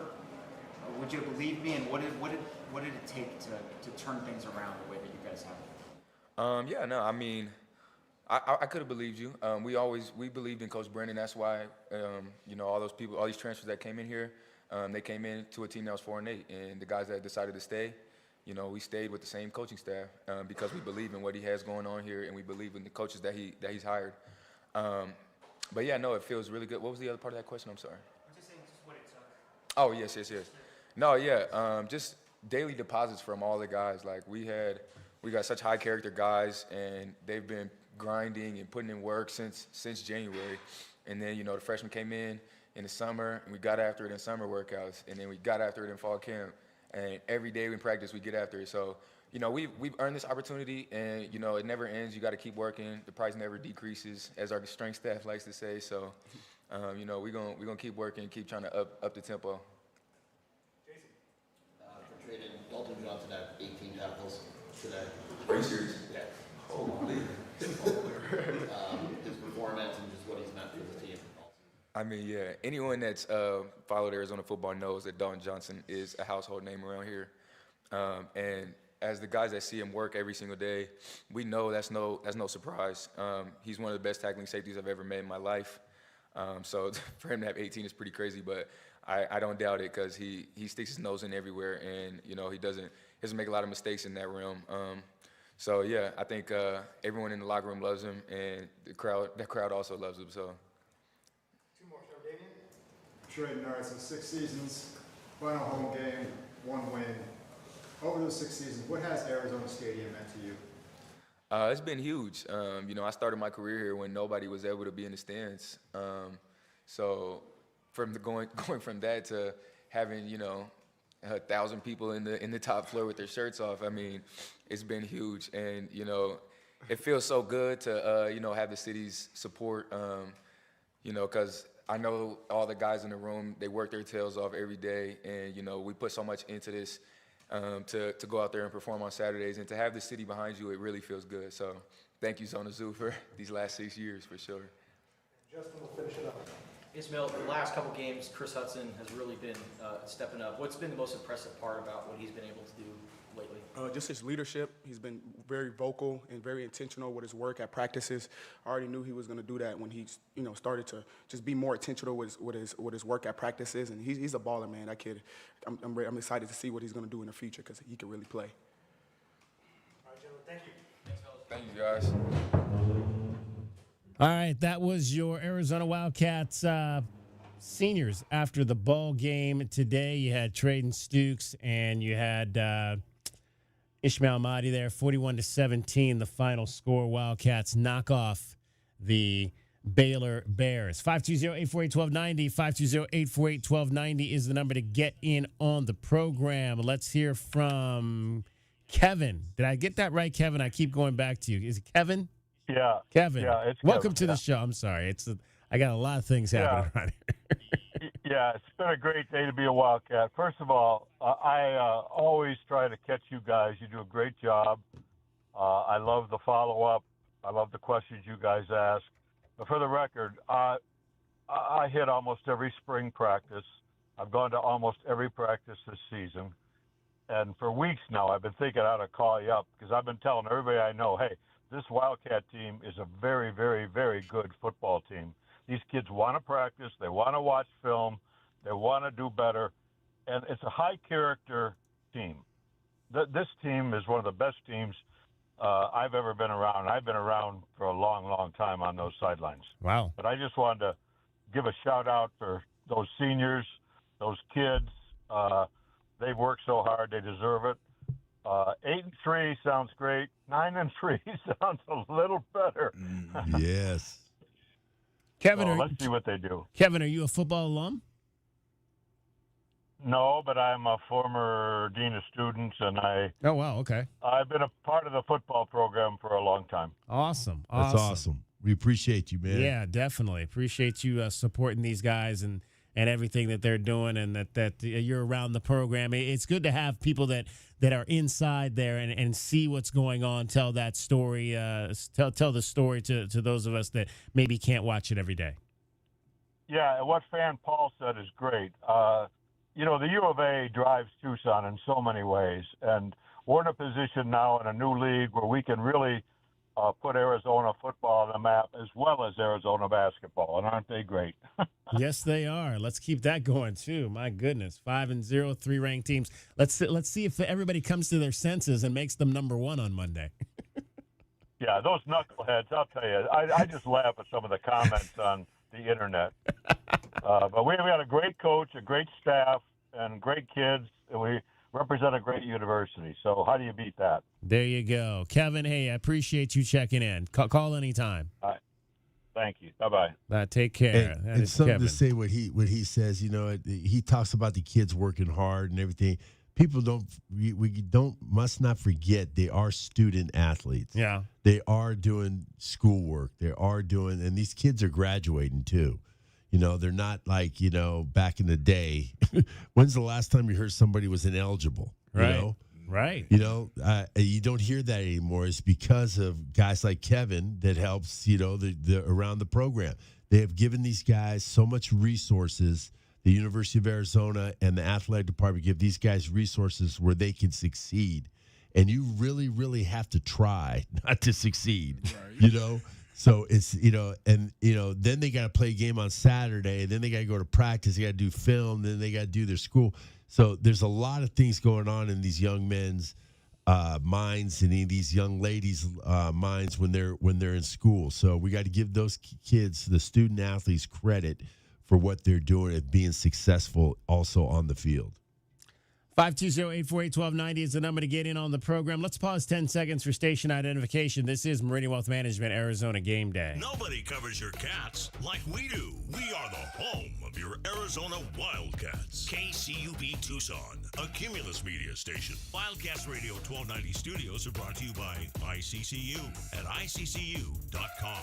would you believe me? And what did it take to turn things around the way that you guys have? Yeah, no, I mean, I could have believed you. We believed in Coach Brennan. That's why all those people, all these transfers that came in here, they came in to a team that was 4-8, and the guys that decided to stay. We stayed with the same coaching staff because we believe in what he has going on here, and we believe in the coaches that he's hired. But yeah, no, it feels really good. What was the other part of that question? I'm sorry. I'm just saying, just what it took. Oh yes. No, yeah, just daily deposits from all the guys. Like we got such high character guys, and they've been grinding and putting in work since January. And then the freshmen came in the summer, and we got after it in summer workouts, and then we got after it in fall camp. And every day in practice, we get after it. So, we've earned this opportunity, and, it never ends. You got to keep working. The price never decreases, as our strength staff likes to say. So, we're gonna keep working, keep trying to up the tempo. Jason. For Trayden, Dalton Johnson had 18 tackles today. Are you serious? Yeah. Holy. His performance and just what he's meant for the team. I mean, yeah, anyone that's followed Arizona football knows that Dalton Johnson is a household name around here. And as the guys that see him work every single day, we know that's no surprise. He's one of the best tackling safeties I've ever met in my life. So for him to have 18 is pretty crazy, but I don't doubt it because he sticks his nose in everywhere, and he doesn't make a lot of mistakes in that realm. So yeah, I think everyone in the locker room loves him, and the crowd also loves him. So. Trayden, all right, so 6 seasons, final home game, 1 win. Over those 6 seasons, what has Arizona Stadium meant to you? It's been huge. I started my career here when nobody was able to be in the stands. So from going from that to having 1,000 people in the top floor with their shirts off, I mean, it's been huge, and it feels so good to have the city's support. Because I know all the guys in the room, they work their tails off every day, and we put so much into this to go out there and perform on Saturdays, and to have the city behind you, it really feels good. So thank you, Zona Zoo, for these last 6 years, for sure. Justin will finish it up. Ismail, the last couple games, Chris Hudson has really been stepping up. What's been the most impressive part about what he's been able to do lately? Just his leadership. He's been very vocal and very intentional with his work at practices. I already knew he was going to do that when he, started to just be more intentional with his work at practices. And he's a baller, man. That kid. I'm excited to see what he's going to do in the future because he can really play. All right, gentlemen, thank you. Thank you, guys. All right, that was your Arizona Wildcats seniors after the ball game today. You had Traden Stukes and you had Ishmael Mahdi there, 41-17, the final score. Wildcats knock off the Baylor Bears. 520-848-1290, 520-848-1290 is the number to get in on the program. Let's hear from Kevin. Did I get that right, Kevin? I keep going back to you. Is it Kevin? Yeah. Kevin. Yeah, it's Welcome Kevin, to the show. I'm sorry. I got a lot of things happening around here. Yeah, it's been a great day to be a Wildcat. First of all, I always try to catch you guys. You do a great job. I love the follow-up. I love the questions you guys ask. But for the record, I hit almost every spring practice. I've gone to almost every practice this season. And for weeks now, I've been thinking how to call you up because I've been telling everybody I know, hey, this Wildcat team is a very, very, very good football team. These kids want to practice. They want to watch film. They want to do better. And it's a high-character team. This team is one of the best teams I've ever been around. I've been around for a long, long time on those sidelines. Wow. But I just wanted to give a shout-out for those seniors, those kids. They've worked so hard. They deserve it. 8-3 sounds great. 9-3 sounds a little better. Yes. Kevin, let's see what they do. Kevin, are you a football alum? No, but I'm a former dean of students, and Oh, wow, okay. I've been a part of the football program for a long time. Awesome. That's awesome. We appreciate you, man. Yeah, definitely. Appreciate you supporting these guys and everything that they're doing and that you're around the program. It's good to have people that are inside there and see what's going on, tell that story, tell the story to those of us that maybe can't watch it every day. Yeah, and what Fan Paul said is great. The U of A drives Tucson in so many ways, and we're in a position now in a new league where we can really put Arizona football on the map as well as Arizona basketball, and aren't they great? Yes, they are. Let's keep that going too. My goodness, 5-0, 3 ranked teams. Let's see if everybody comes to their senses and makes them number one on Monday. Yeah, those knuckleheads. I'll tell you, I just laugh at some of the comments on the internet. But we got a great coach, a great staff, and great kids, and we represent a great university. So how do you beat that? There you go. Kevin, hey, I appreciate you checking in. Call anytime. All right. Thank you. Bye-bye. Take care. And something to say what he says, he talks about the kids working hard and everything. People must not forget they are student athletes. Yeah. They are doing schoolwork. And these kids are graduating too. They're not like, back in the day. When's the last time you heard somebody was ineligible? Right. Right. You don't hear that anymore. It's because of guys like Kevin that helps, the around the program. They have given these guys so much resources. The University of Arizona and the athletic department give these guys resources where they can succeed. And you really, really have to try not to succeed, So it's, then they got to play a game on Saturday. Then they got to go to practice. They got to do film. Then they got to do their school. So there's a lot of things going on in these young men's minds and in these young ladies' minds when they're in school. So we got to give those kids, the student athletes, credit for what they're doing and being successful also on the field. 520-848-1290 is the number to get in on the program. Let's pause 10 seconds for station identification. This is Meridian Wealth Management, Arizona Game Day. Nobody covers your cats like we do. We are the home of your Arizona Wildcats. KCUP Tucson, a Cumulus media station. Wildcats Radio 1290 studios are brought to you by ICCU at ICCU.com.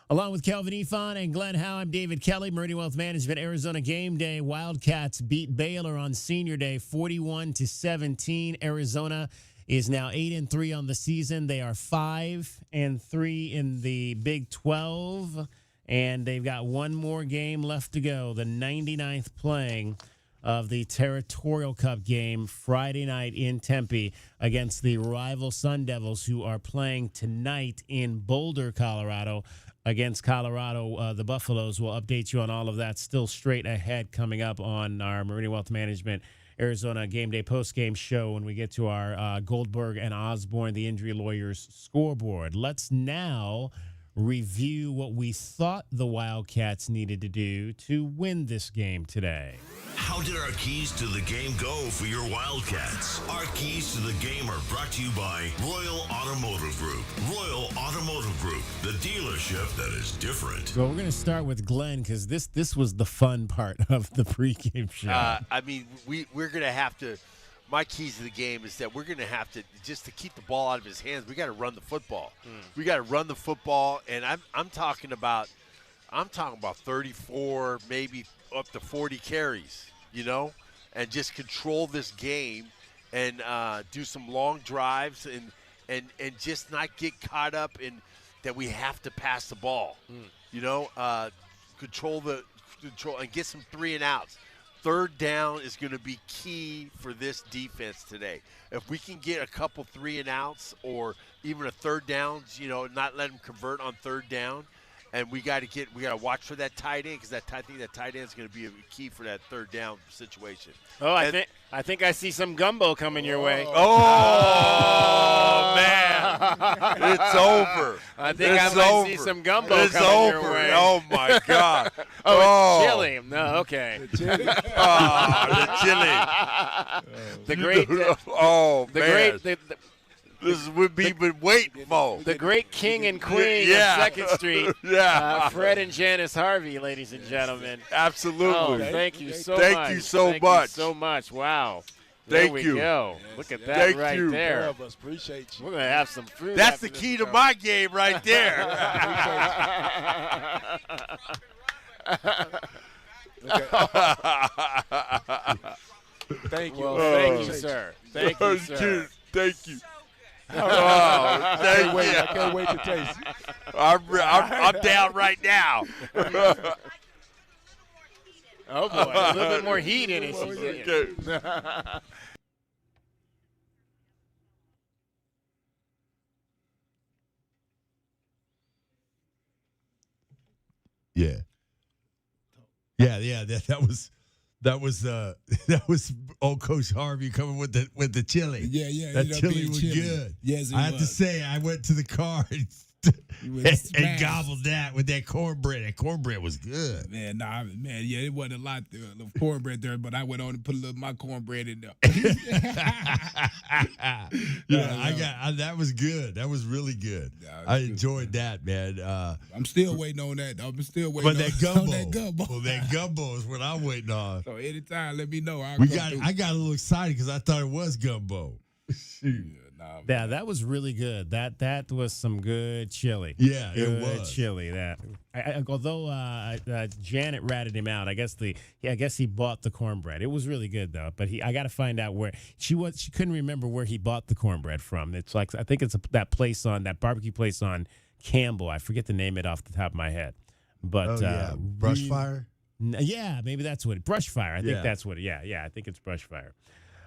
Along with Kelvin Efon and Glenn Howe, I'm David Kelly, Meridian Wealth Management, Arizona Game Day. Wildcats beat Baylor on Senior Day, 41-17. Arizona is now 8-3 on the season. They are 5-3 in the Big 12, and they've got one more game left to go, the 99th playing of the Territorial Cup game Friday night in Tempe against the rival Sun Devils, who are playing tonight in Boulder, Colorado, against Colorado. The Buffaloes will update you on all of that. Still straight ahead coming up on our Meridian Wealth Management Arizona Game Day postgame show when we get to our Goldberg and Osborne, the injury lawyers scoreboard. Let's now review what we thought the Wildcats needed to do to win this game today. How did our keys to the game go for your Wildcats? Our keys to the game are brought to you by Royal Automotive Group. Royal Automotive Group, the dealership that is different. So we're going to start with Glenn because this was the fun part of the pregame show. I mean, we're going to have to. My keys to the game is that we're going to have to, just to keep the ball out of his hands, we got to run the football. We got to run the football, and I'm talking about 34, maybe up to 40 carries, and just control this game and do some long drives and just not get caught up in that we have to pass the ball. Control and get some 3 and outs. Third down is going to be key for this defense today. If we can get a couple 3 and outs or even a third down, not let them convert on third down, and we got to watch for that tight end because I think that tight end is going to be a key for that third down situation. Oh, I think I see some gumbo coming your way. Oh man, it's over. I think I might see some gumbo coming your way. Oh my God. It's chili. No, okay. The chili. The great. This is what we've been waiting for. The great king and queen of 2nd Street. Fred and Janice Harvey, ladies and gentlemen. Absolutely. Oh, thank you so much. Thank you so much. Wow. Thank there you. we go. Look at that right there. Of us appreciate you. We're going to have some food. That's the key to my game right there. Thank you. Well, thank you, sir. Thank you, sir. Thank you. I can't wait to taste it. I'm down right now. Oh, boy. A little bit more heat in it. Yeah. That was old Coach Harvey coming with the chili. Yeah. That chili was good. Yes, I have to say, I went to the car and gobbled that with that cornbread. That cornbread was good. Man, it wasn't a lot of cornbread there, but I went on and put a little of my cornbread in there. That was good. That was really good. I enjoyed that, man. I'm still waiting on that. I'm still waiting on that gumbo. Well, that gumbo is what I'm waiting on. So anytime, let me know. I got a little excited because I thought it was gumbo. Yeah, that was really good. That was some good chili. Yeah, good it was chili. That although Janet ratted him out, I guess he bought the cornbread. It was really good though. But I got to find out where she couldn't remember where he bought the cornbread from. It's like I think it's that barbecue place on Campbell. I forget the name of it off the top of my head. But Brushfire. Yeah, maybe that's what Brushfire. I think that's what. Yeah. I think it's Brushfire.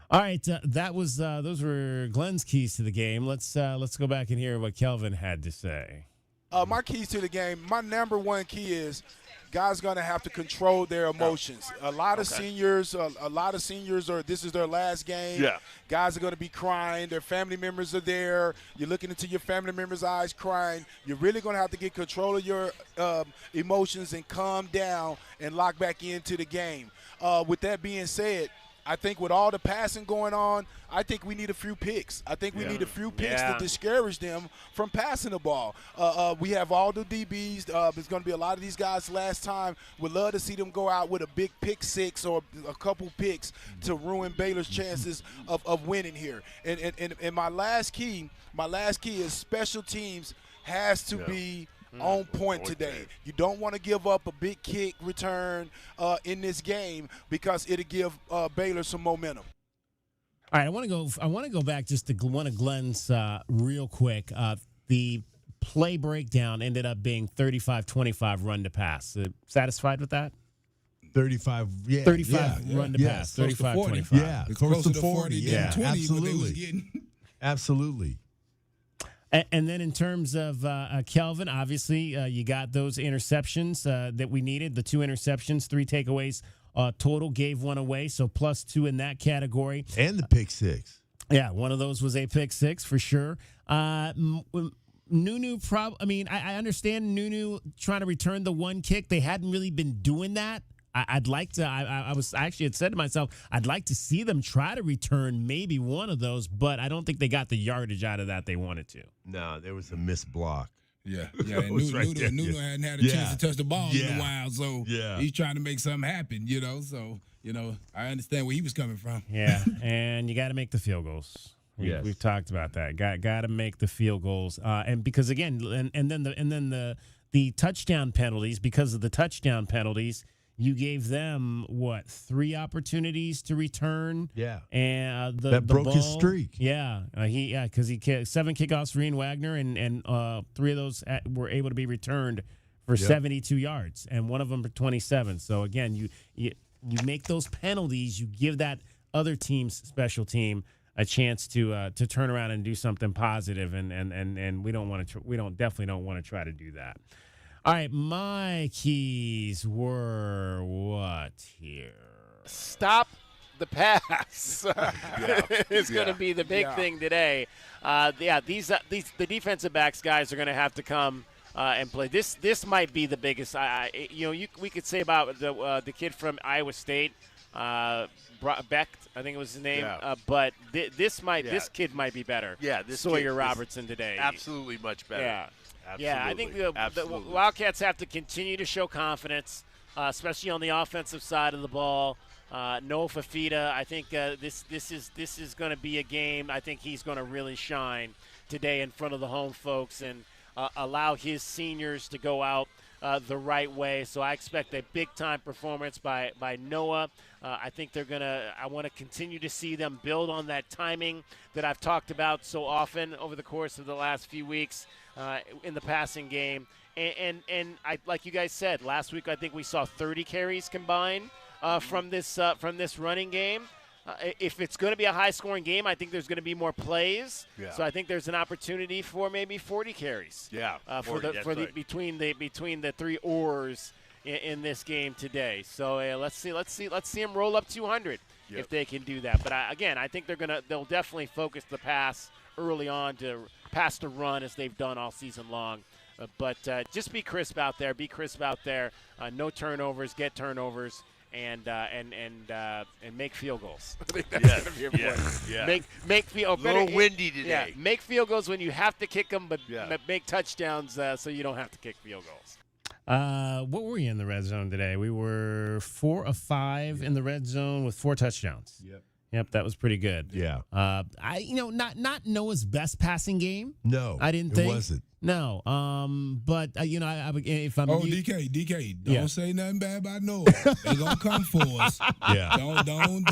All right, that was those were Glenn's keys to the game. Let's go back and hear what Kelvin had to say. My keys to the game. My number one key is guys going to have to control their emotions. A lot of seniors this is their last game. Yeah. Guys are going to be crying. Their family members are there. You're looking into your family members' eyes crying. You're really going to have to get control of your emotions and calm down and lock back into the game. With that being said, I think with all the passing going on, I think we need a few picks. I think we need a few picks to discourage them from passing the ball. We have all the DBs. There's going to be a lot of these guys last time. Would love to see them go out with a big pick six or a couple picks to ruin Baylor's chances of winning here. And my last key is special teams has to be on point today. You don't want to give up a big kick return in this game because it'll give Baylor some momentum. All right, I want to go back just to one of Glenn's real quick. The play breakdown ended up being 35-25 run to pass. Satisfied with that? 35, yeah. 35 run to pass. 35-25. Yeah, close to 40. Yeah, 20, absolutely. Absolutely. And then in terms of Kelvin, obviously you got those interceptions that we needed, the 2 interceptions, 3 takeaways total, gave 1 away, so +2 in that category. And the pick 6. Yeah, one of those was a pick 6 for sure. Nunu I understand Nunu trying to return the one kick. They hadn't really been doing that. I'd like to. I was actually had said to myself, I'd like to see them try to return maybe one of those, but I don't think they got the yardage out of that they wanted to. No, there was a missed block. Yeah. And Nuno hadn't had a chance to touch the ball in a while, so he's trying to make something happen. So I understand where he was coming from. Yeah, and you got to make the field goals. We've talked about that. Got to make the field goals, and because again, and then the touchdown penalties. Because of the touchdown penalties, you gave them 3 opportunities to return. Yeah, and that broke ball, his streak. Yeah, because he 7 kickoffs for Ian Wagner, and 3 of those were able to be returned for 72 yards, and one of them for 27. So again, you make those penalties, you give that other team's special team a chance to turn around and do something positive, and we definitely don't want to try to do that. All right, my keys were what here? Stop the pass. It's going to be the big thing today. The defensive backs guys are going to have to come and play. This might be the biggest. We could say about the kid from Iowa State. Beck, I think it was his name. Yeah. But this kid might be better. Yeah, this Sawyer Robertson today. Absolutely much better. Yeah. Absolutely. Yeah, I think the Wildcats have to continue to show confidence, especially on the offensive side of the ball. Noah Fafita, I think this is going to be a game. I think he's going to really shine today in front of the home folks and allow his seniors to go out the right way. So I expect a big-time performance by Noah. I think I want to continue to see them build on that timing that I've talked about so often over the course of the last few weeks in the passing game. And I, like you guys said, last week I think we saw 30 carries combined from this running game. If it's going to be a high-scoring game, I think there's going to be more plays. Yeah. So I think there's an opportunity for maybe 40 carries. Yeah, between the 3 oars in this game today. So let's see them roll up 200 if they can do that. But I think they'll definitely focus the pass early on to pass to run as they've done all season long. But just be crisp out there. No turnovers. Get turnovers. And make field goals. I think that's going to be important. Yeah. Make field. A little windy today. Yeah, make field goals when you have to kick them, but make touchdowns so you don't have to kick field goals. What were we in the red zone today? We were 4 of 5 in the red zone with 4 touchdowns. Yep, that was pretty good. Yeah. Not Noah's best passing game. No, I didn't think it wasn't. No, but if I'm DK, don't say nothing bad about Noah. They gonna come for us. Yeah. Don't.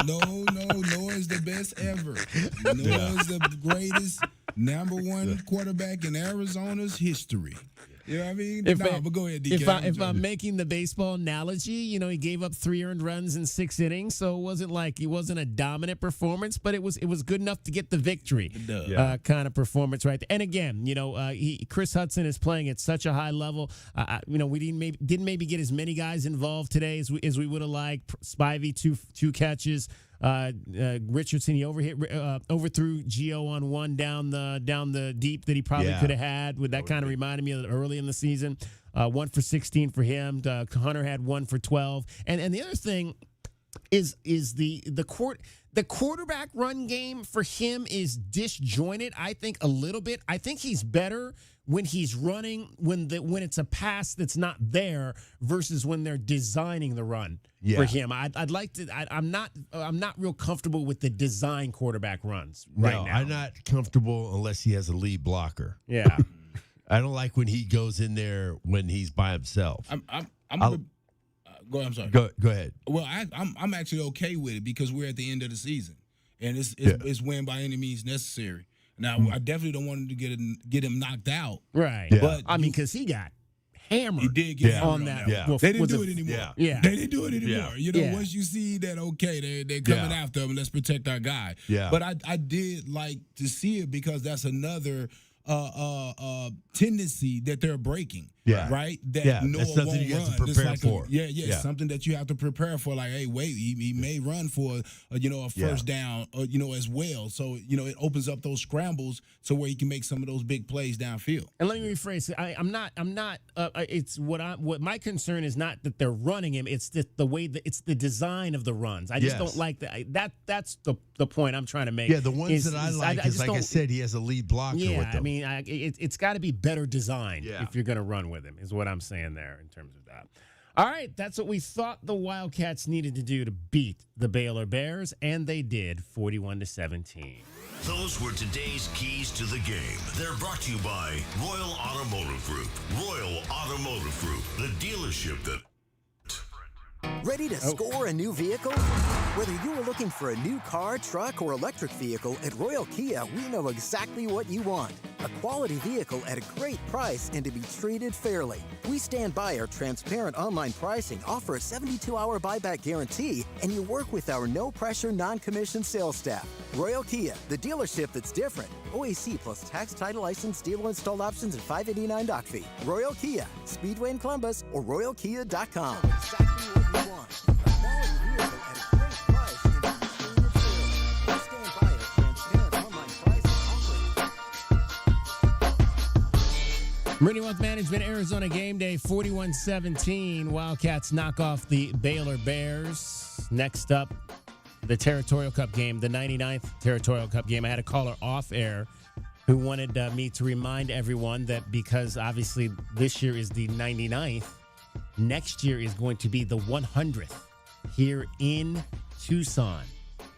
Noah is the best ever. Noah is the greatest #1 quarterback in Arizona's history. You know what I mean? But go ahead, DK. If I'm making the baseball analogy, he gave up 3 earned runs in 6 innings, so it wasn't a dominant performance, but it was good enough to get the victory kind of performance right there. And again, Chris Hudson is playing at such a high level. We didn't maybe get as many guys involved today as we would have liked. Spivey, two catches. Richardson, he overthrew Gio on one down the deep that he probably could have had. That kind of reminded me of early in the season. 1 for 16 for him. Hunter had 1 for 12. And the other thing is the quarterback run game for him is disjointed. I think a little bit. I think he's better when he's running when it's a pass that's not there versus when they're designing the run for him. I'd like to. I'm not real comfortable with the design quarterback runs right now. I'm not comfortable unless he has a lead blocker. Yeah, I don't like when he goes in there when he's by himself. I'm sorry. Go ahead. Well, I'm actually okay with it because we're at the end of the season, and it's win by any means necessary. Now, I definitely don't want him to get him knocked out. Right. Yeah. But because he got hammered. He did get hammered on that. Yeah. They didn't do it anymore. Yeah. They didn't do it anymore. Once you see that, okay, they're coming after him, let's protect our guy. Yeah. But I did like to see it because that's another tendency that they're breaking. Yeah. Right? That Yeah, Noah that's something won't you have to run. It's prepare like for. Yeah, something that you have to prepare for. Like, hey, wait, he may run for a first down, as well. So it opens up those scrambles to where he can make some of those big plays downfield. And let me rephrase it. I'm not. It's what my concern is not that they're running him. It's the way that it's the design of the runs. I just don't like that. That's the point I'm trying to make. Yeah, the ones that I like is like I said, he has a lead blocker with them. I mean, it's got to be better designed if you're going to run with him. Is what I'm saying there in terms of that. All right, that's what we thought the Wildcats needed to do to beat the Baylor Bears, and they did, 41-17. Those were today's keys to the game. They're brought to you by Royal Automotive Group. Royal Automotive Group, the dealership that... Ready to score a new vehicle? Whether you are looking for a new car, truck, or electric vehicle, at Royal Kia, we know exactly what you want. A quality vehicle at a great price and to be treated fairly. We stand by our transparent online pricing, offer a 72-hour buyback guarantee, and you work with our no-pressure, non-commissioned sales staff. Royal Kia, the dealership that's different. OAC plus tax, title, license, dealer installed options, and $589 doc fee. Royal Kia, Speedway in Columbus, or royalkia.com. Exactly what you want. A quality vehicle at a great price and to be treated fairly. We stand by our transparent online pricing, offer. Meridian Wealth Management, Arizona Gameday, 41-17. Wildcats knock off the Baylor Bears. Next up, the Territorial Cup game, the 99th Territorial Cup game. I had a caller off air who wanted me to remind everyone that because obviously this year is the 99th, next year is going to be the 100th here in Tucson.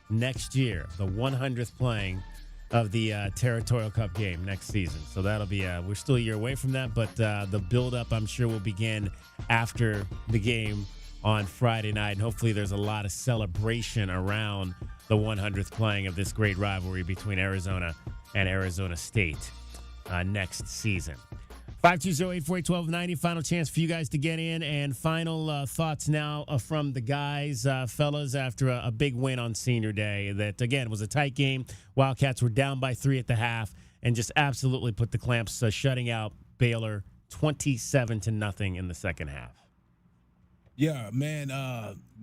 Next year, the 100th playing of the Territorial Cup game next season. So that'll be, we're still a year away from that, but the build-up, I'm sure, will begin after the game on Friday night. And hopefully there's a lot of celebration around the 100th playing of this great rivalry between Arizona and Arizona State next season. 520-848-1290, final chance for you guys to get in. And final thoughts now from the guys, fellas, after a big win on Senior Day. That, again, was a tight game. Wildcats were down by 3 at the half and just absolutely put the clamps, shutting out Baylor 27-0 in the second half. Yeah, man,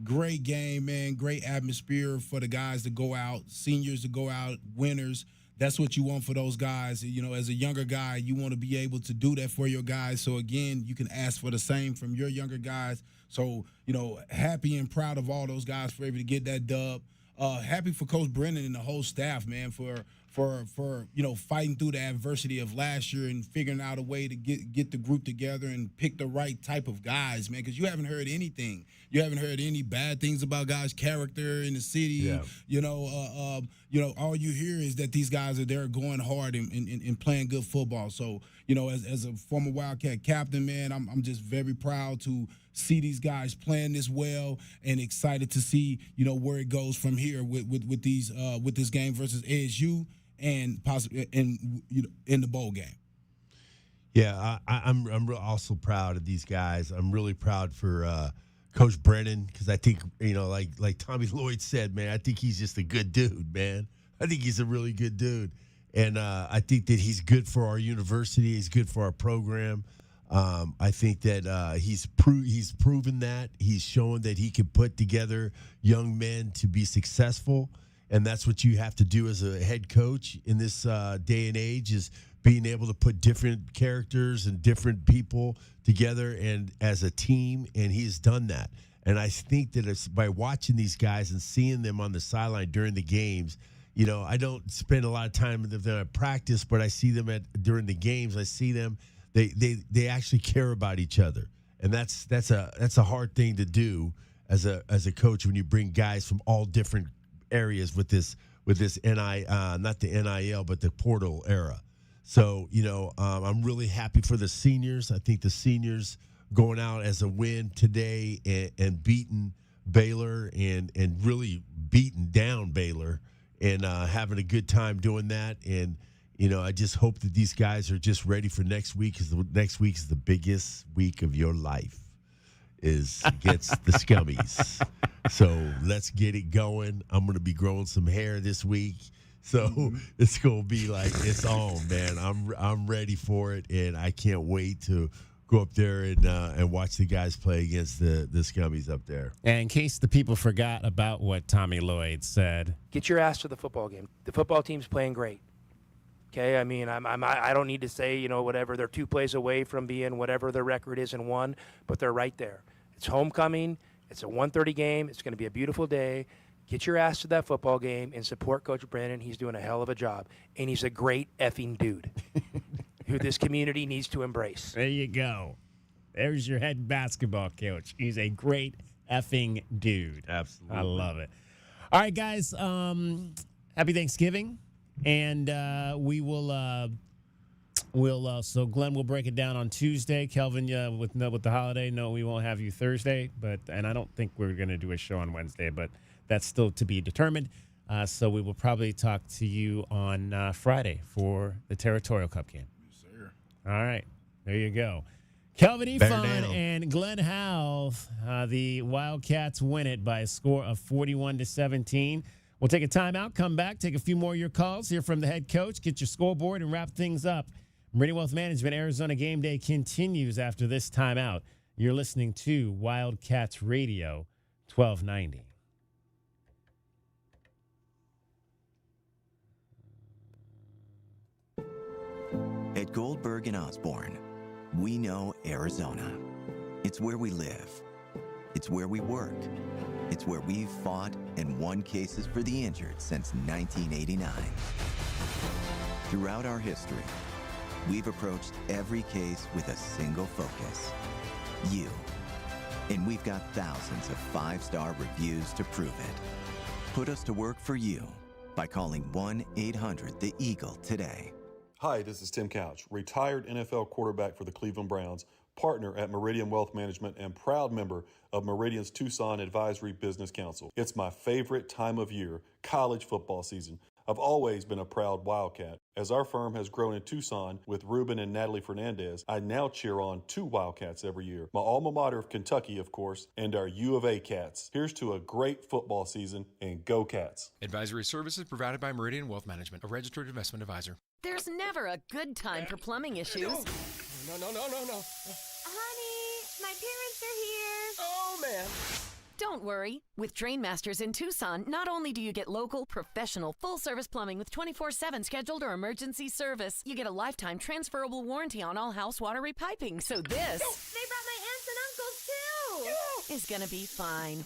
great game, man. Great atmosphere for the guys to go out, seniors to go out, winners. That's what you want for those guys. As a younger guy, you want to be able to do that for your guys. So, again, you can ask for the same from your younger guys. So, happy and proud of all those guys for able to get that dub. Happy for Coach Brennan and the whole staff, man, for fighting through the adversity of last year and figuring out a way to get the group together and pick the right type of guys, man, because you haven't heard anything. You haven't heard any bad things about guys' character in the city. Yeah. All you hear is that these guys are there going hard and playing good football. So, as a former Wildcat captain, man, I'm just very proud to see these guys playing this well and excited to see, where it goes from here with this game versus ASU and possibly in the bowl game. Yeah, I'm also proud of these guys. I'm really proud for Coach Brennan because I think like Tommy Lloyd said, man, I think he's just a good dude, man. I think he's a really good dude, and I think that he's good for our university. He's good for our program. I think that he's proven that. He's shown that he can put together young men to be successful. And that's what you have to do as a head coach in this day and age is being able to put different characters and different people together and as a team, and he's done that. And I think that it's by watching these guys and seeing them on the sideline during the games, I don't spend a lot of time with them at practice, but I see them during the games. I see them, they actually care about each other. And that's a hard thing to do as a coach when you bring guys from all different areas with this not the NIL but the portal era. So I'm really happy for the seniors. I think the seniors going out as a win today and beating Baylor and really beating down Baylor and having a good time doing that. And I just hope that these guys are just ready for next week because next week is the biggest week of your life. Is against the Scummies. So let's get it going. I'm going to be growing some hair this week. So it's going to be like, it's on, man. I'm ready for it, and I can't wait to go up there and watch the guys play against the Scummies up there. And in case the people forgot about what Tommy Lloyd said, get your ass to the football game. The football team's playing great. Okay, I mean, I don't need to say, whatever. They're 2 plays away from being whatever their record is in 1, but they're right there. It's homecoming. It's a 1:30 game. It's going to be a beautiful day. Get your ass to that football game and support Coach Brennan. He's doing a hell of a job, and he's a great effing dude who this community needs to embrace. There you go. There's your head basketball coach. He's a great effing dude. Absolutely. I love it. All right, guys. Happy Thanksgiving. And we will so Glenn will break it down on Tuesday. Kelvin, with the holiday, no, we won't have you Thursday. And I don't think we're going to do a show on Wednesday, but that's still to be determined. So we will probably talk to you on Friday for the Territorial Cup game. Yes, sir. All right. There you go. Kelvin Efon and Glenn Howell, the Wildcats win it by a score of 41-17. We'll take a timeout, come back, take a few more of your calls, hear from the head coach, get your scoreboard, and wrap things up. Meridian Wealth Management Arizona Game Day continues after this timeout. You're listening to Wildcats Radio 1290. At Goldberg and Osborne, we know Arizona. It's where we live. It's where we work. It's where we've fought and won cases for the injured since 1989. Throughout our history, we've approached every case with a single focus: you. And we've got thousands of 5-star reviews to prove it. Put us to work for you by calling 1-800-THE-EAGLE today. Hi, this is Tim Couch, retired NFL quarterback for the Cleveland Browns, partner at Meridian Wealth Management, and proud member of Meridian's Tucson Advisory Business Council. It's my favorite time of year, college football season. I've always been a proud Wildcat. As our firm has grown in Tucson with Ruben and Natalie Fernandez, I now cheer on 2 Wildcats every year. My alma mater of Kentucky, of course, and our U of A Cats. Here's to a great football season, and go Cats. Advisory services provided by Meridian Wealth Management, a registered investment advisor. There's never a good time for plumbing issues. No. Honey, my parents are here. Oh, man. Don't worry. With Drain Masters in Tucson, not only do you get local, professional, full-service plumbing with 24/7 scheduled or emergency service, you get a lifetime transferable warranty on all house water repiping. So this... They brought my aunts and uncles, too! ...is gonna be fine.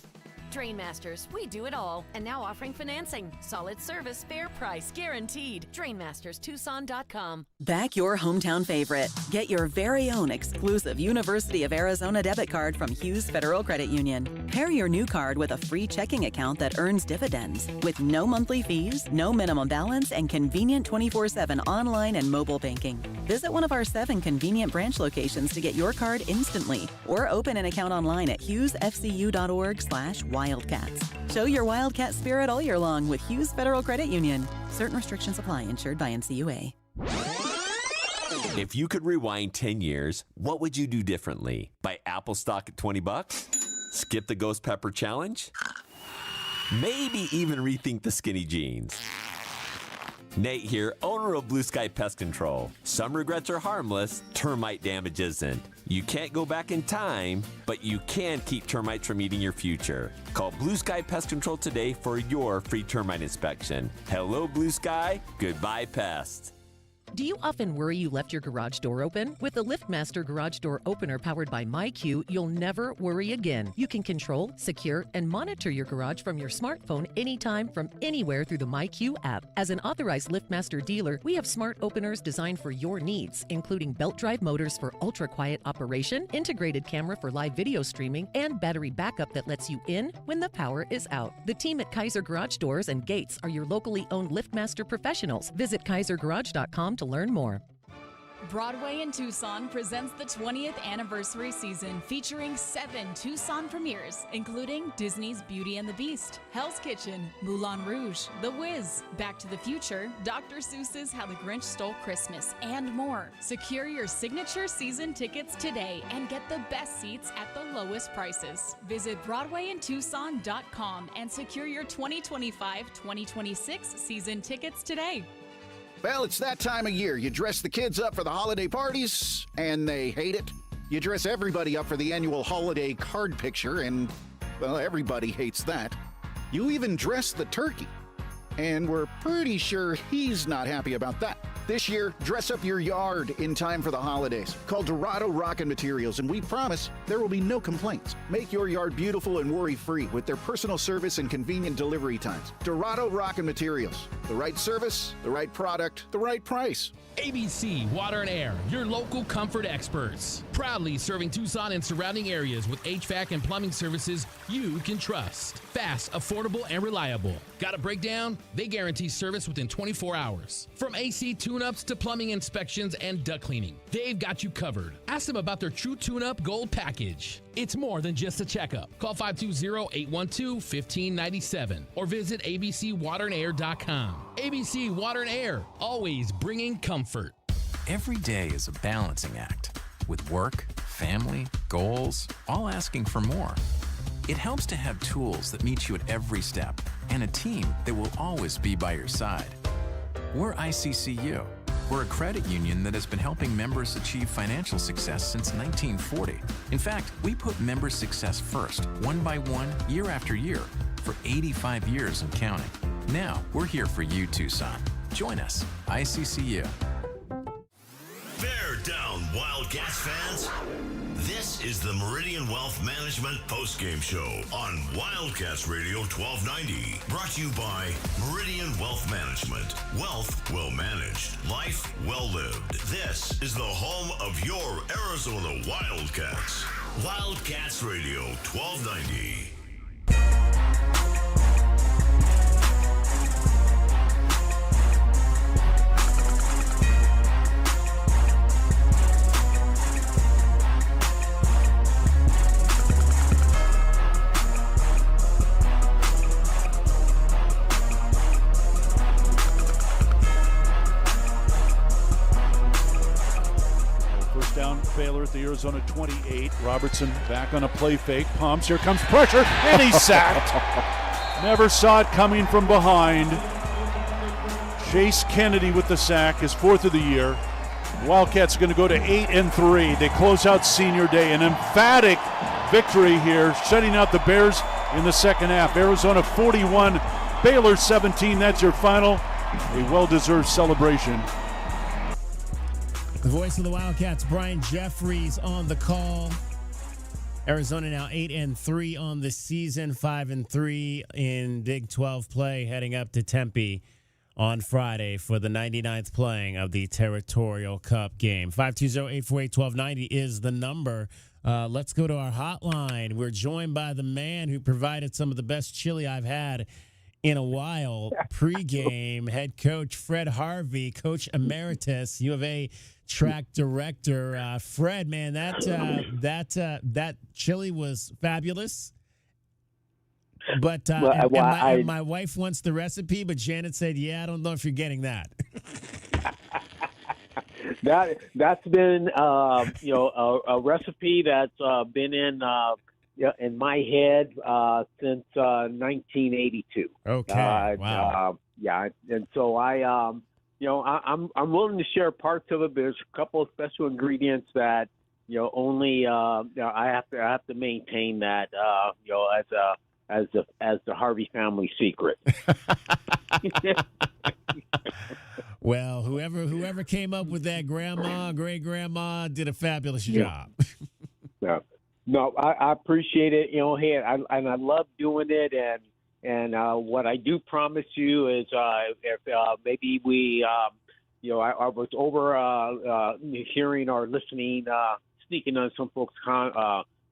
Drain Masters, we do it all. And now offering financing. Solid service, fair price, guaranteed. DrainMastersTucson.com. Back your hometown favorite. Get your very own exclusive University of Arizona debit card from Hughes Federal Credit Union. Pair your new card with a free checking account that earns dividends with no monthly fees, no minimum balance, and convenient 24/7 online and mobile banking. Visit one of our 7 convenient branch locations to get your card instantly or open an account online at hughesfcu.org/Wildcats. Show your Wildcat spirit all year long with Hughes Federal Credit Union. Certain restrictions apply. Insured by NCUA. If you could rewind 10 years, what would you do differently? Buy Apple stock at $20? Skip the Ghost Pepper Challenge? Maybe even rethink the skinny jeans. Nate here, owner of Blue Sky Pest Control. Some regrets are harmless, termite damage isn't. You can't go back in time, but you can keep termites from eating your future. Call Blue Sky Pest Control today for your free termite inspection. Hello, Blue Sky. Goodbye, pests. Do you often worry you left your garage door open? With the LiftMaster Garage Door Opener powered by MyQ, you'll never worry again. You can control, secure, and monitor your garage from your smartphone anytime from anywhere through the MyQ app. As an authorized LiftMaster dealer, we have smart openers designed for your needs, including belt drive motors for ultra-quiet operation, integrated camera for live video streaming, and battery backup that lets you in when the power is out. The team at Kaiser Garage Doors and Gates are your locally owned LiftMaster professionals. Visit kaisergarage.com to learn more. Broadway in Tucson presents the 20th anniversary season featuring 7 Tucson premieres, including Disney's Beauty and the Beast, Hell's Kitchen, Moulin Rouge, The Wiz, Back to the Future, Dr. Seuss's How the Grinch Stole Christmas, and more. Secure your signature season tickets today and get the best seats at the lowest prices. Visit BroadwayInTucson.com and secure your 2025-2026 season tickets today. Well, it's that time of year. You dress the kids up for the holiday parties, and they hate it. You dress everybody up for the annual holiday card picture, and, well, everybody hates that. You even dress the turkey. And we're pretty sure he's not happy about that. This year, dress up your yard in time for the holidays. Call Dorado Rockin' Materials, and we promise there will be no complaints. Make your yard beautiful and worry-free with their personal service and convenient delivery times. Dorado Rockin' Materials. The right service, the right product, the right price. ABC Water and Air, your local comfort experts. Proudly serving Tucson and surrounding areas with HVAC and plumbing services you can trust. Fast, affordable, and reliable. Got a breakdown? They guarantee service within 24 hours. From AC tune-ups to plumbing inspections and duct cleaning, they've got you covered. Ask them about their True Tune-Up Gold Package. It's more than just a checkup. Call 520-812-1597 or visit abcwaterandair.com. ABC Water and Air, always bringing comfort. Every day is a balancing act with work, family, goals, all asking for more. It helps to have tools that meet you at every step and a team that will always be by your side. We're ICCU. We're a credit union that has been helping members achieve financial success since 1940. In fact, we put member success first, one by one, year after year, for 85 years and counting. Now, we're here for you, Tucson. Join us, ICCU. Bear down, Wildcats fans. This is the Meridian Wealth Management postgame show on Wildcats Radio 1290. Brought to you by Meridian Wealth Management. Wealth well managed. Life well lived. This is the home of your Arizona Wildcats. Wildcats Radio 1290. Baylor at the Arizona 28. Robertson back on a play fake. Pumps. Here comes pressure, and he's sacked. Never saw it coming from behind. Chase Kennedy with the sack, his fourth of the year. Wildcats are going to go to 8-3. They close out senior day. An emphatic victory here, shutting out the Bears in the second half. Arizona 41, Baylor 17. That's your final. A well-deserved celebration. The voice of the Wildcats, Brian Jeffries, on the call. Arizona now 8-3 on the season, 5-3 in Big 12 play, heading up to Tempe on Friday for the 99th playing of the Territorial Cup game. 520-848-1290 is the number. Let's go to our hotline. We're joined by the man who provided some of the best chili I've had in a while. Pregame, head coach Fred Harvey, coach emeritus, U of A track director. Fred, man, that chili was fabulous. But my wife wants the recipe, but Janet said, "Yeah, I don't know if you're getting that." That's been a recipe that's been in my head since 1982. Okay. Wow. Yeah, and so I'm willing to share parts of it. But there's a couple of special ingredients that only I have to maintain that as the Harvey family secret. Well, whoever came up with that, great grandma did a fabulous job. Yeah. No, I appreciate it. Hey, I love doing it, and what I do promise you is if maybe we, I was over hearing or listening, sneaking on some folks'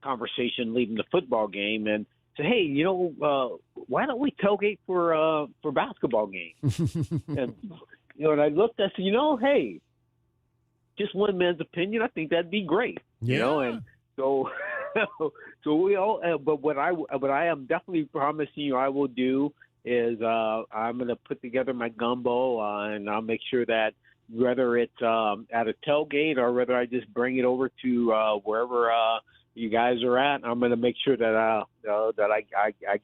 conversation leaving the football game, and say, hey, why don't we tailgate for basketball games? And and I looked, I said, hey, just one man's opinion, I think that'd be great. Yeah. And so. So we all, but what I am definitely promising you I will do is I'm going to put together my gumbo and I'll make sure that whether it's at a tailgate or whether I just bring it over to wherever you guys are at, I'm going to make sure that I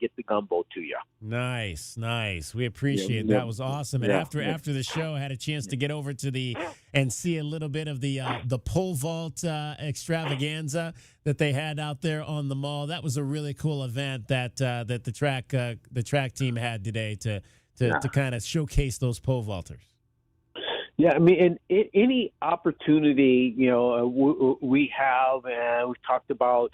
get the gumbo to you. Nice. We appreciate it. Yeah. That was awesome. And after the show, I had a chance to get over to and see a little bit of the pole vault extravaganza that they had out there on the mall. That was a really cool event that the track team had today to kind of showcase those pole vaulters. Yeah, I mean, any opportunity, we have, and we've talked about,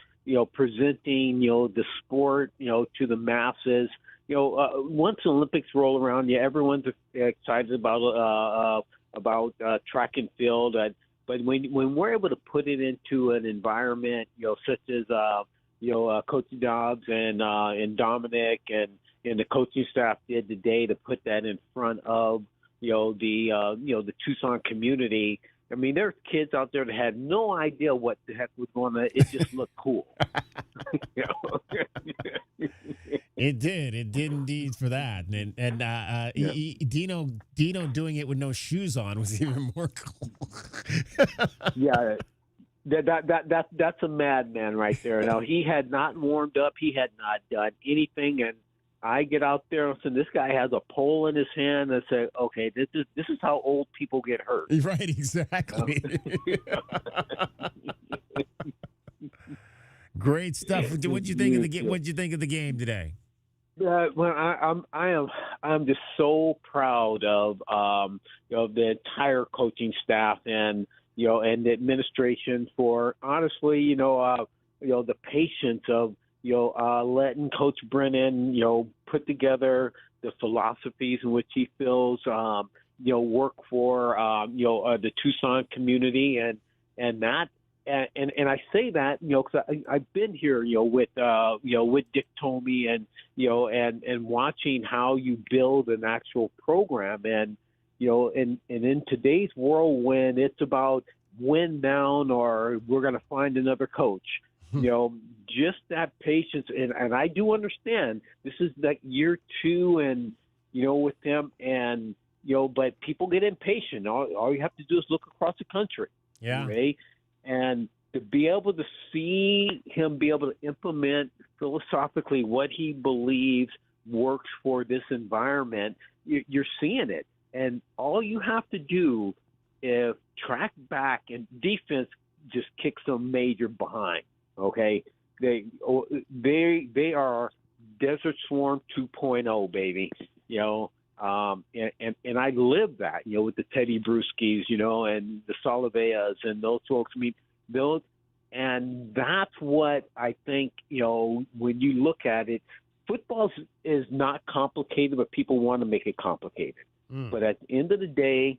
presenting, the sport, to the masses. Once the Olympics roll around, everyone's excited about track and field. But when we're able to put it into an environment, such as, Coach Dobbs and Dominic and the coaching staff did today to put that in front of, the Tucson community. I mean, there's kids out there that had no idea what the heck was going on. It just looked cool. It did indeed for that. And Dino doing it with no shoes on was even more cool. Yeah. That's a madman right there. Now, he had not warmed up. He had not done anything. And I get out there and say, this guy has a pole in his hand and say, okay, this is how old people get hurt. Right, exactly. Great stuff. What'd you think of the game? What'd you think of the game today? Well, I'm just so proud of the entire coaching staff and and the administration for honestly the patience of letting Coach Brennan, put together the philosophies in which he feels, work for, the Tucson community and that. And I say that, because I've been here, with Dick Tomey and watching how you build an actual program. And, and in today's world, when it's about win down or we're going to find another coach, just that patience. And I do understand this is like year 2 and, with them and, but people get impatient. All you have to do is look across the country. Yeah. Right? And to be able to see him be able to implement philosophically what he believes works for this environment, you're seeing it. And all you have to do is track back and defense just kicks them major behind. Okay, they are Desert Swarm 2.0, baby. And I live that, with the Teddy Brusquis, and the Soliveas and those folks. I mean, and that's what I think. When you look at it, football is not complicated, but people want to make it complicated. But at the end of the day,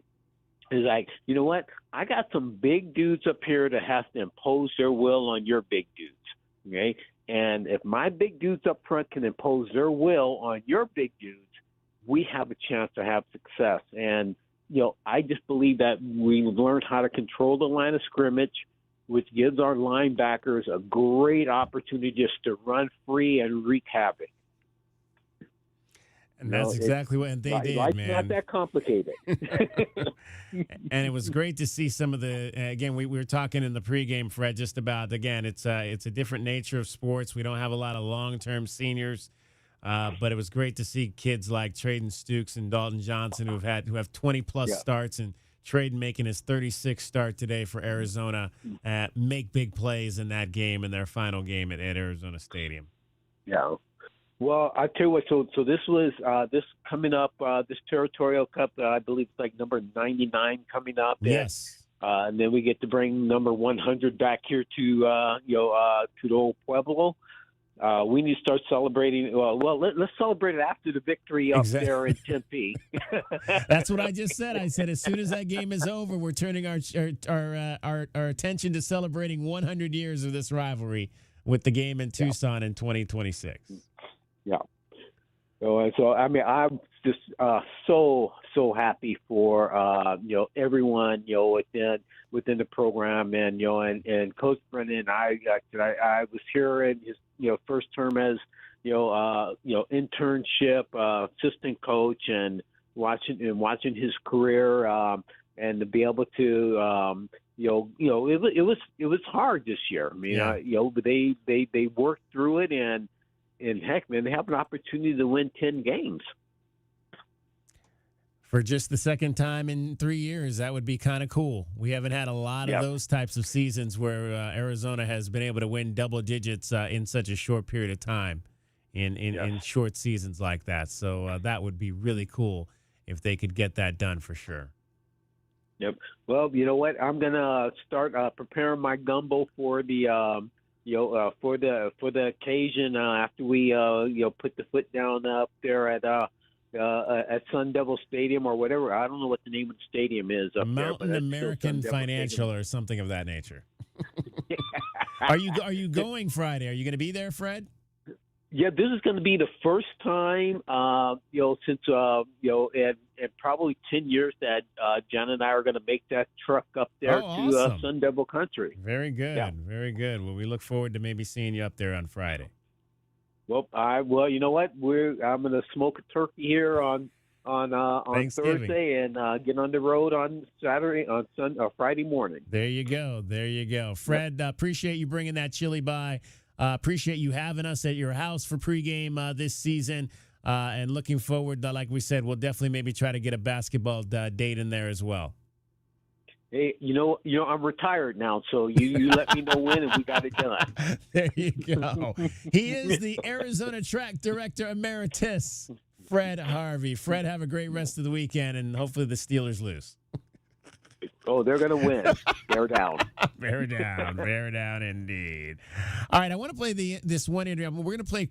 is like, you know what? I got some big dudes up here that has to impose their will on your big dudes, okay? And if my big dudes up front can impose their will on your big dudes, we have a chance to have success. And, I just believe that we've learned how to control the line of scrimmage, which gives our linebackers a great opportunity just to run free and wreak havoc. And that's exactly what they did, life's man. Not that complicated. And it was great to see some of the. Again, we were talking in the pregame, Fred, just about it's a different nature of sports. We don't have a lot of long-term seniors, but it was great to see kids like Traden Stukes and Dalton Johnson who have 20+ starts, and Traden making his 36th start today for Arizona, make big plays in that game in their final game at Arizona Stadium. Yeah. Well, I tell you what. So this was this coming up. This Territorial Cup, I believe it's like number 99 coming up. Yes. And then we get to bring number 100 back here to to the old Pueblo. We need to start celebrating. Well, let's celebrate it after the victory up there in Tempe. That's what I just said. I said as soon as that game is over, we're turning our attention to celebrating 100 years of this rivalry with the game in Tucson in 2026. Yeah. So I mean, I'm just so happy for everyone within the program, and and Coach Brennan. I was here in his first term as internship assistant coach, and watching his career, and to be able to it was hard this year. I mean, but they worked through it, and heck, man, they have an opportunity to win 10 games. For just the second time in 3 years, that would be kind of cool. We haven't had a lot of those types of seasons where Arizona has been able to win double digits in such a short period of time in short seasons like that. So that would be really cool if they could get that done for sure. Yep. Well, you know what? I'm gonna start preparing my gumbo for the for the occasion after we put the foot down up there at Sun Devil Stadium or whatever. I don't know what the name of the stadium is up Mountain there. American Financial or something of that nature. Are you going Friday? Are you going to be there, Fred? Yeah, this is going to be the first time, since in probably 10 years that John and I are going to make that truck up there to Sun Devil Country. Very good, very good. Well, we look forward to maybe seeing you up there on Friday. Well, you know what? I'm going to smoke a turkey here on Thursday and get on the road on Friday morning. There you go. Fred, appreciate you bringing that chili by. Appreciate you having us at your house for pregame this season, and looking forward. Like we said, we'll definitely maybe try to get a basketball date in there as well. Hey, I'm retired now, so you let me know when, and we got it done. There you go. He is the Arizona Track Director Emeritus, Fred Harvey. Fred, have a great rest of the weekend, and hopefully the Steelers lose. Oh, they're going to win. Bear down. Bear down indeed. All right, I want to play this one interview. We're going to play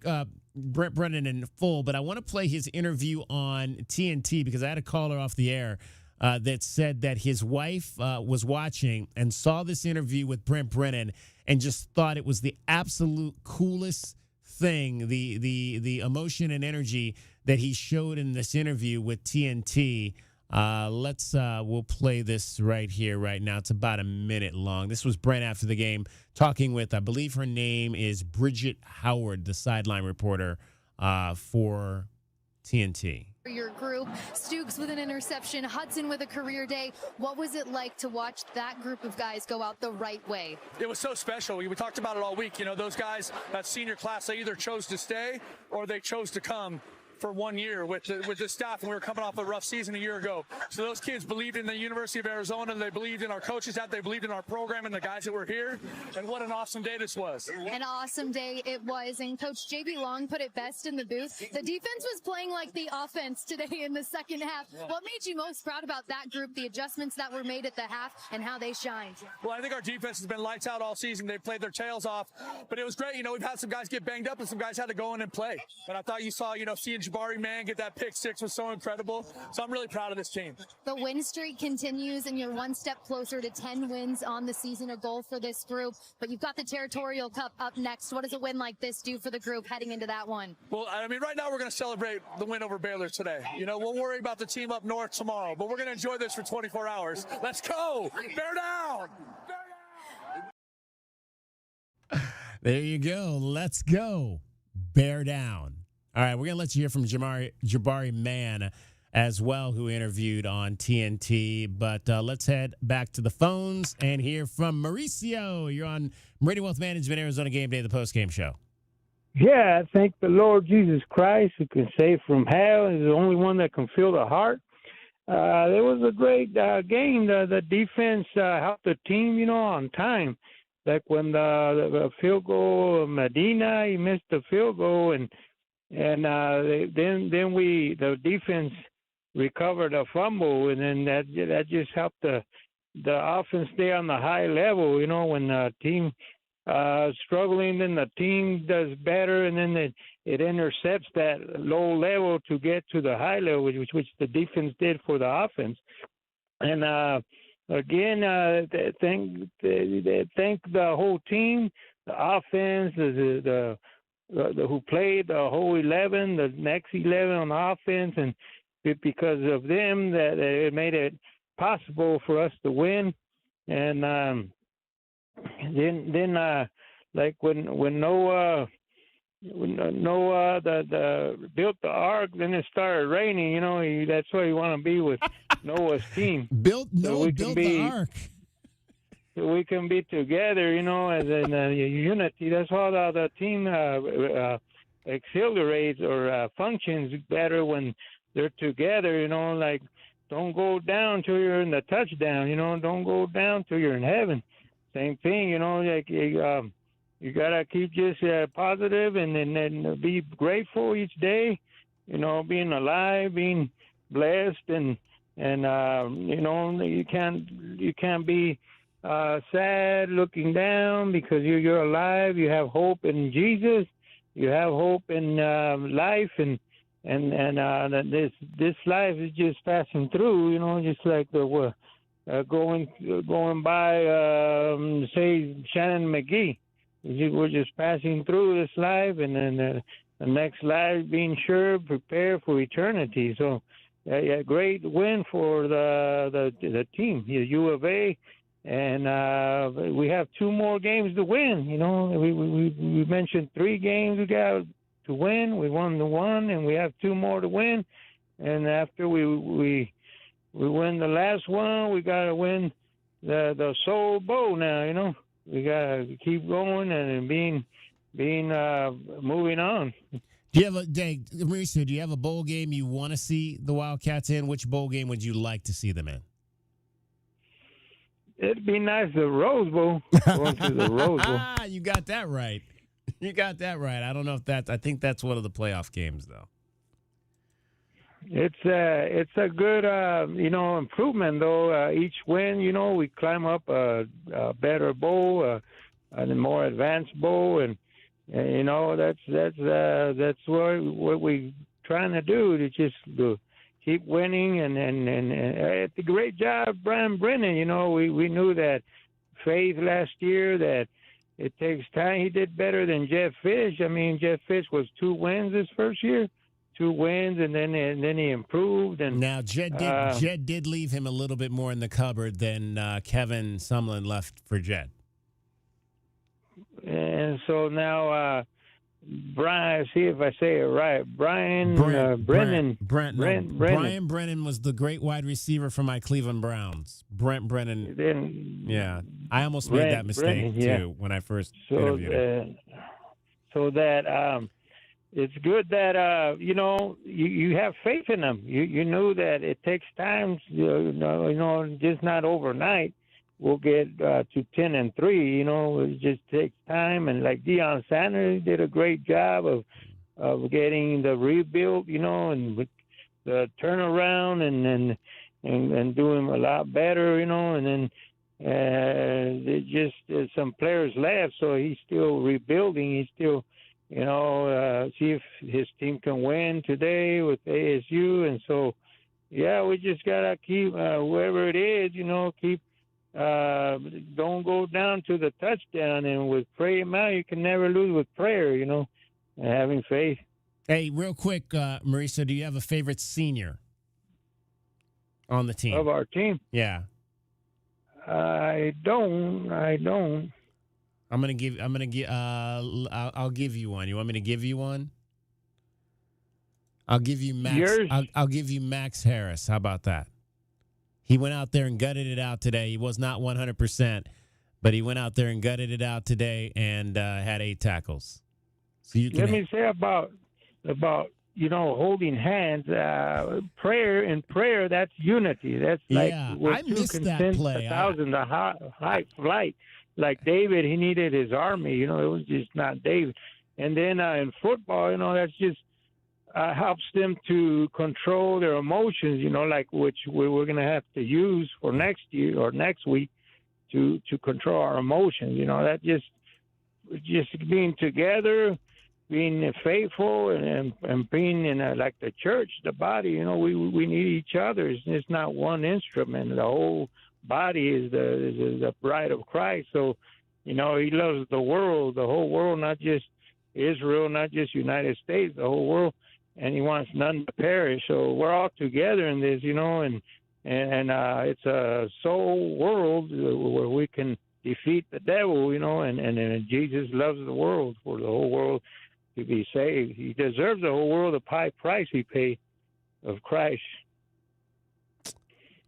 Brent Brennan in full, but I want to play his interview on TNT because I had a caller off the air that said that his wife was watching and saw this interview with Brent Brennan and just thought it was the absolute coolest thing, the emotion and energy that he showed in this interview with TNT. We'll play this right here, right now. It's about a minute long. This was Brent after the game talking with, I believe her name is Bridget Howard, the sideline reporter for TNT. For your group, Stooks with an interception, Hudson with a career day. What was it like to watch that group of guys go out the right way? It was so special. We talked about it all week. Those guys, that senior class, they either chose to stay or they chose to come for 1 year with the staff, and we were coming off a rough season a year ago. So those kids believed in the University of Arizona. They believed in our coaches, they believed in our program and the guys that were here. And what an awesome day this was. An awesome day it was. And Coach J.B. Long put it best in the booth. The defense was playing like the offense today in the second half. What made you most proud about that group, the adjustments that were made at the half, and how they shined? Well, I think our defense has been lights out all season. They've played their tails off. But it was great. We've had some guys get banged up and some guys had to go in and play. And I thought you saw, seeing Jabari Man get that pick six was so incredible. So I'm really proud of this team. The win streak continues, and you're one step closer to 10 wins on the season, a goal for this group. But you've got the Territorial Cup up next. What does a win like this do for the group heading into that one? Well, I mean, right now we're going to celebrate the win over Baylor today. We'll worry about the team up north tomorrow, but we're going to enjoy this for 24 hours. Let's go! Bear down! There you go. Let's go. Bear down. All right, we're going to let you hear from Jabari Man as well, who interviewed on TNT. But let's head back to the phones and hear from Mauricio. You're on Meridian Wealth Management, Arizona Gameday, the postgame show. Yeah, I thank the Lord Jesus Christ who can save from hell. He's the only one that can fill the heart. There was a great game. The defense helped the team, on time. Like when the field goal, Medina, he missed the field goal, and then the defense recovered a fumble, and then that just helped the offense stay on the high level. When the team struggling, then the team does better, and then it intercepts that low level to get to the high level, which the defense did for the offense. And again, thank the whole team, the offense, the who played the whole 11, the next 11 on offense, and because of them, that it made it possible for us to win. And then like when Noah built the ark, then it started raining. That's why you want to be with Noah's team. Noah built the ark. we can be together, as in unity. That's how the team accelerates or functions better when they're together, like don't go down till you're in the touchdown, don't go down till you're in heaven. Same thing, like you got to keep just positive and then be grateful each day, being alive, being blessed, and you can't be sad looking down because you're alive. You have hope in Jesus. You have hope in life, and this life is just passing through. Just like the going by, say Shannon McGee. We're just passing through this life, and then the next life being sure prepared for eternity. So, great win for the team, U of A. And we have 2 more games to win. We mentioned 3 games we got to win. We won the 1, and we have 2 more to win. And after we win the last one, we got to win the Soul Bowl now. We got to keep going and being moving on. Do you have Mauricio, do you have a bowl game you want to see the Wildcats in? Which bowl game would you like to see them in? It'd be nice, the Rose Bowl. Going to the Rose Bowl. You got that right. You got that right. I don't know if I think that's one of the playoff games, though. It's a good, improvement, though. Each win, we climb up a better bowl, a more advanced bowl, and that's what we trying to do, to just keep winning, and it's a great job, Brian Brennan. We knew that faith last year, that it takes time. He did better than Jeff Fish. I mean, Jeff Fish was 2 wins this first year. 2 wins, and then he improved. And now Jed did leave him a little bit more in the cupboard than Kevin Sumlin left for Jed. And so now Brian, see if I say it right, Brian Brennan. Brian Brennan was the great wide receiver for my Cleveland Browns. Brent Brennan. Yeah, I almost made that mistake too when I first interviewed him. So that. It's good that you have faith in them. You knew that it takes time. Just not overnight. We'll get to 10-3. It just takes time. And like Deion Sanders did a great job of getting the rebuild. And with the turnaround and doing a lot better. And then some players left, so he's still rebuilding. He's still. See if his team can win today with ASU. And so, we just got to keep, whoever it is, keep, don't go down to the touchdown. And with prayer, you can never lose with prayer, and having faith. Hey, real quick, Mauricio, do you have a favorite senior on the team? Of our team? Yeah. I don't. I'll give you one. You want me to give you one? I'll give you Max. I'll give you Max Harris. How about that? He went out there and gutted it out today. He was not 100%, but he went out there and gutted it out today and had 8 tackles. So let me say about holding hands. Prayer. That's unity. That's like I missed that play. 1,000 high flight. Like David, he needed his army. It was just not David. And then in football, that's just helps them to control their emotions. Like which we're going to have to use for next year or next week to control our emotions. That just being together, being faithful, and being in like the church, the body. We need each other. It's not one instrument. The whole body is the bride of Christ. So, he loves the world, the whole world, not just Israel, not just United States, the whole world, and he wants none to perish. So we're all together in this, and it's a soul world where we can defeat the devil, and Jesus loves the world, for the whole world to be saved. He deserves the whole world, the high price he paid of Christ.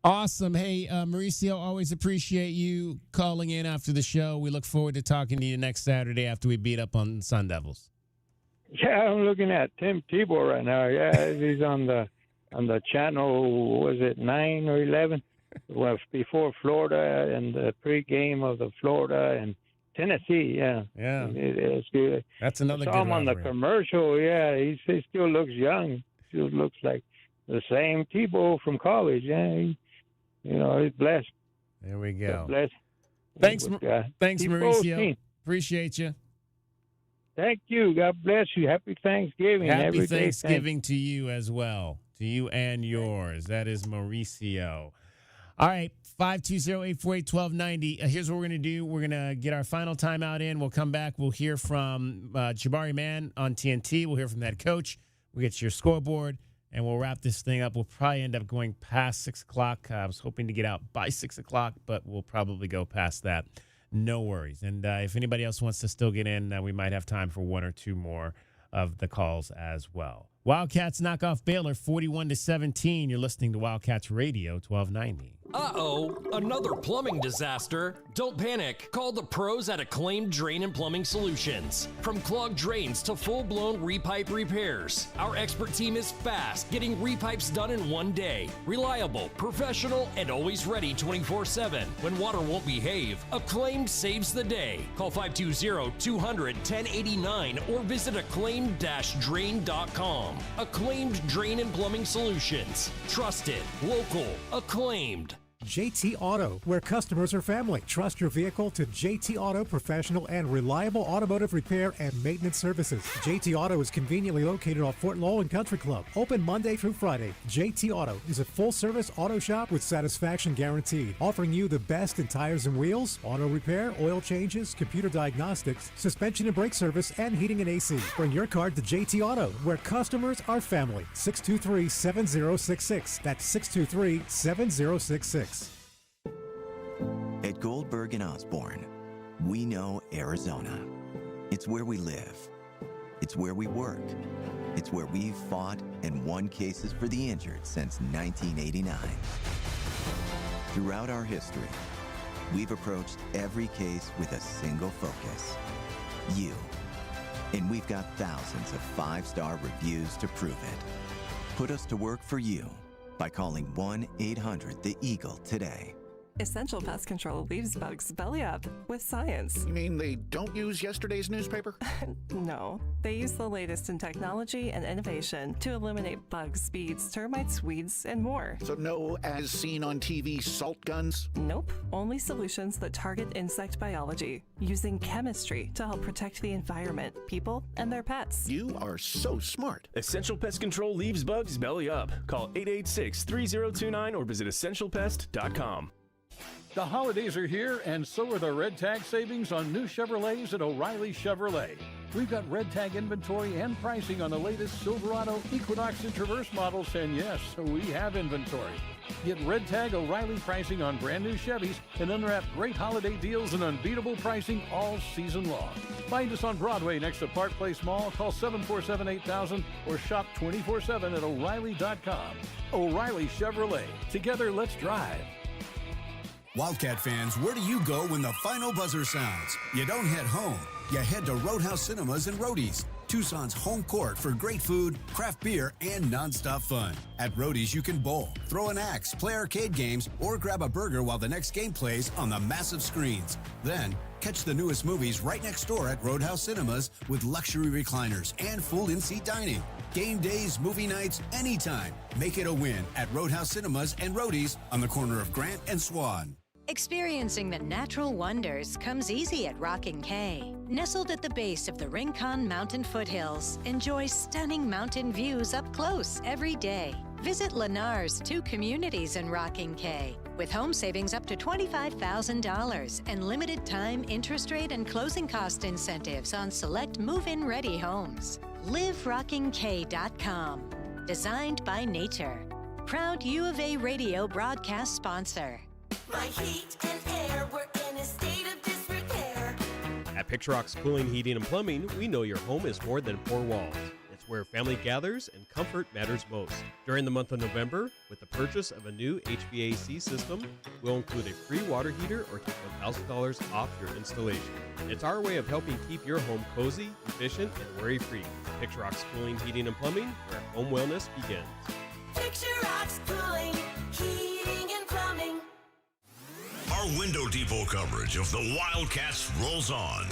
Awesome. Hey, Mauricio, always appreciate you calling in after the show. We look forward to talking to you next Saturday after we beat up on Sun Devils. Yeah, I'm looking at Tim Tebow right now. Yeah, he's on the channel. Was it 9 or 11? Well, before Florida and the pregame of the Florida and Tennessee. Yeah, it's good. That's another I good saw him on the rivalry. commercial. Yeah, he still looks young. Still looks like the same Tebow from college. Yeah, he's blessed. There we go. Blessed. Thanks, Tebow Mauricio. team. Appreciate you. Thank you. God bless you. Happy Thanksgiving. Happy every day. Thanksgiving to you as well. To you and yours. That is Mauricio. All right, 520-848-1290. Here's what we're going to do. We're going to get our final timeout in. We'll come back. We'll hear from Jabari Mann on TNT. We'll hear from the head coach. We'll get your scoreboard, and we'll wrap this thing up. We'll probably end up going past 6 o'clock. I was hoping to get out by 6 o'clock, but we'll probably go past that. No worries. And if anybody else wants to still get in, we might have time for one or two more of the calls as well. Wildcats knock off Baylor 41-17. You're listening to Wildcats Radio 1290. Uh-oh, another plumbing disaster. Don't panic. Call the pros at Acclaimed Drain and Plumbing Solutions. From clogged drains to full-blown repipe repairs, our expert team is fast, getting repipes done in one day. Reliable, professional, and always ready 24/7. When water won't behave, Acclaimed saves the day. Call 520-200-1089 or visit acclaimed-drain.com. Acclaimed Drain and Plumbing Solutions. Trusted, local, acclaimed. JT Auto, where customers are family. Trust your vehicle to JT Auto professional and reliable automotive repair and maintenance services. JT Auto is conveniently located off Fort Lowell and Country Club. Open Monday through Friday. JT Auto is a full-service auto shop with satisfaction guaranteed, offering you the best in tires and wheels, auto repair, oil changes, computer diagnostics, suspension and brake service, and heating and AC. Bring your car to JT Auto, where customers are family. 623-7066. That's 623-7066. At Goldberg and Osborne, we know Arizona. It's where we live. It's where we work. It's where we've fought and won cases for the injured since 1989. Throughout our history, we've approached every case with a single focus: you. And we've got thousands of 5-star reviews to prove it. Put us to work for you by calling 1-800-THE-EAGLE today. Essential Pest Control leaves bugs belly up with science. You mean they don't use yesterday's newspaper? No, they use the latest in technology and innovation to eliminate bugs, bees, termites, weeds, and more. So no as seen on TV salt guns? Nope, only solutions that target insect biology, using chemistry to help protect the environment, people, and their pets. You are so smart. Essential Pest Control leaves bugs belly up. Call 886-3029 or visit essentialpest.com. The holidays are here, and so are the Red Tag savings on new Chevrolets at O'Reilly Chevrolet. We've got Red Tag inventory and pricing on the latest Silverado, Equinox, and Traverse models, and yes, we have inventory. Get Red Tag O'Reilly pricing on brand new Chevys and unwrap great holiday deals and unbeatable pricing all season long. Find us on Broadway next to Park Place Mall. Call 747-8000 or shop 24/7 at O'Reilly.com. O'Reilly Chevrolet. Together, let's drive. Wildcat fans, where do you go when the final buzzer sounds? You don't head home. You head to Roadhouse Cinemas and Roadies, Tucson's home court for great food, craft beer, and nonstop fun. At Roadies, you can bowl, throw an axe, play arcade games, or grab a burger while the next game plays on the massive screens. Then, catch the newest movies right next door at Roadhouse Cinemas with luxury recliners and full in-seat dining. Game days, movie nights, anytime. Make it a win at Roadhouse Cinemas and Roadies on the corner of Grant and Swan. Experiencing the natural wonders comes easy at Rockin' Cay. Nestled at the base of the Rincon Mountain foothills, enjoy stunning mountain views up close every day. Visit Lennar's 2 communities in Rockin' Cay, with home savings up to $25,000 and limited time interest rate and closing cost incentives on select move-in ready homes. LiveRockingCay.com. Designed by nature. Proud U of A radio broadcast sponsor. My heat and air were in a state of disrepair. At Picturox Cooling, Heating, and Plumbing, we know your home is more than 4 walls. It's It's where family gathers and comfort matters most. During the month of November, with the purchase of a new HVAC system, we'll include a free water heater or take $1,000 off your installation. It's our way of helping keep your home cozy, efficient, and worry-free. Picture Rocks Cooling, Heating, and Plumbing, where home wellness begins. Picture Rocks Cooling, Heating, and Plumbing. Our Window Depot coverage of the Wildcats rolls on.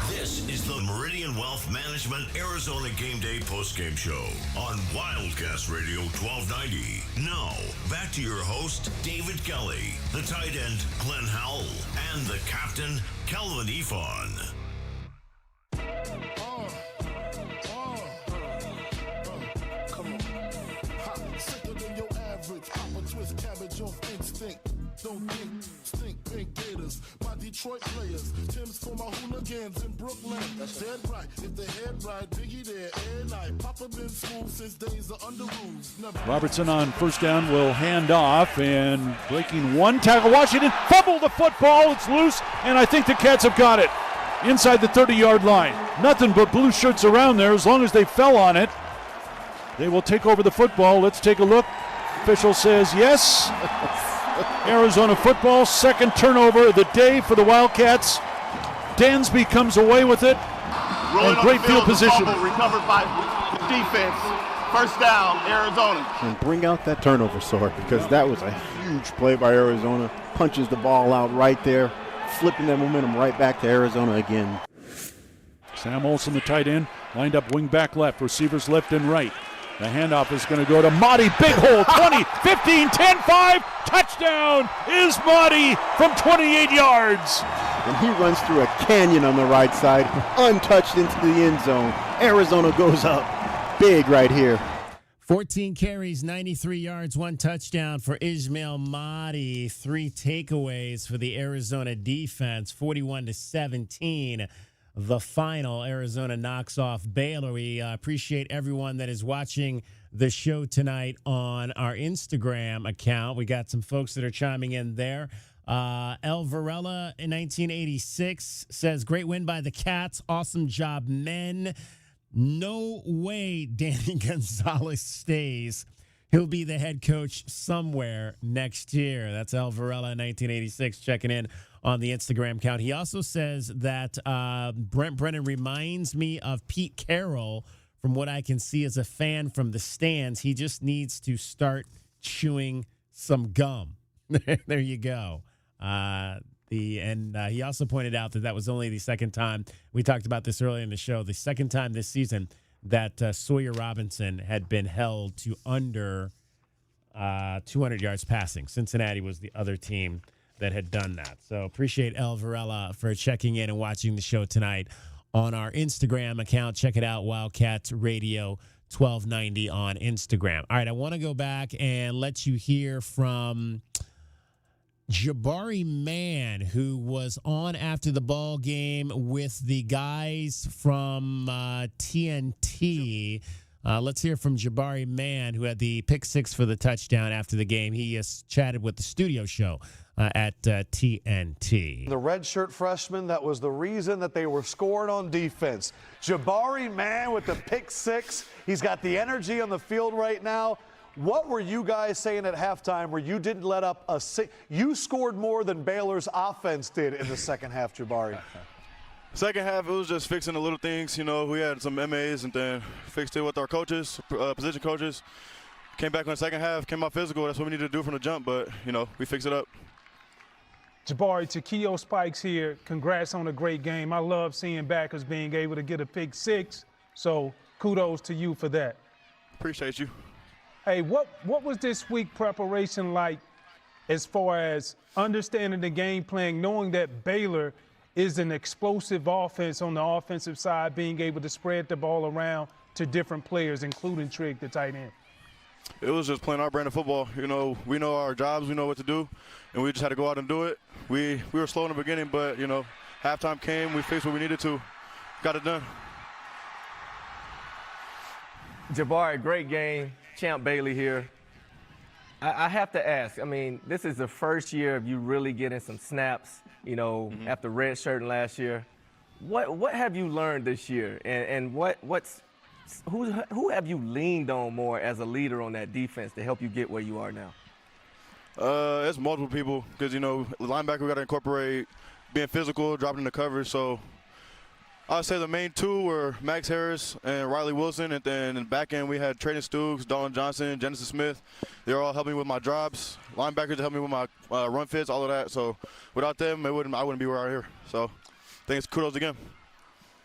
This is the Meridian Wealth Management Arizona Game Day postgame show on Wildcats Radio 1290. Now, back to your host, David Kelly, the tight end, Glenn Howell, and the captain, Kelvin Ifon. Come on. Hot, sicker than your average. Pop a twist cabbage off instinct. Don't think, stink, pink gators. My Detroit players. Tim's for my hooligans in Brooklyn. That's dead right. If the head right, Biggie there, air night. Papa been school since days of under rules. Never. Robertson on first down will hand off, and breaking one tackle. Washington fumbled the football. It's loose, and I think the Cats have got it inside the 30-yard line. Nothing but blue shirts around there. As long as they fell on it, they will take over the football. Let's take a look. Official says yes. Arizona football, second turnover of the day for the Wildcats. Dansby comes away with it. Rolling and great field position. Recovered by the defense. First down, Arizona. And bring out that turnover sword, because that was a huge play by Arizona. Punches the ball out right there, flipping that momentum right back to Arizona again. Sam Olsen, the tight end, lined up wing back left, receivers left and right. The handoff is going to go to Motti. Big hole, 20, 15, 10, 5. Touchdown is Motti from 28 yards. And he runs through a canyon on the right side, untouched into the end zone. Arizona goes up big right here. 14 carries, 93 yards, 1 touchdown for Ismail Motti. 3 takeaways for the Arizona defense, 41-17. The final. Arizona knocks off Baylor. We appreciate everyone that is watching the show tonight on our Instagram account. We got some folks that are chiming in there. El Varela in 1986 says, great win by the Cats. Awesome job, men. No way Danny Gonzalez stays. He'll be the head coach somewhere next year. That's El Varela in 1986 checking in on the Instagram account. He also says that Brent Brennan reminds me of Pete Carroll from what I can see as a fan from the stands. He just needs to start chewing some gum. There you go. He also pointed out that was only the second time. We talked about this earlier in the show. The second time this season that Sawyer Robinson had been held to under 200 yards passing. Cincinnati was the other team that had done that. So appreciate El Varela for checking in and watching the show tonight on our Instagram account. Check it out, Wildcats Radio 1290 on Instagram. All right, I want to go back and let you hear from Jabari Mann, who was on after the ball game with the guys from TNT. Let's hear from Jabari Mann, who had the pick 6 for the touchdown after the game. He has chatted with the studio show at TNT. The redshirt freshman, that was the reason that they were scoring on defense. Jabari Mann with the pick 6. He's got the energy on the field right now. What were you guys saying at halftime where you didn't let up you scored more than Baylor's offense did in the second half, Jabari? Second half, it was just fixing the little things. You know, we had some MAs and then fixed it with our coaches, position coaches. Came back on the second half, came out physical. That's what we needed to do from the jump, but, you know, we fixed it up. Jabari, Takeo Spikes here. Congrats on a great game. I love seeing backers being able to get a pick 6, so kudos to you for that. Appreciate you. Hey, what was this week preparation like as far as understanding the game plan, knowing that Baylor is an explosive offense on the offensive side, being able to spread the ball around to different players, including Trigg, the tight end? It was just playing our brand of football. You know, we know our jobs, we know what to do, and we just had to go out and do it. We were slow in the beginning, but, you know, halftime came, we fixed what we needed to, got it done. Jabari, great game. Champ Bailey here. I have to ask, I mean, this is the first year of you really getting some snaps, you know, after redshirting last year. What have you learned this year? And what's who have you leaned on more as a leader on that defense to help you get where you are now? It's multiple people because, linebacker, we got to incorporate being physical, dropping in the coverage. So I'd say the main two were Max Harris and Riley Wilson. And then in the back end, we had Trayton Stooks, Dalton Johnson, Genesis Smith. They're all helping me with my drops. Linebackers help me with my run fits, all of that. So without them, I wouldn't be where I'm here. So I think it's kudos again.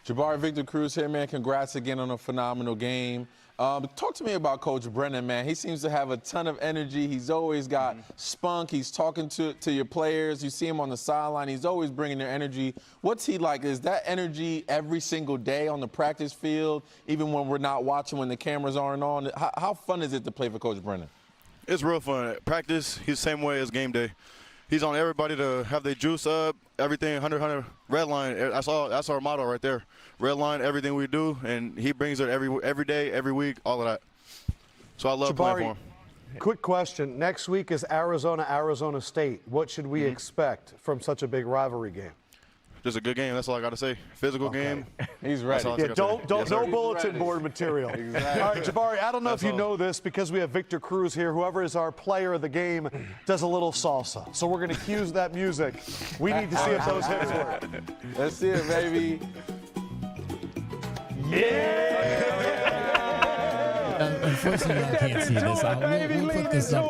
Jabari Victor Cruz here, man. Congrats again on a phenomenal game. Talk to me about Coach Brennan, man. He seems to have a ton of energy. He's always got spunk. He's talking to your players. You see him on the sideline. He's always bringing their energy. What's he like? Is that energy every single day on the practice field, even when we're not watching, when the cameras aren't on? How fun is it to play for Coach Brennan? It's real fun. At practice, he's the same way as game day. He's on everybody to have their juice up, everything, 100, red line. That's our motto right there. Red line, everything we do, and he brings it every day, every week, all of that. So I love playing for him. Quick question. Next week is Arizona State. What should we expect from such a big rivalry game? Just a good game. That's all I got to say. Physical game. He's ready. Yeah, no bulletin board material. Exactly. All right, Jabari, I don't know if you know this, because we have Victor Cruz here. Whoever is our player of the game does a little salsa. So we're going to cue that music. We need to see if those hips work. Let's see it, baby. Unfortunately, I can't see this. We'll put this up.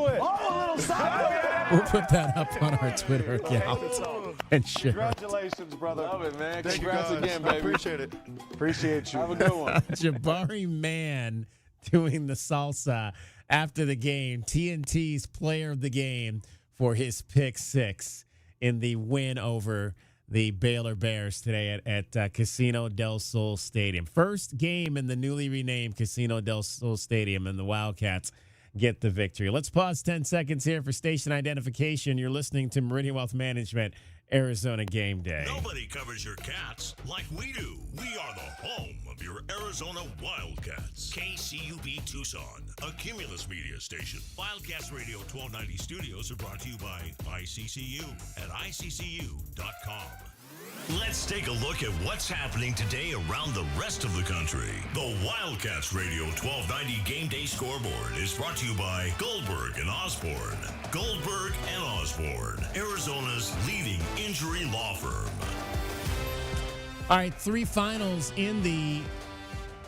We'll put that up on our Twitter account and share it. Congratulations, brother. Love it, man. Thank Congrats you guys. again, baby. I appreciate it. Appreciate you. Have a good one. Jabari Mann doing the salsa after the game. TNT's player of the game for his pick six in the win over the Baylor Bears today at Casino del Sol Stadium. First game in the newly renamed Casino del Sol Stadium, and the Wildcats get the victory. Let's pause 10 seconds here for station identification. You're listening to Meridian Wealth Management, Arizona Game Day. Nobody covers your Cats like we do. We are the home of your Arizona Wildcats. KCUB Tucson, a Cumulus media station. Wildcats Radio 1290 studios are brought to you by ICCU at iccu.com. Let's take a look at what's happening today around the rest of the country. The Wildcats Radio 1290 Game Day Scoreboard is brought to you by Goldberg and Osborne. Goldberg and Osborne, Arizona's leading injury law firm. All right, three finals in the...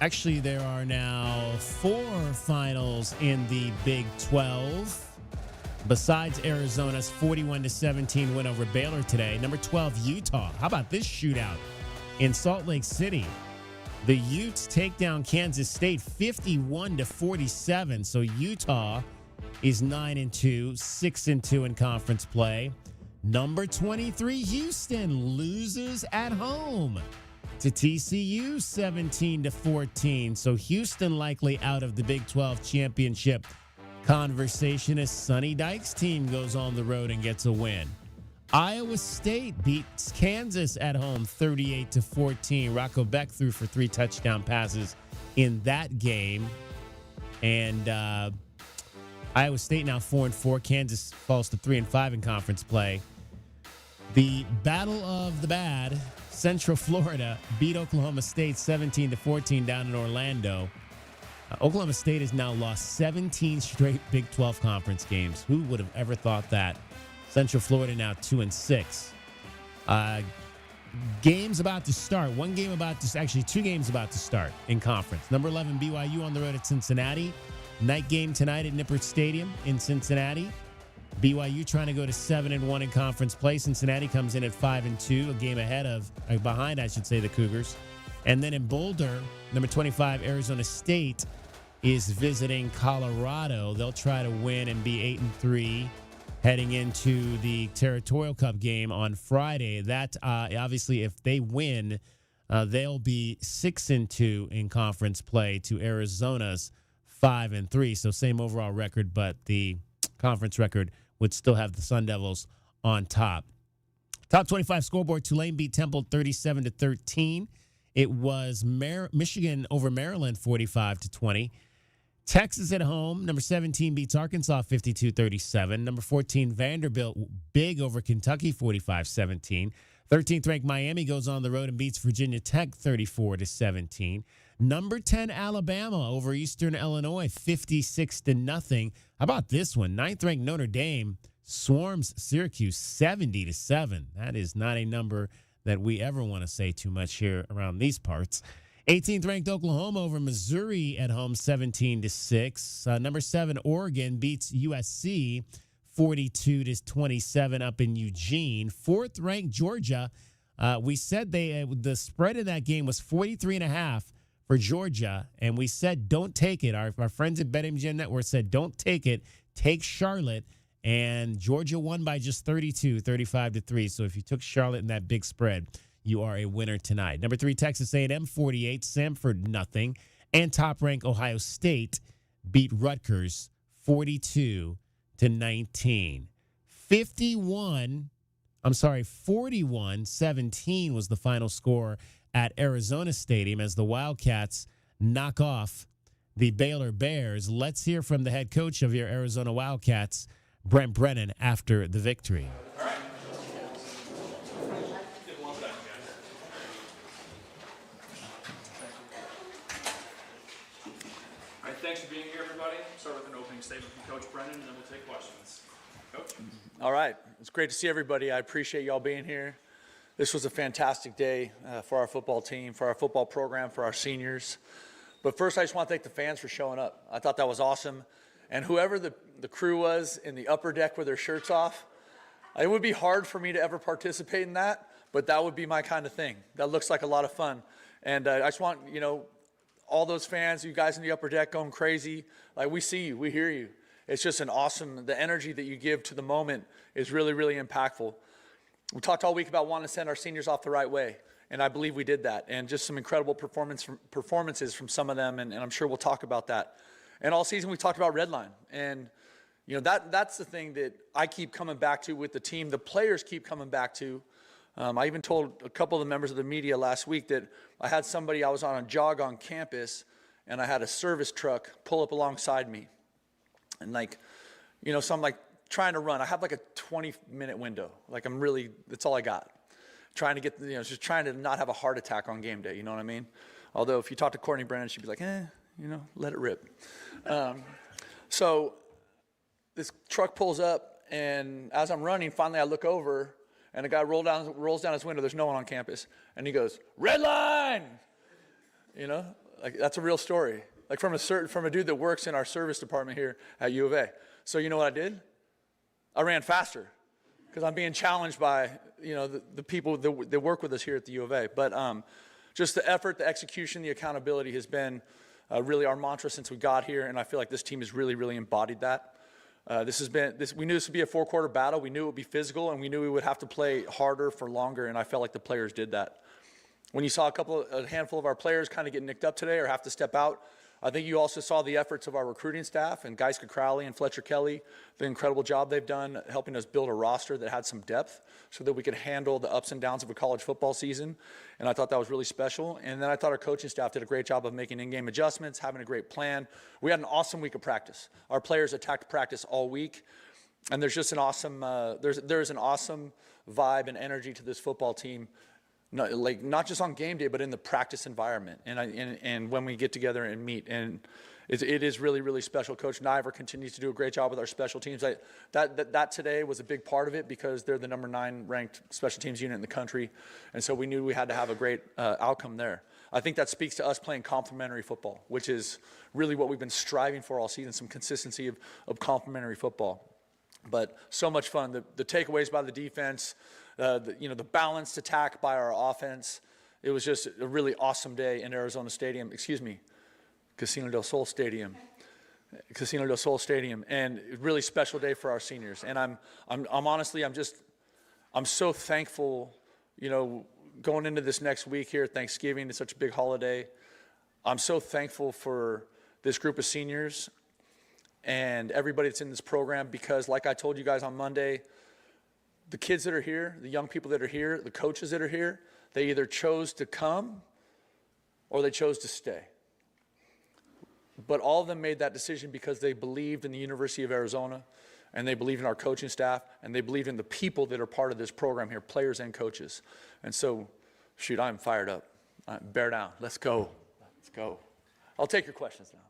Actually, there are now four finals in the Big 12. Besides Arizona's 41-17 win over Baylor today, number 12, Utah. How about this shootout in Salt Lake City? The Utes take down Kansas State 51-47. So Utah is 9-2, 6-2 in conference play. Number 23, Houston loses at home to TCU 17-14. So Houston likely out of the Big 12 championship conversation as Sonny Dykes' team goes on the road and gets a win. Iowa State beats Kansas at home 38-14. Rocco Beck threw for 3 touchdown passes in that game. And Iowa State now 4-4. Kansas falls to 3-5 in conference play. The Battle of the Bad, Central Florida beat Oklahoma State 17-14 down in Orlando. Oklahoma State has now lost 17 straight Big 12 conference games. Who would have ever thought that? Central Florida now 2-6. Games about to start. Two games about to start in conference. Number 11, BYU on the road at Cincinnati. Night game tonight at Nippert Stadium in Cincinnati. BYU trying to go to 7-1 in conference play. Cincinnati comes in at 5-2, a game behind the Cougars. And then in Boulder, number 25, Arizona State is visiting Colorado. They'll try to win and be 8-3 heading into the Territorial Cup game on Friday. That obviously, if they win, they'll be 6-2 in conference play to Arizona's 5-3. So same overall record, but the conference record would still have the Sun Devils on top. Top 25 scoreboard: Tulane beat Temple 37-13. It was Michigan over Maryland 45-20. Texas at home, number 17 beats Arkansas 52-37. Number 14 Vanderbilt big over Kentucky 45-17. 13th ranked Miami goes on the road and beats Virginia Tech 34-17. Number 10 Alabama over Eastern Illinois, 56-0. How about this one? 9th-ranked Notre Dame swarms Syracuse 70-7. That is not a number that we ever want to say too much here around these parts. 18th-ranked Oklahoma over Missouri at home, 17-6. Number 7 Oregon beats USC 42-27 up in Eugene. 4th-ranked Georgia. We said the spread in that game was 43.5 for Georgia, and we said don't take it. Our friends at BetMGM Network said don't take it. Take Charlotte, and Georgia won by just 32, 35-3. So if you took Charlotte in that big spread, you are a winner tonight. Number 3 Texas A&M 48, Samford nothing, and top-ranked Ohio State beat Rutgers 42-19. 41-17 was the final score at Arizona Stadium as the Wildcats knock off the Baylor Bears. Let's hear from the head coach of your Arizona Wildcats, Brent Brennan, after the victory. All right. All right, thanks for being here, everybody. Start with an opening statement from Coach Brennan, and then we'll take questions. Coach? All right. It's great to see everybody. I appreciate y'all being here. This was a fantastic day for our football team, for our football program, for our seniors. But first, I just want to thank the fans for showing up. I thought that was awesome. And whoever the crew was in the upper deck with their shirts off, it would be hard for me to ever participate in that, but that would be my kind of thing. That looks like a lot of fun. And I just want, all those fans, you guys in the upper deck going crazy, like we see you, we hear you. It's just an awesome, the energy that you give to the moment is really, really impactful. We talked all week about wanting to send our seniors off the right way, and I believe we did that. And just some incredible performances from some of them, and I'm sure we'll talk about that. And all season we talked about Redline, and that's the thing that I keep coming back to with the team. The players keep coming back to. I even told a couple of the members of the media last week that I had somebody, I was on a jog on campus, and I had a service truck pull up alongside me. And so I'm like trying to run. I have like a 20-minute window. Like that's all I got. Trying to get, just trying to not have a heart attack on game day, you know what I mean? Although if you talk to Courtney Brennan, she'd be like, let it rip. So this truck pulls up, and as I'm running, finally I look over, and a guy rolls down his window. There's no one on campus. And he goes, "Red line!" Like that's a real story. Like from a dude that works in our service department here at U of A. So you know what I did? I ran faster because I'm being challenged by, the people that work with us here at the U of A. But just the effort, the execution, the accountability has been really our mantra since we got here, and I feel like this team has really, really embodied that. We knew this would be a 4-quarter battle. We knew it would be physical, and we knew we would have to play harder for longer, and I felt like the players did that. When you saw a handful of our players kind of get nicked up today or have to step out, I think you also saw the efforts of our recruiting staff and Geiska Crowley and Fletcher Kelly, the incredible job they've done helping us build a roster that had some depth so that we could handle the ups and downs of a college football season. And I thought that was really special. And then I thought our coaching staff did a great job of making in-game adjustments, having a great plan. We had an awesome week of practice. Our players attacked practice all week. And there's just an awesome, there's an awesome vibe and energy to this football team. Not just on game day, but in the practice environment, and when we get together and meet, and it is really, really special. Coach Niver continues to do a great job with our special teams. That today was a big part of it because they're the number 9 ranked special teams unit in the country, and so we knew we had to have a great outcome there. I think that speaks to us playing complementary football, which is really what we've been striving for all season, some consistency of complementary football. But so much fun. The takeaways by the defense. The balanced attack by our offense. It was just a really awesome day in Arizona Stadium. Casino del Sol Stadium. And a really special day for our seniors. And I'm honestly, I'm so thankful, going into this next week here, Thanksgiving is such a big holiday. I'm so thankful for this group of seniors and everybody that's in this program because, like I told you guys on Monday, the kids that are here, the young people that are here, the coaches that are here, they either chose to come or they chose to stay. But all of them made that decision because they believed in the University of Arizona, and they believed in our coaching staff, and they believed in the people that are part of this program here, players and coaches. And so, I'm fired up. Bear down. Let's go. Let's go. I'll take your questions now.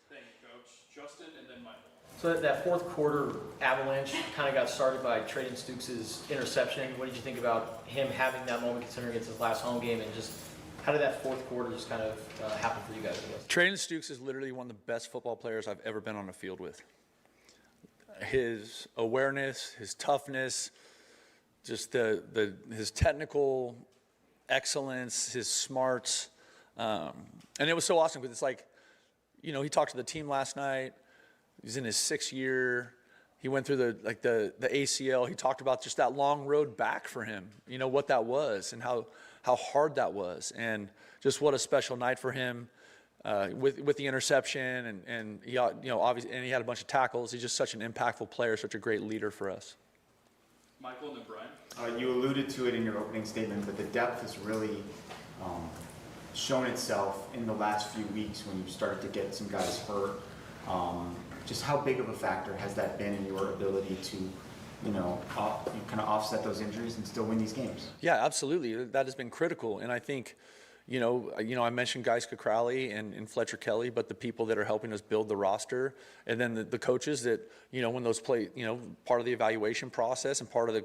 Thank you, Coach. Justin and then Michael. So that fourth quarter avalanche kind of got started by Traden Stukes' interception. What did you think about him having that moment, considering it's his last home game, and just how did that fourth quarter just kind of happen for you guys? Traden Stukes is literally one of the best football players I've ever been on a field with. His awareness, his toughness, just his technical excellence, his smarts, and it was so awesome because it's like, you know, he talked to the team last night. He's in his 6th year. He went through the ACL. He talked about just that long road back for him. You know what that was and how hard that was, and just what a special night for him with the interception and he, you know, obviously, and he had a bunch of tackles. He's just such an impactful player, such a great leader for us. Michael and then Brian. You alluded to it in your opening statement, but the depth has really shown itself in the last few weeks when you started to get some guys hurt. Just how big of a factor has that been in your ability to, you know, kind of offset those injuries and still win these games? Yeah, absolutely. That has been critical, and I think, you know, I mentioned Guys Crowley and Fletcher Kelly, but the people that are helping us build the roster, and then the coaches that, you know, when those play, you know, part of the evaluation process and part of the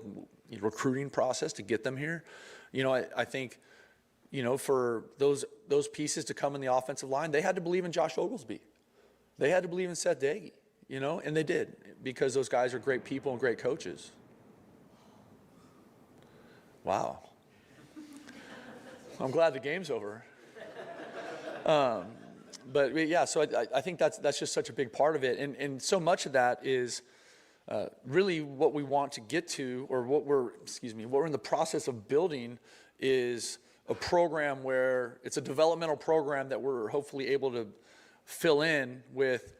recruiting process to get them here. You know, I think, you know, for those pieces to come in the offensive line, they had to believe in Josh Oglesby. They had to believe in Seth Daggy, you know, and they did, because those guys are great people and great coaches. Wow. I'm glad the game's over. But yeah, so I think that's just such a big part of it. And so much of that is really what we want to get to, or what we're in the process of building, is a program where it's a developmental program that we're hopefully able to fill in with,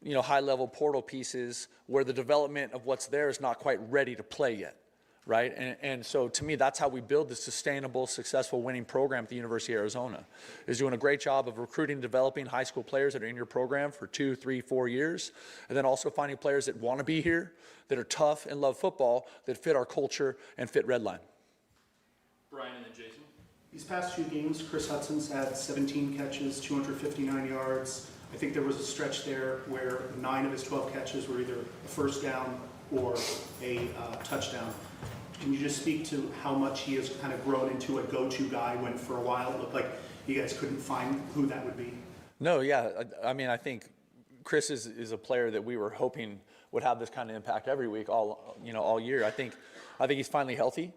you know, high-level portal pieces where the development of what's there is not quite ready to play yet, right? And so to me, that's how we build this sustainable, successful, winning program at the University of Arizona, is doing a great job of recruiting and developing high school players that are in your program for 2, 3, 4 years, and then also finding players that want to be here, that are tough and love football, that fit our culture and fit Redline. Brian and then Jason. These past 2 games, Chris Hudson's had 17 catches, 259 yards. I think there was a stretch there where 9 of his 12 catches were either a first down or a touchdown. Can you just speak to how much he has kind of grown into a go-to guy when for a while it looked like you guys couldn't find who that would be? No, yeah. I mean, I think Chris is a player that we were hoping would have this kind of impact every week, all year. I think he's finally healthy.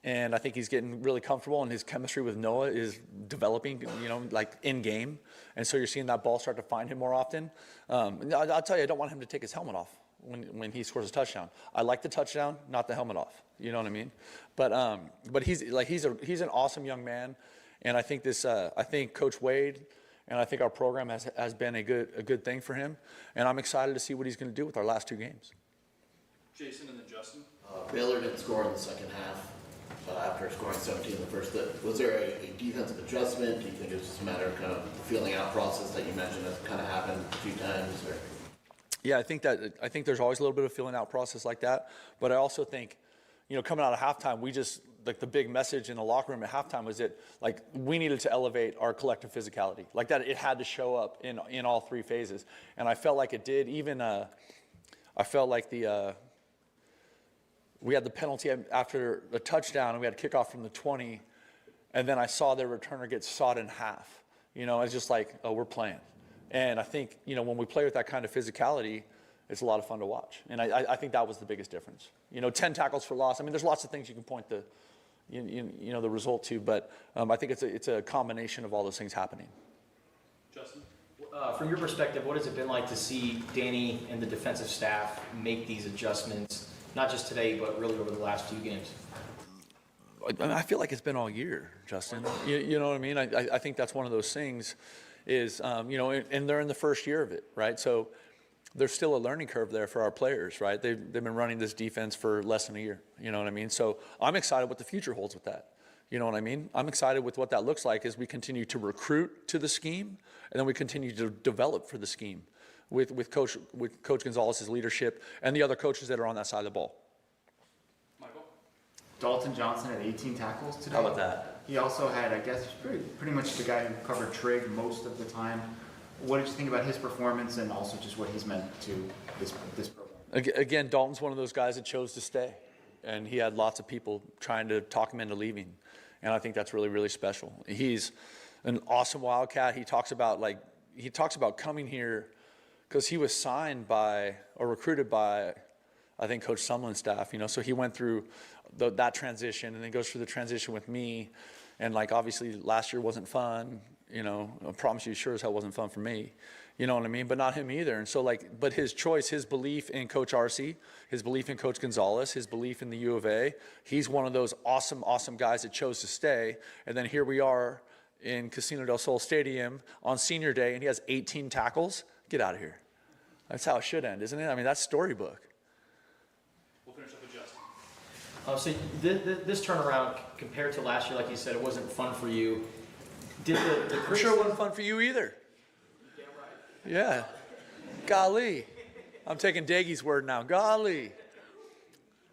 And I think he's getting really comfortable, and his chemistry with Noah is developing, you know, like in game. And so you're seeing that ball start to find him more often. I'll tell you, I don't want him to take his helmet off when he scores a touchdown. I like the touchdown, not the helmet off. You know what I mean? But he's an awesome young man, and I think I think Coach Wade and I think our program has been a good thing for him, and I'm excited to see what he's going to do with our last 2 games. Jason and then Justin. Baylor didn't score in the second half. After scoring 17 in the first, was there a defensive adjustment? Do you think it was just a matter of kind of the feeling out process that you mentioned that kind of happened a few times? Or? Yeah, I think there's always a little bit of feeling out process like that. But I also think, you know, coming out of halftime, we just, like, the big message in the locker room at halftime was that, like, we needed to elevate our collective physicality. Like that, it had to show up in all 3 phases. And I felt like it did. Even I felt like we had the penalty after a touchdown, and we had a kickoff from the 20, and then I saw their returner get sawed in half. You know, it's just like, oh, we're playing. And I think, you know, when we play with that kind of physicality, it's a lot of fun to watch. And I think that was the biggest difference. You know, 10 tackles for loss. I mean, there's lots of things you can point the result to, but I think it's a combination of all those things happening. Justin? From your perspective, what has it been like to see Danny and the defensive staff make these adjustments, not just today, but really over the last few games? I feel like it's been all year, Justin. You know what I mean? I think that's one of those things is, you know, and they're in the first year of it, right? So there's still a learning curve there for our players, right? They've been running this defense for less than a year, you know what I mean? So I'm excited what the future holds with that. You know what I mean? I'm excited with what that looks like as we continue to recruit to the scheme, and then we continue to develop for the scheme with Coach Gonzalez's leadership and the other coaches that are on that side of the ball. Michael? Dalton Johnson had 18 tackles today. How about that? He also had, I guess, pretty much the guy who covered Trigg most of the time. What did you think about his performance and also just what he's meant to this program? Again, Dalton's one of those guys that chose to stay, and he had lots of people trying to talk him into leaving, and I think that's really, really special. He's an awesome Wildcat. He talks about coming here because he was signed by or recruited by, I think, Coach Sumlin's staff. So he went through that transition, and then goes through the transition with me, and obviously last year wasn't fun. I promise you, sure as hell wasn't fun for me. You know what I mean? But not him either. And so but his choice, his belief in Coach Arce, his belief in Coach Gonzalez, his belief in the U of A, he's one of those awesome, awesome guys that chose to stay. And then here we are in Casino del Sol Stadium on senior day, and he has 18 tackles. Get out of here. That's how it should end, isn't it? I mean, that's storybook. We'll finish up with Justin. So this turnaround compared to last year, like you said, it wasn't fun for you. I'm sure it wasn't fun for you either. Yeah. Golly. I'm taking Dagy's word now. Golly.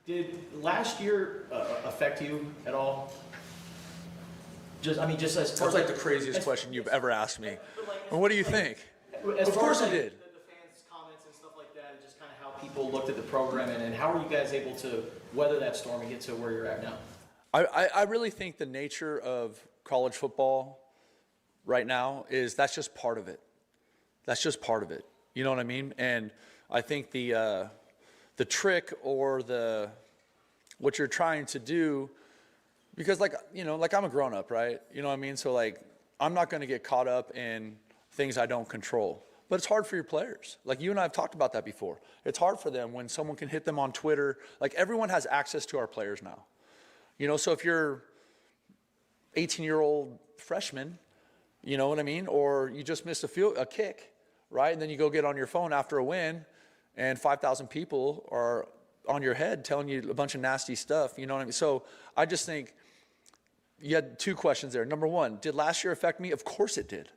Did last year affect you at all? Just as far That's the craziest question you've ever asked me. And what do you think? Of course it did. The fans' comments and stuff like that, and just kind of how people looked at the program, and how are you guys able to weather that storm and get to where you're at now? I really think the nature of college football right now is that's just part of it. That's just part of it. You know what I mean? And I think the trick or what you're trying to do, because I'm a grown up, right? You know what I mean? So I'm not going to get caught up in things I don't control. But it's hard for your players. You and I have talked about that before. It's hard for them when someone can hit them on Twitter. Everyone has access to our players now. So if you're 18-year-old freshman, you know what I mean? Or you just missed a kick, right? And then you go get on your phone after a win, and 5,000 people are on your head telling you a bunch of nasty stuff. You know what I mean? So I just think you had two questions there. Number one, did last year affect me? Of course it did.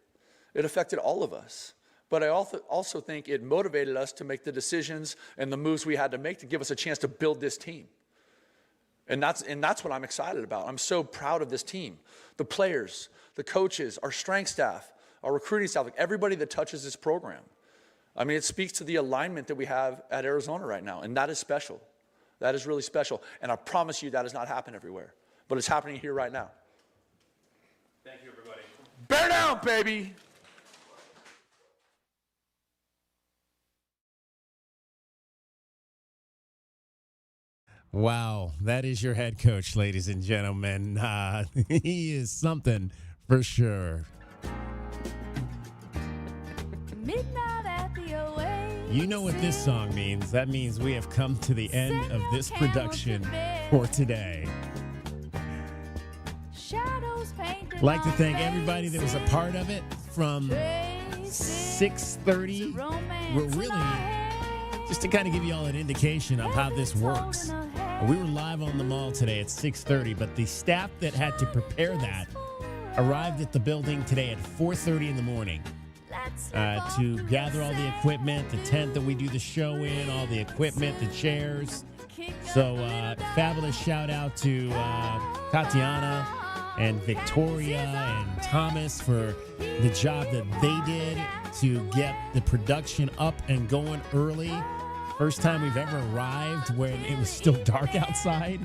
It affected all of us. But I also think it motivated us to make the decisions and the moves we had to make to give us a chance to build this team. And that's what I'm excited about. I'm so proud of this team. The players, the coaches, our strength staff, our recruiting staff, everybody that touches this program. I mean, it speaks to the alignment that we have at Arizona right now, and that is special. That is really special. And I promise you that does not happen everywhere. But it's happening here right now. Thank you, everybody. Bear down, baby! Wow, that is your head coach, ladies and gentlemen. He is something for sure. Midnight at the away. You know what this song means. That means we have come to the end of this production for today. I'd like to thank everybody that was a part of it from 6:30. We're really, just to kind of give you all an indication of how this works. We were live on the mall today at 6:30, but the staff that had to prepare that arrived at the building today at 4:30 in the morning to gather all the equipment, the tent that we do the show in, all the equipment, the chairs. So fabulous shout out to Tatiana and Victoria and Thomas for the job that they did to get the production up and going early. First time we've ever arrived when it was still dark outside.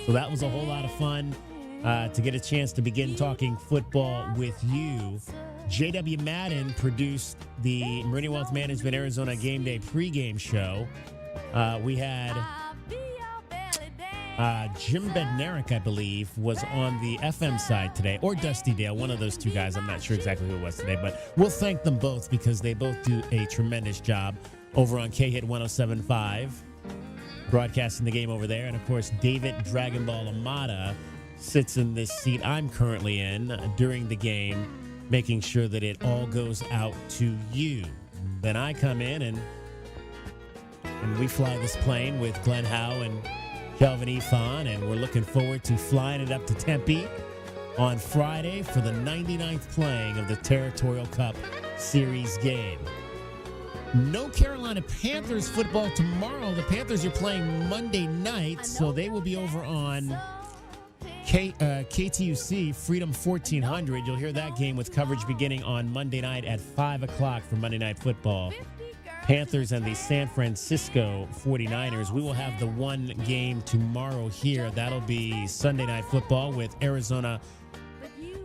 So that was a whole lot of fun to get a chance to begin talking football with you. J.W. Madden produced the Meridian Wealth Management Arizona Game Day pregame show. We had Jim Bednarik, I believe, was on the FM side today, or Dusty Dale, one of those two guys. I'm not sure exactly who it was today, but we'll thank them both because they both do a tremendous job over on K-Hit 107.5, broadcasting the game over there. And, of course, David Dragon Ball Amata sits in this seat I'm currently in during the game, making sure that it all goes out to you. Then I come in and we fly this plane with Glenn Howe and Kelvin Ifan, and we're looking forward to flying it up to Tempe on Friday for the 99th playing of the Territorial Cup Series game. No Carolina Panthers football tomorrow. The Panthers are playing Monday night, so they will be over on KTUC Freedom 1400. You'll hear that game with coverage beginning on Monday night at 5 o'clock for Monday Night Football. Panthers and the San Francisco 49ers. We will have the one game tomorrow here. That'll be Sunday Night Football with Arizona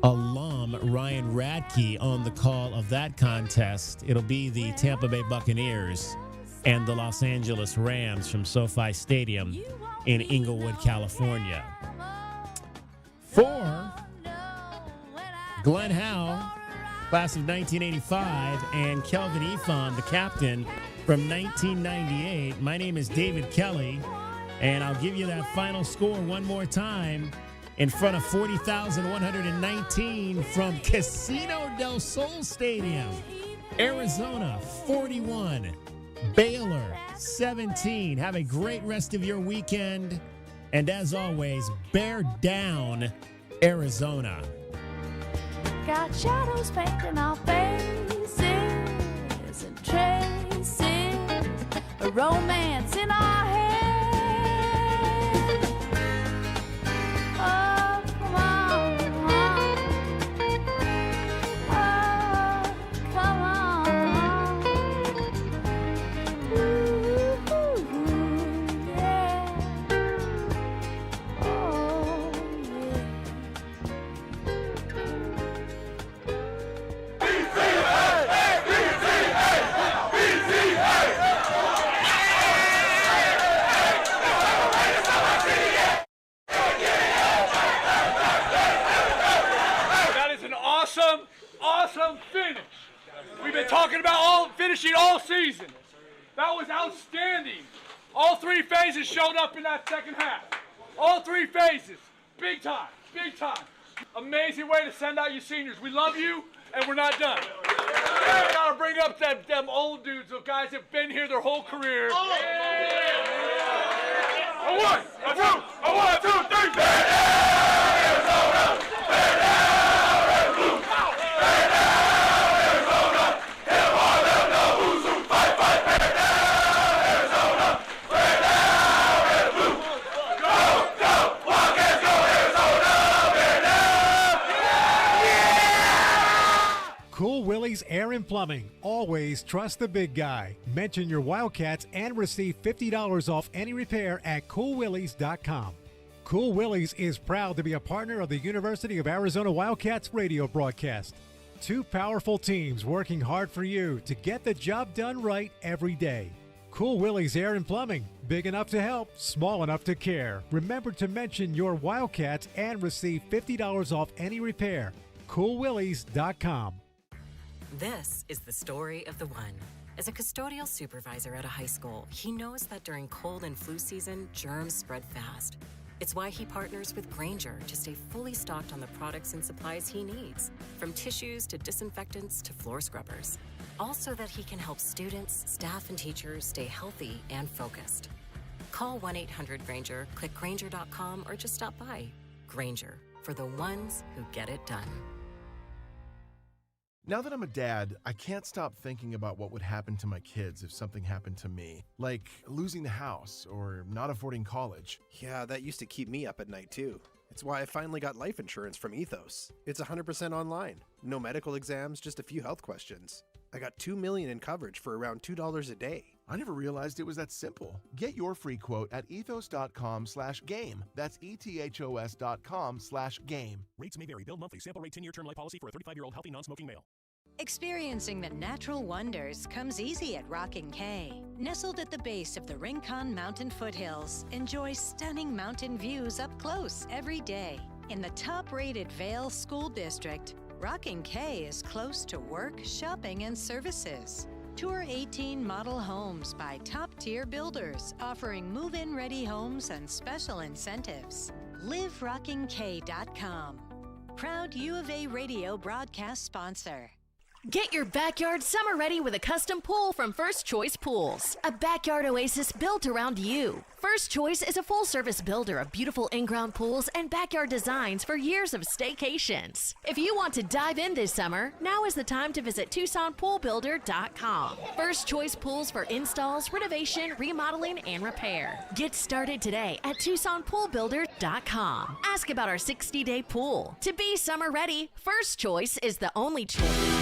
alum Ryan Radke on the call of that contest. It'll be the Tampa Bay Buccaneers and the Los Angeles Rams from SoFi Stadium in Inglewood, California. For Glenn Howe, class of 1985, and Kelvin Efon, the captain from 1998, my name is David Kelly, and I'll give you that final score one more time. In front of 40,119 from Casino del Sol Stadium. Arizona 41, Baylor 17. Have a great rest of your weekend. And as always, bear down, Arizona. Got shadows painting our faces and traces, a romance in our head. Oh, come on. Oh, come on. Ooh, yeah. Oh, yeah. That is an awesome finish. We've been talking about finishing all season. That was outstanding. All three phases showed up in that second half. All three phases. Big time. Amazing way to send out your seniors. We love you, and we're not done. I gotta bring up them old dudes, those guys that have been here their whole career. A one, two, three. Cool Willie's Air and Plumbing. Always trust the big guy. Mention your Wildcats and receive $50 off any repair at coolwillies.com. Cool Willie's is proud to be a partner of the University of Arizona Wildcats radio broadcast. Two powerful teams working hard for you to get the job done right every day. Cool Willie's Air and Plumbing. Big enough to help, small enough to care. Remember to mention your Wildcats and receive $50 off any repair. coolwillies.com. This is the story of the one. As a custodial supervisor at a high school, he knows that during cold and flu season, germs spread fast. It's why he partners with Grainger to stay fully stocked on the products and supplies he needs, from tissues to disinfectants to floor scrubbers. Also that he can help students, staff, and teachers stay healthy and focused. Call 1-800-GRAINGER, click Grainger.com, or just stop by. Grainger, for the ones who get it done. Now that I'm a dad, I can't stop thinking about what would happen to my kids if something happened to me, like losing the house or not affording college. Yeah, that used to keep me up at night too. It's why I finally got life insurance from Ethos. It's 100% online. No medical exams, just a few health questions. I got $2 million in coverage for around $2 a day. I never realized it was that simple. Get your free quote at ethos.com/game. That's ethos.com/game. Rates may vary. Bill monthly. Sample rate 10-year term life policy for a 35-year-old healthy non-smoking male. Experiencing the natural wonders comes easy at Rockin' K. Nestled at the base of the Rincon Mountain foothills, enjoy stunning mountain views up close every day. In the top-rated Vail School District, Rockin' K is close to work, shopping, and services. Tour 18 model homes by top-tier builders, offering move-in ready homes and special incentives. LiveRockingK.com. Proud U of A radio broadcast sponsor. Get your backyard summer ready with a custom pool from First Choice Pools. A backyard oasis built around you. First Choice is a full-service builder of beautiful in-ground pools and backyard designs for years of staycations. If you want to dive in this summer, now is the time to visit TucsonPoolBuilder.com. First Choice Pools for installs, renovation, remodeling, and repair. Get started today at TucsonPoolBuilder.com. Ask about our 60-day pool. To be summer ready, First Choice is the only choice.